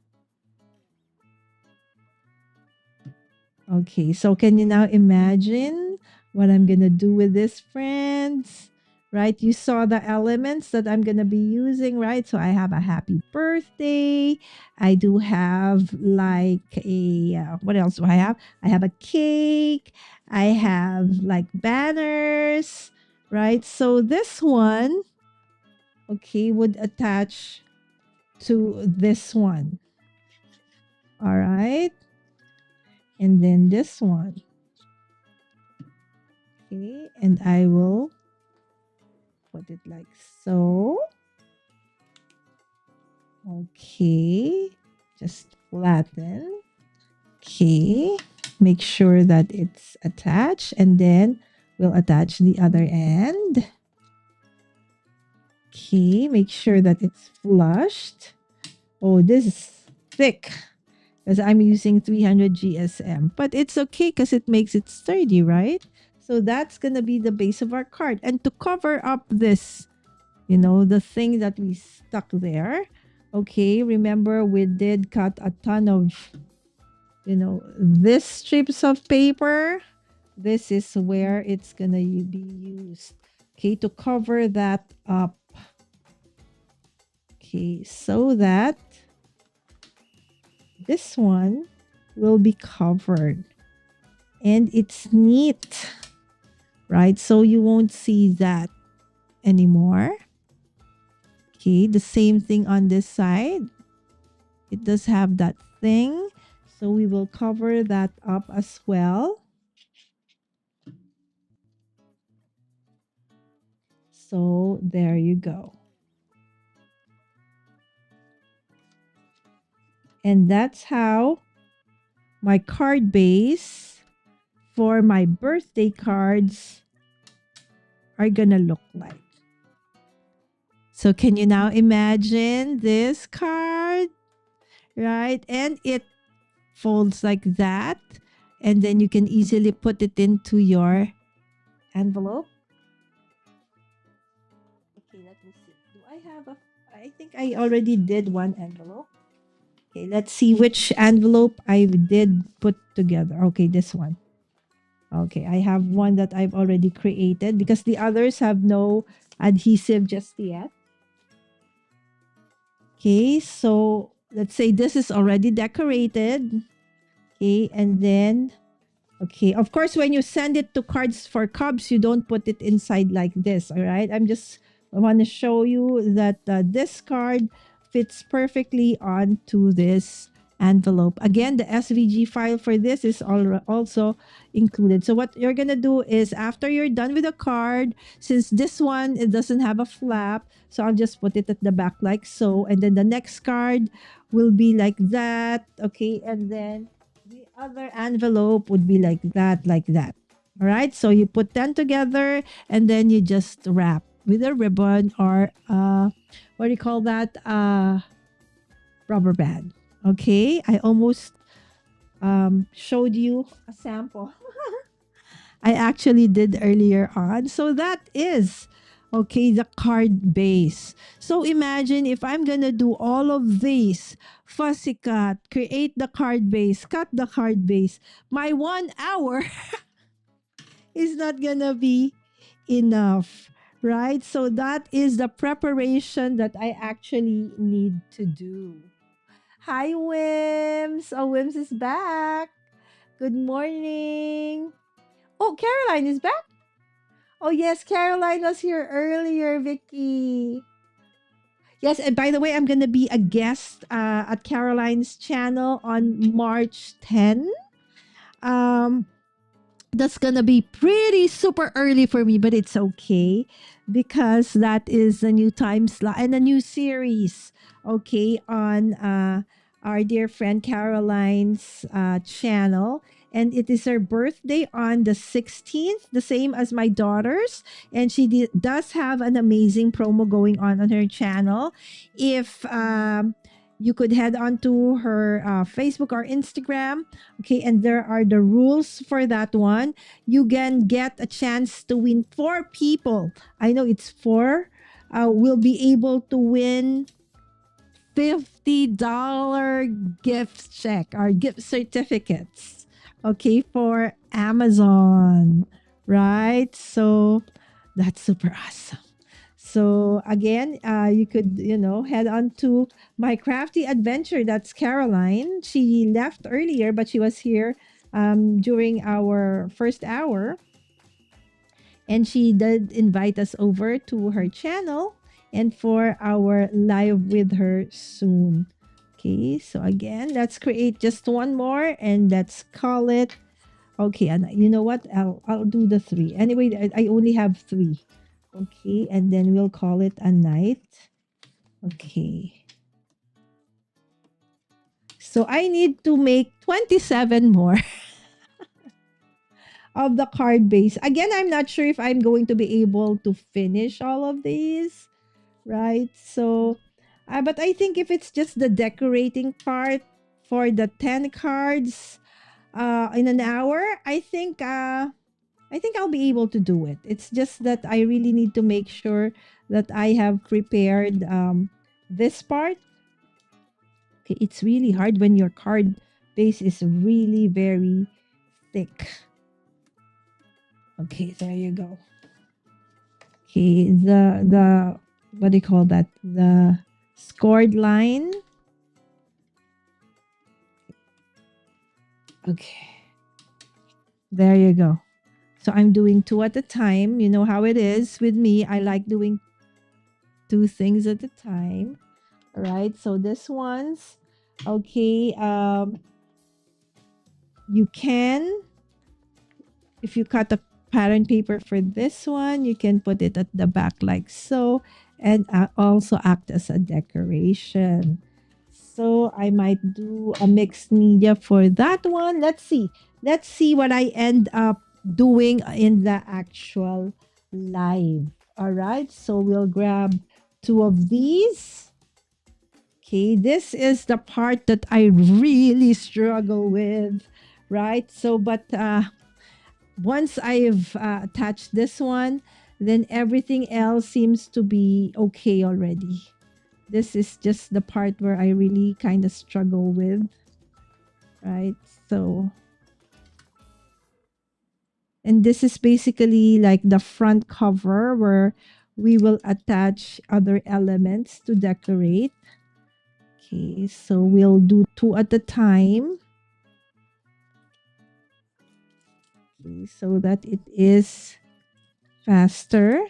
okay. So can you now imagine what I'm gonna do with this, friends? Right? You saw the elements that I'm gonna be using, right? So I have a happy birthday. I do have like a what else do I have? I have a cake. I have like banners, right? So this one, okay, would attach to this one. All right. And then this one. Okay. And I will put it like so. Okay. Just flatten. Okay. Make sure that it's attached. And then we'll attach the other end. Okay. Make sure that it's flushed. Oh, this is thick because I'm using 300 GSM. But it's okay because it makes it sturdy, right? So that's going to be the base of our card. And to cover up this, the thing that we stuck there, okay, remember we did cut a ton of, this strips of paper. This is where it's going to be used, okay, to cover that up. Okay, so that this one will be covered and it's neat, right? So you won't see that anymore. Okay, the same thing on this side. It does have that thing. So we will cover that up as well. So there you go. And that's how my card base for my birthday cards are gonna look like. So can you now imagine this card, right? And it folds like that. And then you can easily put it into your envelope. Okay, let me see. Do I have I think I already did one envelope. Okay, let's see which envelope I did put together. Okay, this one. Okay, I have one that I've already created because the others have no adhesive just yet. Okay, so let's say this is already decorated. Okay, and then, okay, of course, when you send it to Cards for Cubs, you don't put it inside like this, all right? I want to show you that this card fits perfectly onto this envelope. Again, the SVG file for this is also included. So what you're going to do is after you're done with the card, since this one, it doesn't have a flap, so I'll just put it at the back like so. And then the next card will be like that. Okay. And then the other envelope would be like that, like that. All right. So you put them together and then you just wrap with a ribbon or what do you call that? Rubber band. Okay. I almost showed you a sample. I actually did earlier on. So that is Okay, the card base. So imagine if I'm gonna do all of these, fussy cut, create the card base, cut the card base. My 1 hour is not gonna be enough, right? So that is the preparation that I actually need to do. Hi, Wims. Oh, Wims is back. Good morning. Oh, Caroline is back. Oh, yes, Caroline was here earlier, Vicky. Yes, and by the way, I'm going to be a guest at Caroline's channel on March 10. Um, that's gonna be pretty super early for me, but it's okay because that is a new time slot and a new series. Okay, on our dear friend Caroline's channel. And it is her birthday on the 16th, the same as my daughter's. And she does have an amazing promo going on her channel. If you could head on to her Facebook or Instagram. Okay, and there are the rules for that one. You can get a chance to win 4 people. I know it's 4. Will be able to win $50 gift check or gift certificates. Okay, for Amazon. Right? So that's super awesome. So again, you could, head on to my crafty adventure. That's Caroline. She left earlier, but she was here during our first hour. And she did invite us over to her channel and for our live with her soon. Okay, so again, let's create just one more and let's call it. Okay, and you know what? I'll do the 3. Anyway, I only have 3. Okay, and then we'll call it a night. Okay. So I need to make 27 more of the card base. Again, I'm not sure if I'm going to be able to finish all of these, right? So, but I think if it's just the decorating part for the 10 cards in an hour, I think I'll be able to do it. It's just that I really need to make sure that I have prepared this part. Okay, it's really hard when your card base is really very thick. Okay, there you go. Okay, the what do you call that? The scored line. Okay. There you go. So I'm doing 2 at a time. You know how it is with me. I like doing 2 things at a time. All right. So this one's okay. You can, if you cut a pattern paper for this one, you can put it at the back like so, and also act as a decoration. So I might do a mixed media for that one. Let's see. Let's see what I end up doing in the actual live. All right. So we'll grab 2 of these. Okay. This is the part that I really struggle with. Right. So, but once I've attached this one, then everything else seems to be okay already. This is just the part where I really kind of struggle with, right? So, and this is basically like the front cover where we will attach other elements to decorate. Okay, so we'll do 2 at a time. Okay, so that it is faster.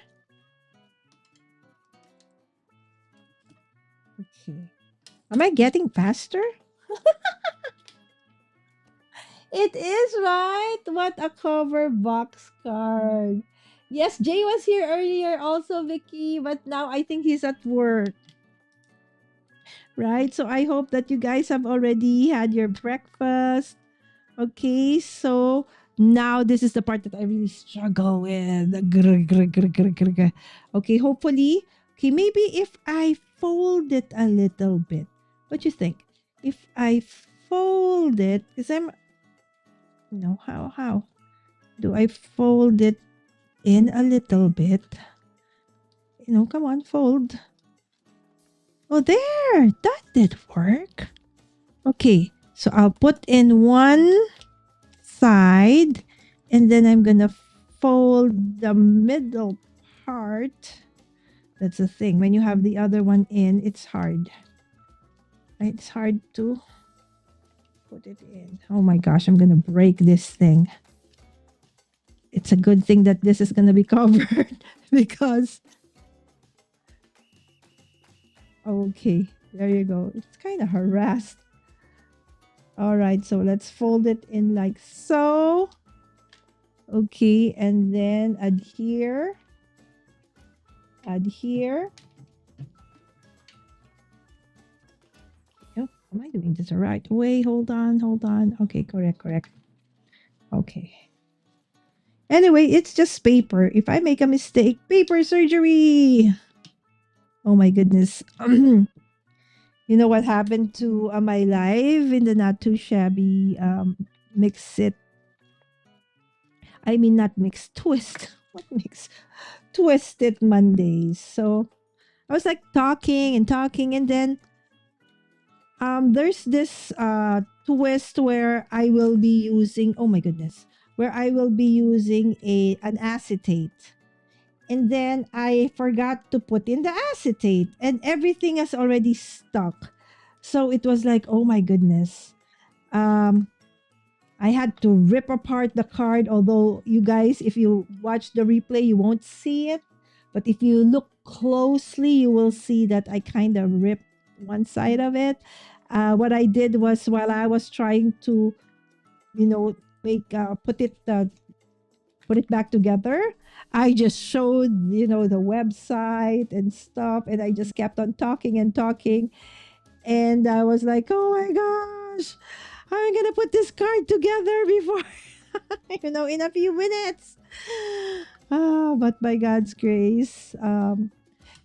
Okay. Am I getting faster? It is, right? What a cover box card. Yes, Jay was here earlier also, Vicky, but now I think he's at work. Right? So I hope that you guys have already had your breakfast. Okay, so now this is the part that I really struggle with. Okay, hopefully. Okay, maybe if I fold it a little bit. What you think? If I fold it, because I'm no, how do I fold it in a little bit? come on, fold. Oh, there. That did work. Okay. So I'll put in one side and then I'm going to fold the middle part. That's the thing. When you have the other one in, it's hard. It's hard to put it in. Oh my gosh, I'm going to break this thing. It's a good thing that this is going to be covered because. Okay, there you go. It's kind of harassed. All right, so let's fold it in like so. Okay, and then adhere. Adhere. Oh, am I doing this the right way? Hold on, hold on. Okay, correct, correct. Okay. Anyway, it's just paper. If I make a mistake, paper surgery. Oh my goodness. You know what happened to my live in the not too shabby mix it. I mean, not mix, twist. What mix? Twisted Mondays. So I was like talking and talking, and then there's this twist where I will be using, oh my goodness, where I will be using an acetate. And then I forgot to put in the acetate and everything has already stuck. So it was like, oh my goodness. I had to rip apart the card, although you guys, if you watch the replay, you won't see it. But if you look closely, you will see that I kind of ripped one side of it. What I did was while I was trying to, make put it back together, I just showed, the website and stuff, and I just kept on talking and talking. And I was like, oh my gosh, I'm gonna put this card together before, in a few minutes. But by God's grace,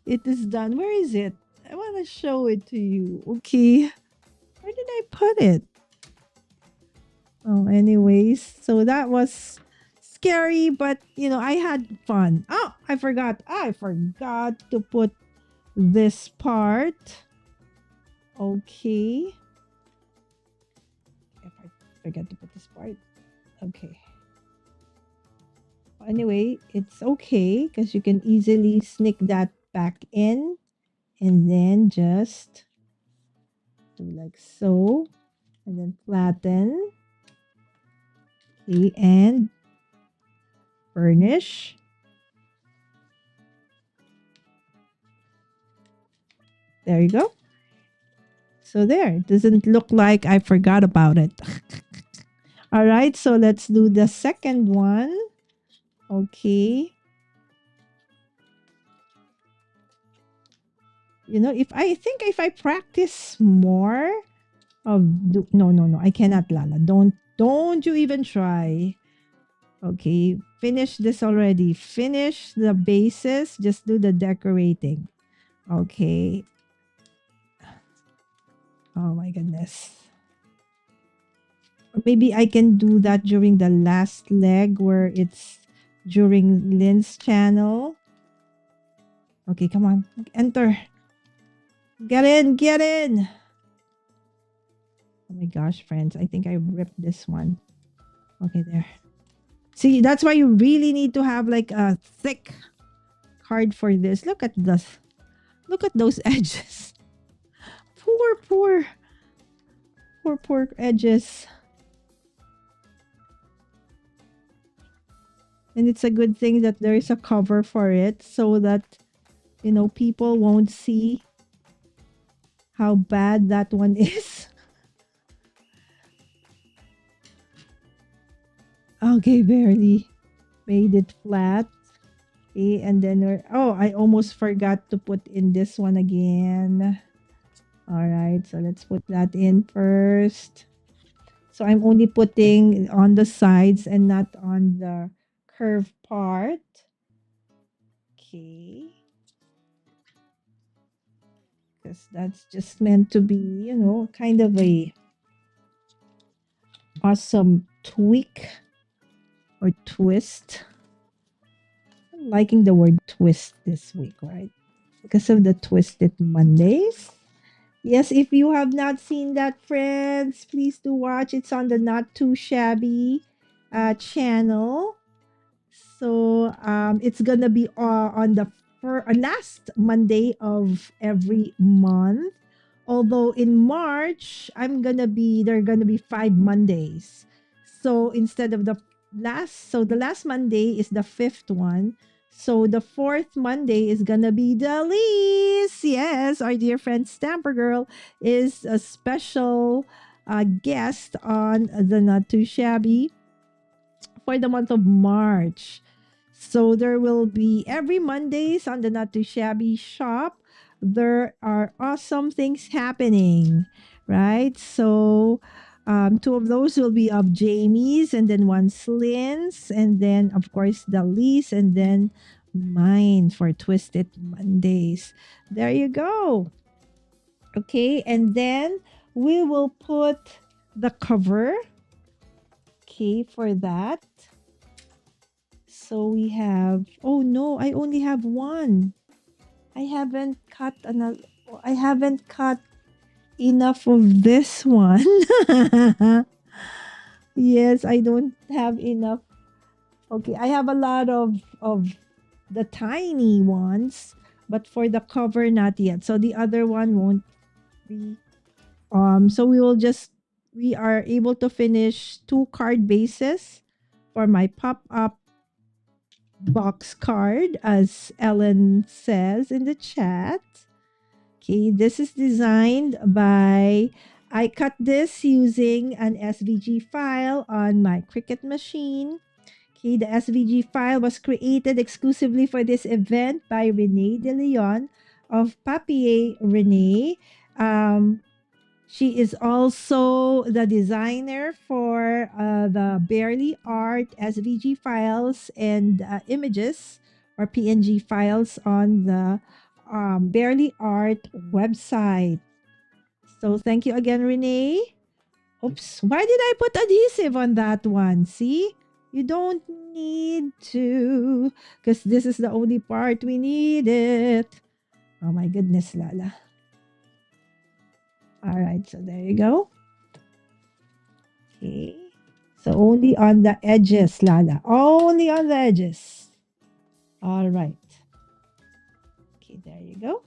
it is done. Where is it? I want to show it to you. Okay. Where did I put it? Oh, anyways, so that was scary, but I had fun. Oh, I forgot. I forgot to put this part. Okay. If I forget to put this part. Okay. Anyway, it's okay because you can easily sneak that back in and then just do like so and then flatten. Okay, and burnish. There you go. So there, it doesn't look like I forgot about it. All right, so let's do the second one. Okay. If I practice more no, I cannot, Lala. Don't you even try. Okay, finish this already. Finish the bases, just do the decorating. Okay. Oh my goodness. Maybe I can do that during the last leg where it's during Lynn's channel. Okay, come on. Enter. Get in, get in. Oh my gosh, friends. I think I ripped this one. Okay, there. See, that's why you really need to have like a thick card for this. Look at this. Look at those edges. Poor edges. And it's a good thing that there is a cover for it so that, people won't see how bad that one is. Okay, barely made it flat. Okay, and then I almost forgot to put in this one again. All right, so let's put that in first. So I'm only putting on the sides and not on the curved part. Okay. Because that's just meant to be, kind of a awesome tweak or twist. liking the word twist this week, right? Because of the Twisted Mondays. Yes, if you have not seen that, friends, please do watch. It's on the Not Too Shabby channel. So it's gonna be on the last Monday of every month. Although in March, there are gonna be 5 Mondays. So instead of the last Monday is the fifth one. So the fourth Monday is gonna be the least. Yes, our dear friend Stamper Girl is a special guest on the Not Too Shabby for the month of March. So there will be every Mondays on the Not Too Shabby shop. There are awesome things happening, right? So two of those will be of Jamie's, and then one Lynn's, and then of course the Lee's, and then mine for Twisted Mondays. There you go. Okay, and then we will put the cover. Okay, for that. So we have, oh no, I only have one. I haven't cut another, I haven't cut enough of this one. Yes, I don't have enough. Okay, I have a lot of the tiny ones, but for the cover not yet. So the other one won't be so we are able to finish 2 card bases for my pop-up box card, as Ellen says in the chat. Okay, this is designed by, I cut this using an SVG file on my Cricut machine. Okay, the SVG file was created exclusively for this event by Renei De Leon of Papier Renee. She is also the designer for the Barely Art SVG files and images or PNG files on the Barely Art website. So thank you again, Renee. Oops, why did I put adhesive on that one? See? You don't need to, because this is the only part we needed. Oh my goodness, Lala. All right, so there you go. Okay. So only on the edges, Lala. Only on the edges. All right. Okay, there you go.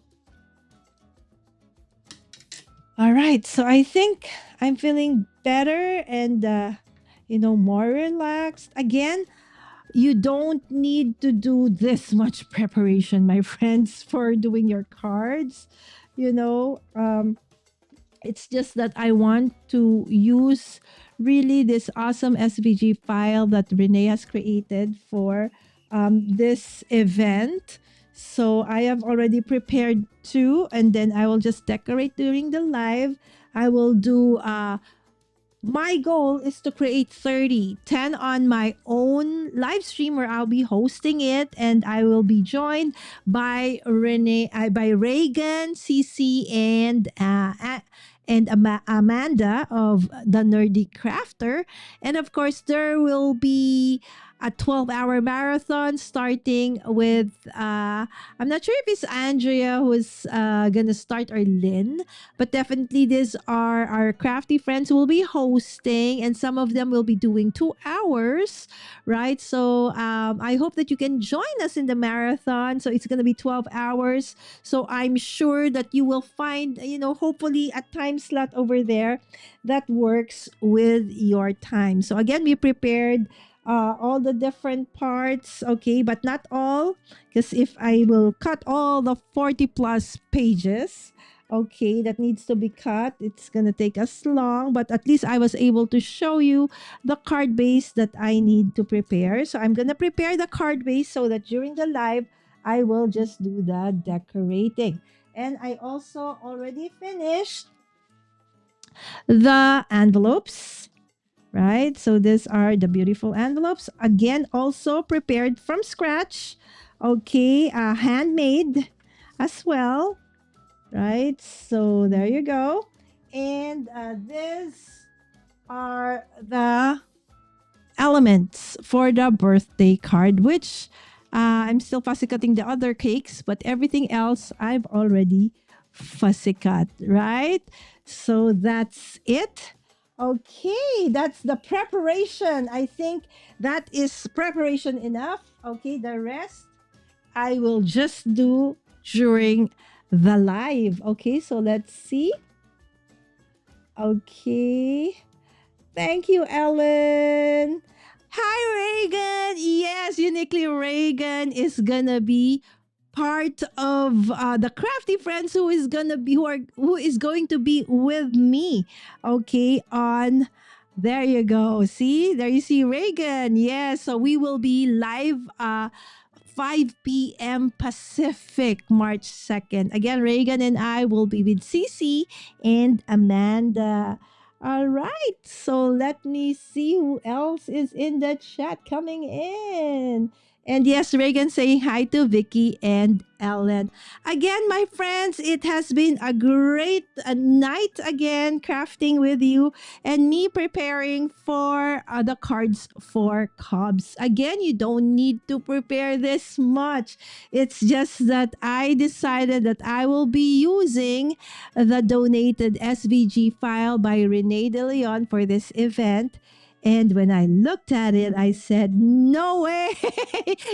All right. So I think I'm feeling better and, more relaxed. Again, you don't need to do this much preparation, my friends, for doing your cards. It's just that I want to use really this awesome SVG file that Renee has created for this event. So I have already prepared 2, and then I will just decorate during the live. I will do my goal is to create 30, 10 on my own live stream where I'll be hosting it, and I will be joined by by Reagan, Cece, and Amanda of the Nerdy Crafter. And of course, there will be a 12-hour marathon starting with, I'm not sure if it's Andrea who is going to start, or Lynn, but definitely these are our crafty friends who will be hosting, and some of them will be doing 2 hours, right? So I hope that you can join us in the marathon. So it's going to be 12 hours. So I'm sure that you will find, hopefully a time slot over there that works with your time. So again, we prepared all the different parts, okay, but not all, because if I will cut all the 40 plus pages, okay, that needs to be cut, it's gonna take us long, but at least I was able to show you the card base that I need to prepare. So I'm gonna prepare the card base so that during the live I will just do the decorating. And I also already finished the envelopes, right? So these are the beautiful envelopes. Again, also prepared from scratch. Okay, handmade as well, right? So there you go. And these are the elements for the birthday card, which I'm still fussy cutting the other cakes, but everything else I've already fussy cut, right? So that's it. Okay, that's the preparation. I think that is preparation enough. Okay, the rest I will just do during the live. Okay, so let's see. Okay. Thank you, Ellen. Hi, Reagan. Yes, uniquely Reagan is gonna be part of the crafty friends who is going to be with me. Okay, on there you go. See, there you see Reagan. Yes, so we will be live 5 p.m. Pacific, March 2nd. Again, Reagan and I will be with Cece and Amanda. All right, so let me see who else is in the chat coming in. And yes, Reagan saying hi to Vicky and Ellen. Again, my friends, it has been a great night again crafting with you and me preparing for the cards for Cubs. Again, you don't need to prepare this much. It's just that I decided that I will be using the donated SVG file by Renei De Leon for this event. And when I looked at it, I said, no way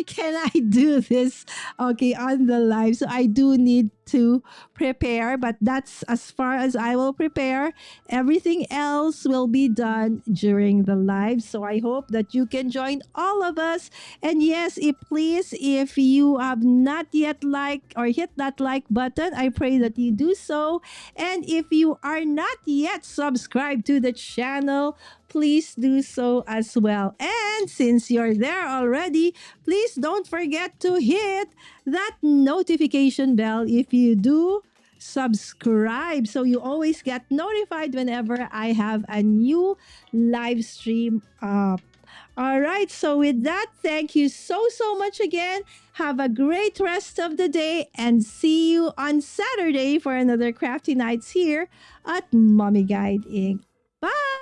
can I do this, okay, on the live. So I do need to prepare, but that's as far as I will prepare. Everything else will be done during the live. So I hope that you can join all of us. And yes, please, if you have not yet liked or hit that like button, I pray that you do so. And if you are not yet subscribed to the channel, please do so as well. And since you're there already, please don't forget to hit that notification bell if you do subscribe so you always get notified whenever I have a new live stream up. All right, so with that, thank you so much again. Have a great rest of the day and see you on Saturday for another crafty nights here at Mommy Guide Inc. Bye.